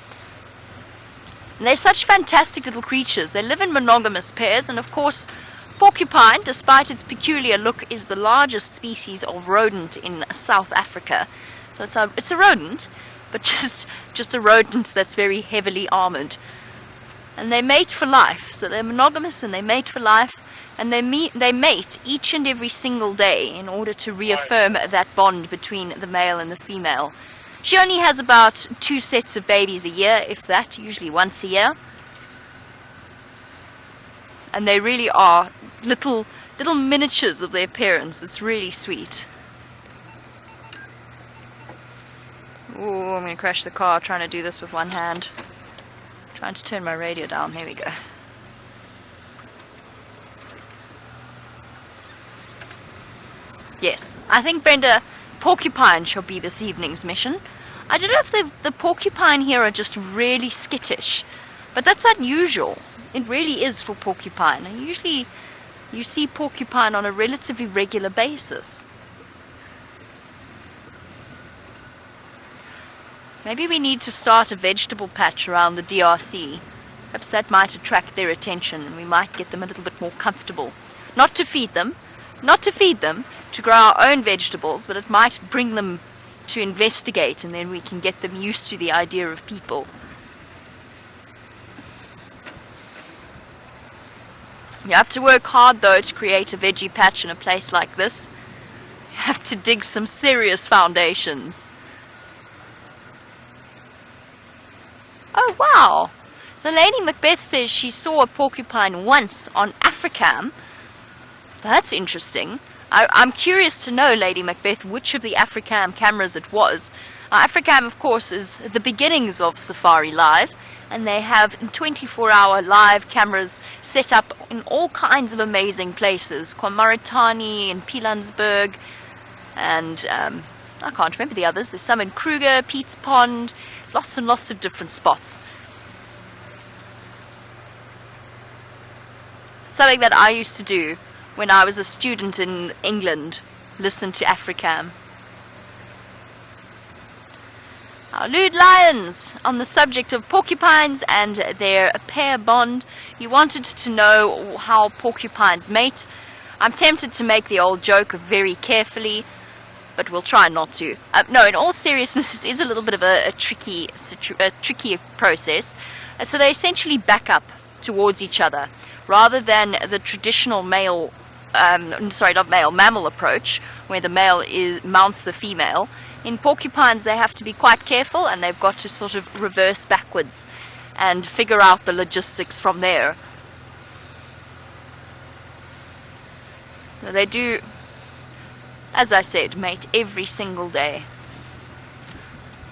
C: And they're such fantastic little creatures. They live in monogamous pairs, and of course, porcupine, despite its peculiar look, is the largest species of rodent in South Africa. So it's a rodent, but just a rodent that's very heavily armored. And they mate for life. So they're monogamous and they mate for life. And they mate each and every single day in order to reaffirm that bond between the male and the female. She only has about 2 sets of babies a year, if that, usually once a year. And they really are little miniatures of their parents. It's really sweet. Oh, I'm going to crash the car trying to do this with one hand. Trying to turn my radio down. There we go. Yes, I think, Brenda, porcupine shall be this evening's mission. I don't know if the porcupine here are just really skittish, but that's unusual. It really is for porcupine. And usually you see porcupine on a relatively regular basis. Maybe we need to start a vegetable patch around the DRC. Perhaps that might attract their attention and we might get them a little bit more comfortable. Not to feed them, to grow our own vegetables, but it might bring them to investigate, and then we can get them used to the idea of people. You have to work hard, though, to create a veggie patch in a place like this. You have to dig some serious foundations. Oh, wow! So Lady Macbeth says she saw a porcupine once on Africam. That's interesting. I'm curious to know, Lady Macbeth, which of the Africam cameras it was. Africam, of course, is the beginnings of Safari Live, and they have 24-hour live cameras set up in all kinds of amazing places. Kwamaratani and Pilansberg, and I can't remember the others. There's some in Kruger, Pete's Pond, lots and lots of different spots. Something that I used to do when I was a student in England, listen to Africam. Our lewd lions, on the subject of porcupines and their pair bond, you wanted to know how porcupines mate. I'm tempted to make the old joke of very carefully. but we'll try not to. No, in all seriousness, it is a little bit of a tricky process. So they essentially back up towards each other, rather than the traditional mammal approach, where the male mounts the female. In porcupines, they have to be quite careful, and they've got to sort of reverse backwards and figure out the logistics from there. So they do, as I said, mate every single day.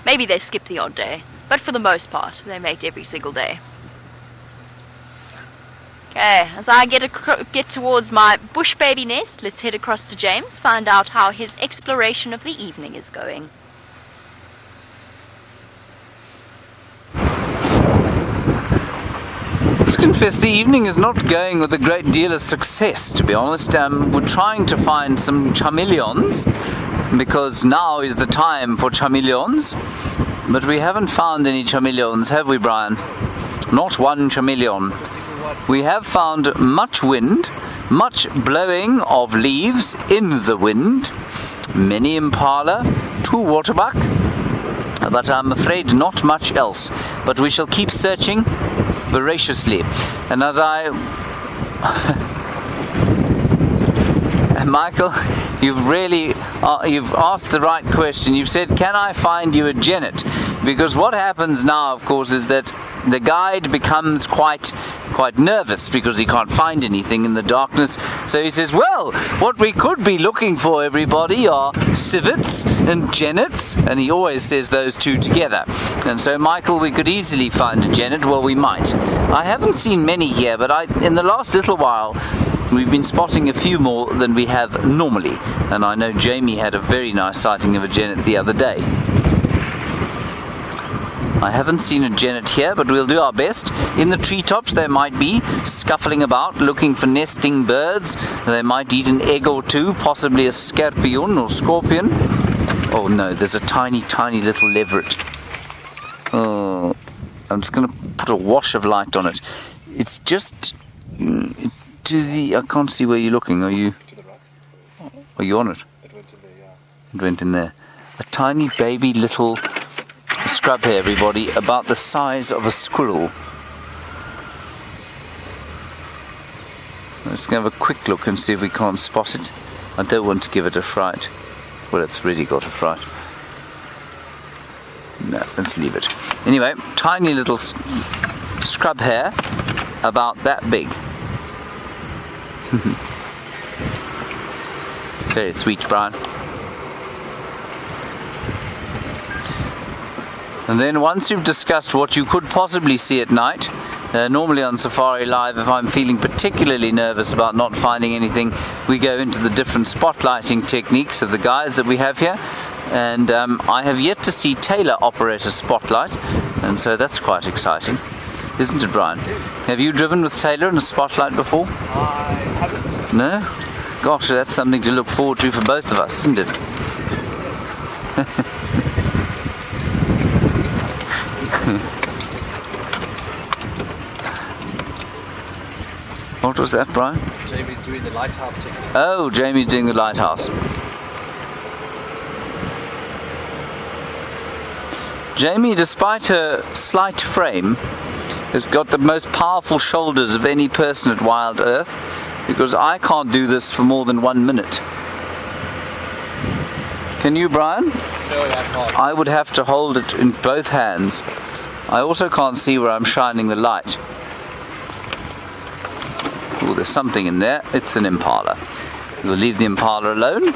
C: Maybe they skip the odd day, but for the most part, they mate every single day. Okay, as I get towards my bush baby nest, let's head across to James, find out how his exploration of the evening is going.
A: Let's confess the evening is not going with a great deal of success, to be honest. We're trying to find some chameleons, because now is the time for chameleons, but we haven't found any chameleons, have we, Brian? Not one chameleon. We have found much wind, much blowing of leaves in the wind, many impala, 2 waterbuck, but I'm afraid not much else. But we shall keep searching voraciously. And as Michael, you've asked the right question. You've said, can I find you a genet? Because what happens now, of course, is that the guide becomes quite nervous because he can't find anything in the darkness. So he says, well, what we could be looking for, everybody, are civets and genets, and he always says those two together. And so, Michael, we could easily find a genet. Well, we might. I haven't seen many here, but in the last little while we've been spotting a few more than we have normally, and I know Jamie had a very nice sighting of a genet the other day. I haven't seen a genet here, but we'll do our best. In the treetops they might be scuffling about, looking for nesting birds. They might eat an egg or two, possibly a scorpion or scorpion. Oh no, there's a tiny, tiny little leveret. Oh, I'm just going to put a wash of light on it. It's just to the... I can't see where you're looking. Are you...
B: To the right.
A: Are you on it?
B: It went in there, yeah.
A: It went in there. A tiny baby little scrub here, everybody, about the size of a squirrel. Let's have a quick look and see if we can't spot it. I don't want to give it a fright. Well, it's really got a fright. No, let's leave it. Anyway, tiny little scrub hair, about that big. Very sweet, Brian. And then once you've discussed what you could possibly see at night, normally on Safari Live, if I'm feeling particularly nervous about not finding anything, we go into the different spotlighting techniques of the guys that we have here. And I have yet to see Taylor operate a spotlight, and so that's quite exciting, isn't it, Brian? Have you driven with Taylor in a spotlight before?
B: I haven't.
A: No? Gosh, that's something to look forward to for both of us, isn't it? What was that, Brian?
B: Jamie's doing the lighthouse technique.
A: Oh, Jamie's doing the lighthouse. Jamie, despite her slight frame, has got the most powerful shoulders of any person at WildEarth, because I can't do this for more than 1 minute. Can you, Brian?
B: No, I can't.
A: I would have to hold it in both hands. I also can't see where I'm shining the light. Oh, there's something in there. It's an impala. We'll leave the impala alone.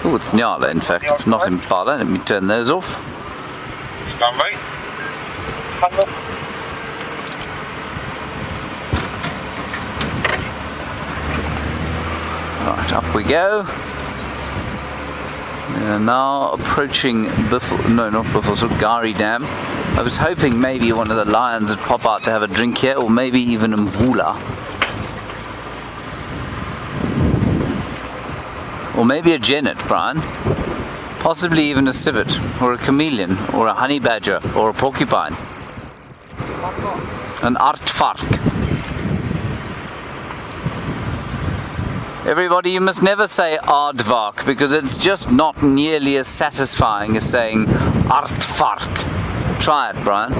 A: Oh, it's Nyala, in fact. It's not impala. Let me turn those off.
D: Stand by.
A: Right, up we go. We are now approaching Gari Dam. I was hoping maybe one of the lions would pop out to have a drink here, or maybe even a mvula. Or maybe a genet, Brian. Possibly even a civet, or a chameleon, or a honey badger, or a porcupine. An aardvark. Everybody, you must never say aardvark because it's just not nearly as satisfying as saying aardvark. Try it, Brian.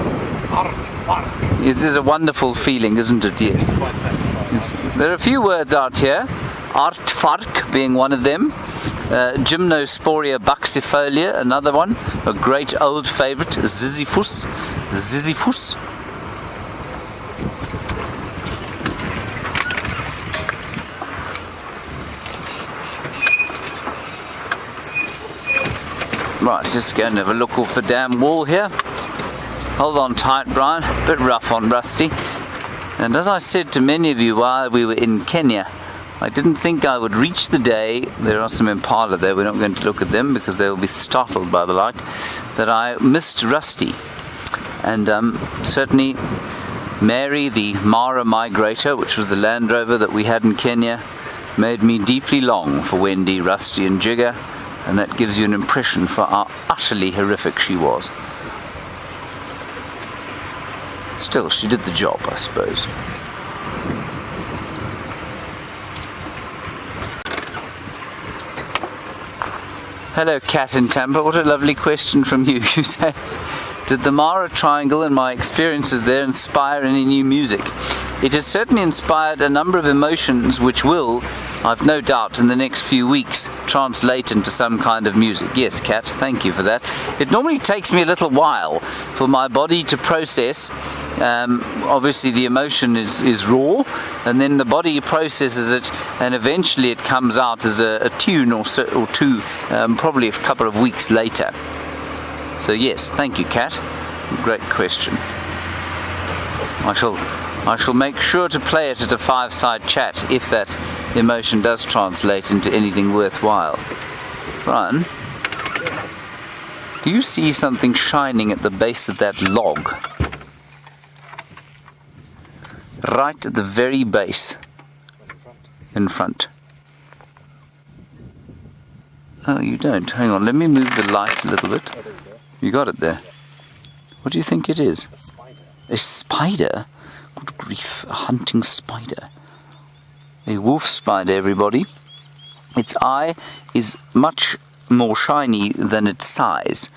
A: It is a wonderful feeling, isn't it? Yes. There are a few words out here. Aardvark being one of them. Gymnosporia buxifolia, another one. A great old favorite. Ziziphus. Ziziphus. Right, just go and have a look off the damn wall here. Hold on tight, Brian. A bit rough on Rusty. And as I said to many of you while we were in Kenya, I didn't think I would reach the day, there are some impala there, we're not going to look at them because they will be startled by the light, that I missed Rusty. And certainly Mary, the Mara Migrator, which was the Land Rover that we had in Kenya, made me deeply long for Wendy, Rusty and Jigger, and that gives you an impression for how utterly horrific she was. Still, she did the job, I suppose. Hello, Cat in Tampa. What a lovely question from you. You say, did the Mara Triangle and my experiences there inspire any new music? It has certainly inspired a number of emotions which will, I've no doubt, in the next few weeks translate into some kind of music. Yes, Cat, thank you for that. It normally takes me a little while for my body to process. Obviously the emotion is raw, and then the body processes it, and eventually it comes out as a tune or two, probably a couple of weeks later. So yes, thank you, Cat. Great question. I shall make sure to play it at a five-side chat if that emotion does translate into anything worthwhile. Brian, do you see something shining at the base of that log? Right at the very base. In front. Oh, you don't. Hang on, let me move the light a little bit. You got it there. What do you think it is? A spider. A spider? Good grief, a hunting spider. A wolf spider, everybody. Its eye is much more shiny than its size.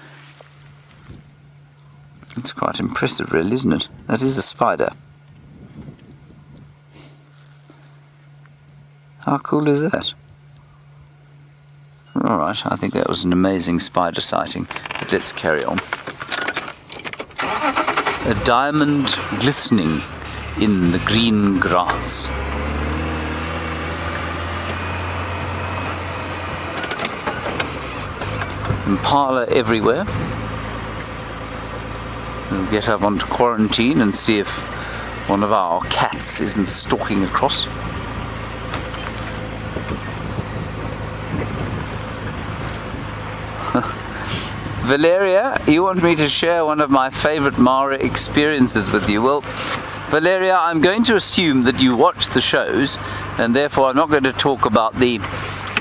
A: It's quite impressive, really, isn't it? That is a spider. How cool is that? Alright, I think that was an amazing spider sighting, but let's carry on. A diamond glistening in the green grass. Impala everywhere. We'll get up onto quarantine and see if one of our cats isn't stalking across. Valeria, you want me to share one of my favorite Mara experiences with you. Well, Valeria, I'm going to assume that you watch the shows, and therefore I'm not going to talk about the,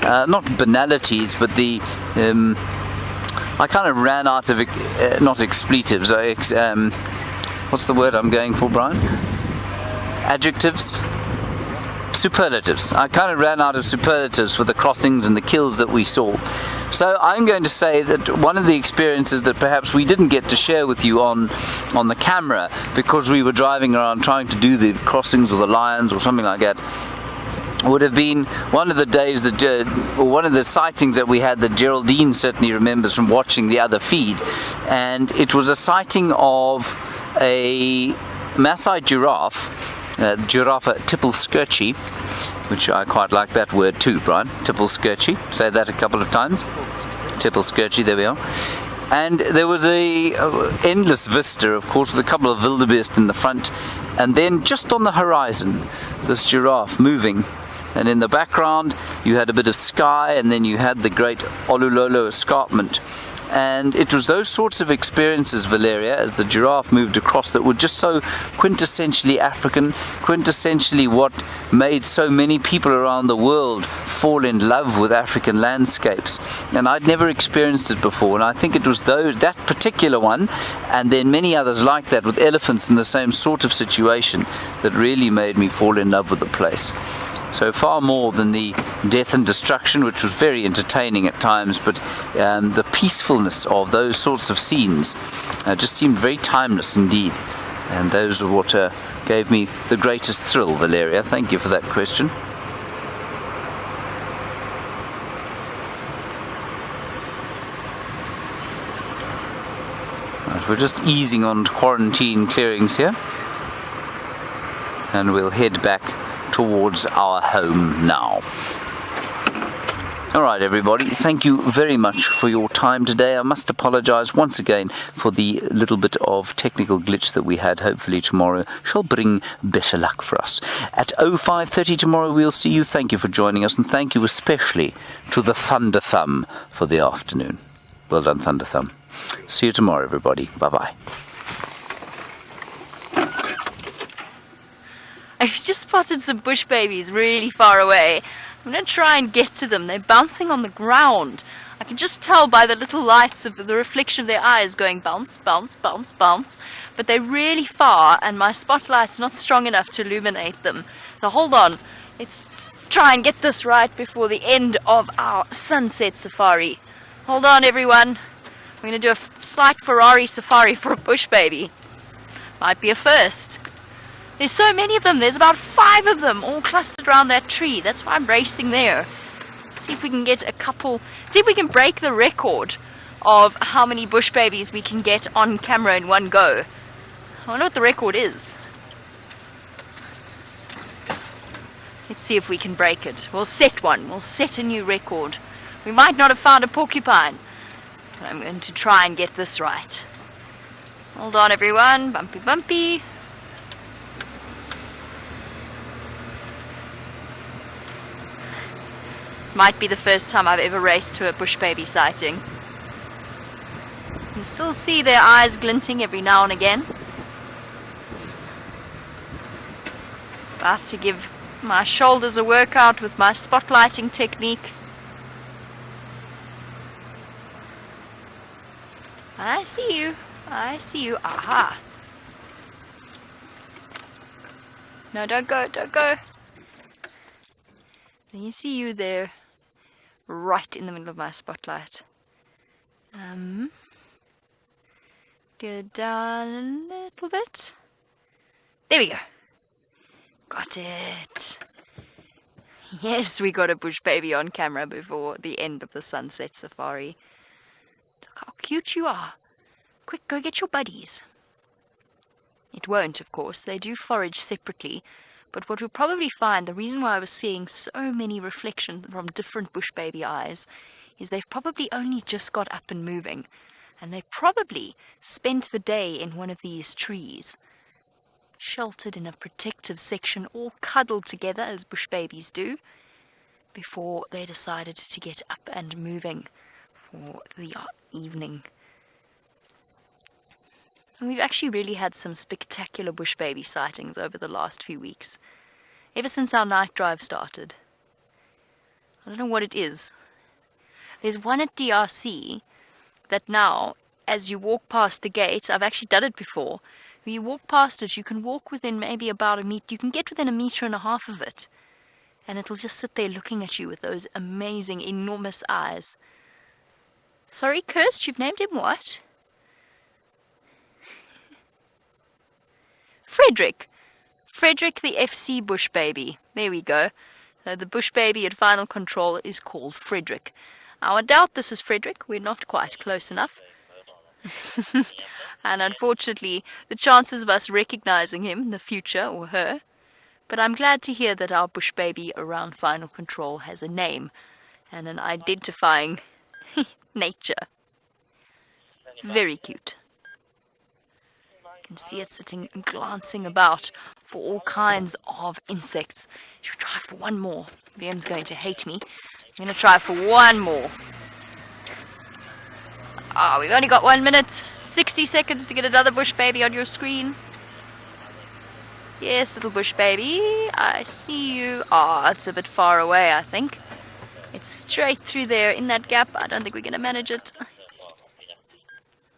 A: not banalities, but the, I kind of ran out of, not expletives, what's the word I'm going for, Brian? Adjectives? Superlatives. I kind of ran out of superlatives for the crossings and the kills that we saw. So I'm going to say that one of the experiences that perhaps we didn't get to share with you on the camera because we were driving around trying to do the crossings or the lions or something like that would have been one of the days that, or one of the sightings that we had that Geraldine certainly remembers from watching the other feed, and it was a sighting of a Maasai giraffe, the Giraffa tippleskirchie, which I quite like that word too, Brian. Tippleskirchie. Say that a couple of times. Tippleskirchie, there we are. And there was a endless vista, of course, with a couple of wildebeest in the front, and then just on the horizon, this giraffe moving. And in the background, you had a bit of sky, and then you had the great Olulolo escarpment. And it was those sorts of experiences, Valeria, as the giraffe moved across, that were just so quintessentially African, quintessentially what made so many people around the world fall in love with African landscapes. And I'd never experienced it before, and I think it was that particular one, and then many others like that with elephants in the same sort of situation, that really made me fall in love with the place. So far more than the death and destruction, which was very entertaining at times, but the peacefulness of those sorts of scenes just seemed very timeless indeed. And those are what gave me the greatest thrill, Valeria. Thank you for that question. Right, we're just easing on quarantine clearings here. And we'll head back towards our home now. Alright everybody, thank you very much for your time today. I must apologize once again for the little bit of technical glitch that we had. Hopefully tomorrow shall bring better luck for us. At 05:30 tomorrow we'll see you. Thank you for joining us, and thank you especially to the Thunder Thumb for the afternoon. Well done, Thunder Thumb. See you tomorrow everybody. Bye bye.
C: I've just spotted some bush babies really far away. I'm going to try and get to them. They're bouncing on the ground. I can just tell by the little lights of the reflection of their eyes going bounce, bounce, bounce, bounce. But they're really far and my spotlight's not strong enough to illuminate them. So hold on. Let's try and get this right before the end of our sunset safari. Hold on everyone. We're going to do a slight Ferrari safari for a bush baby. Might be a first. There's so many of them. There's about 5 of them all clustered around that tree. That's why I'm racing there. See if we can get a couple. See if we can break the record of how many bush babies we can get on camera in one go. I wonder what the record is. Let's see if we can break it. We'll set one. We'll set a new record. We might not have found a porcupine, but I'm going to try and get this right. Hold on everyone. Bumpy, bumpy. This might be the first time I've ever raced to a bush baby sighting. You can still see their eyes glinting every now and again. About to give my shoulders a workout with my spotlighting technique. I see you. I see you. Aha. No, don't go, don't go. I see you there, right in the middle of my spotlight. Go down a little bit. There we go. Got it. Yes, we got a bush baby on camera before the end of the sunset safari. Look how cute you are. Quick, go get your buddies. It won't, of course. They do forage separately. But what we'll probably find, the reason why I was seeing so many reflections from different bush baby eyes, is they've probably only just got up and moving. And they probably spent the day in one of these trees, sheltered in a protective section, all cuddled together as bush babies do, before they decided to get up and moving for the evening. And we've actually really had some spectacular bush baby sightings over the last few weeks, ever since our night drive started. I don't know what it is. There's one at DRC that now, as you walk past the gate, I've actually done it before, when you walk past it, you can walk within maybe about a meter, you can get within 1.5 meters of it, and it'll just sit there looking at you with those amazing, enormous eyes. Sorry, Kirst, you've named him what? Frederick the FC bush baby. There we go. The bush baby at final control is called Frederick. Now I doubt this is Frederick. We're not quite close enough. And unfortunately, the chances of us recognizing him in the future, or her. But I'm glad to hear that our bush baby around final control has a name and an identifying nature. Very cute. You can see it sitting and glancing about for all kinds of insects. Should we try for one more? VM's going to hate me. I'm going to try for one more. We've only got 1 minute, 60 seconds to get another bush baby on your screen. Yes, little bush baby, I see you. It's a bit far away, I think. It's straight through there in that gap. I don't think we're going to manage it.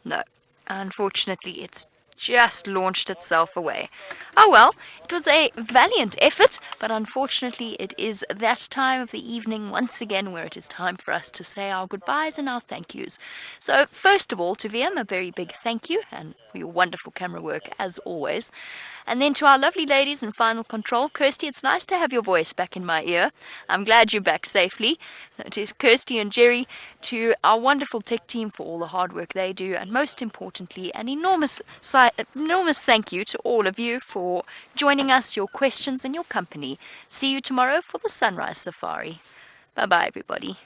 C: No, unfortunately, it's just launched itself away. Oh well, it It was a valiant effort, but unfortunately it is that time of the evening once again where it is time for us to say our goodbyes and our thank yous. So first of all, to VM, a very big thank you, and for your wonderful camera work as always. And then to our lovely ladies in Final Control, Kirsty, it's nice to have your voice back in my ear. I'm glad you're back safely. So to Kirsty and Jerry, to our wonderful tech team for all the hard work they do, and most importantly, an enormous thank you to all of you for joining us, your questions and your company. See you tomorrow for the Sunrise Safari. Bye-bye, everybody.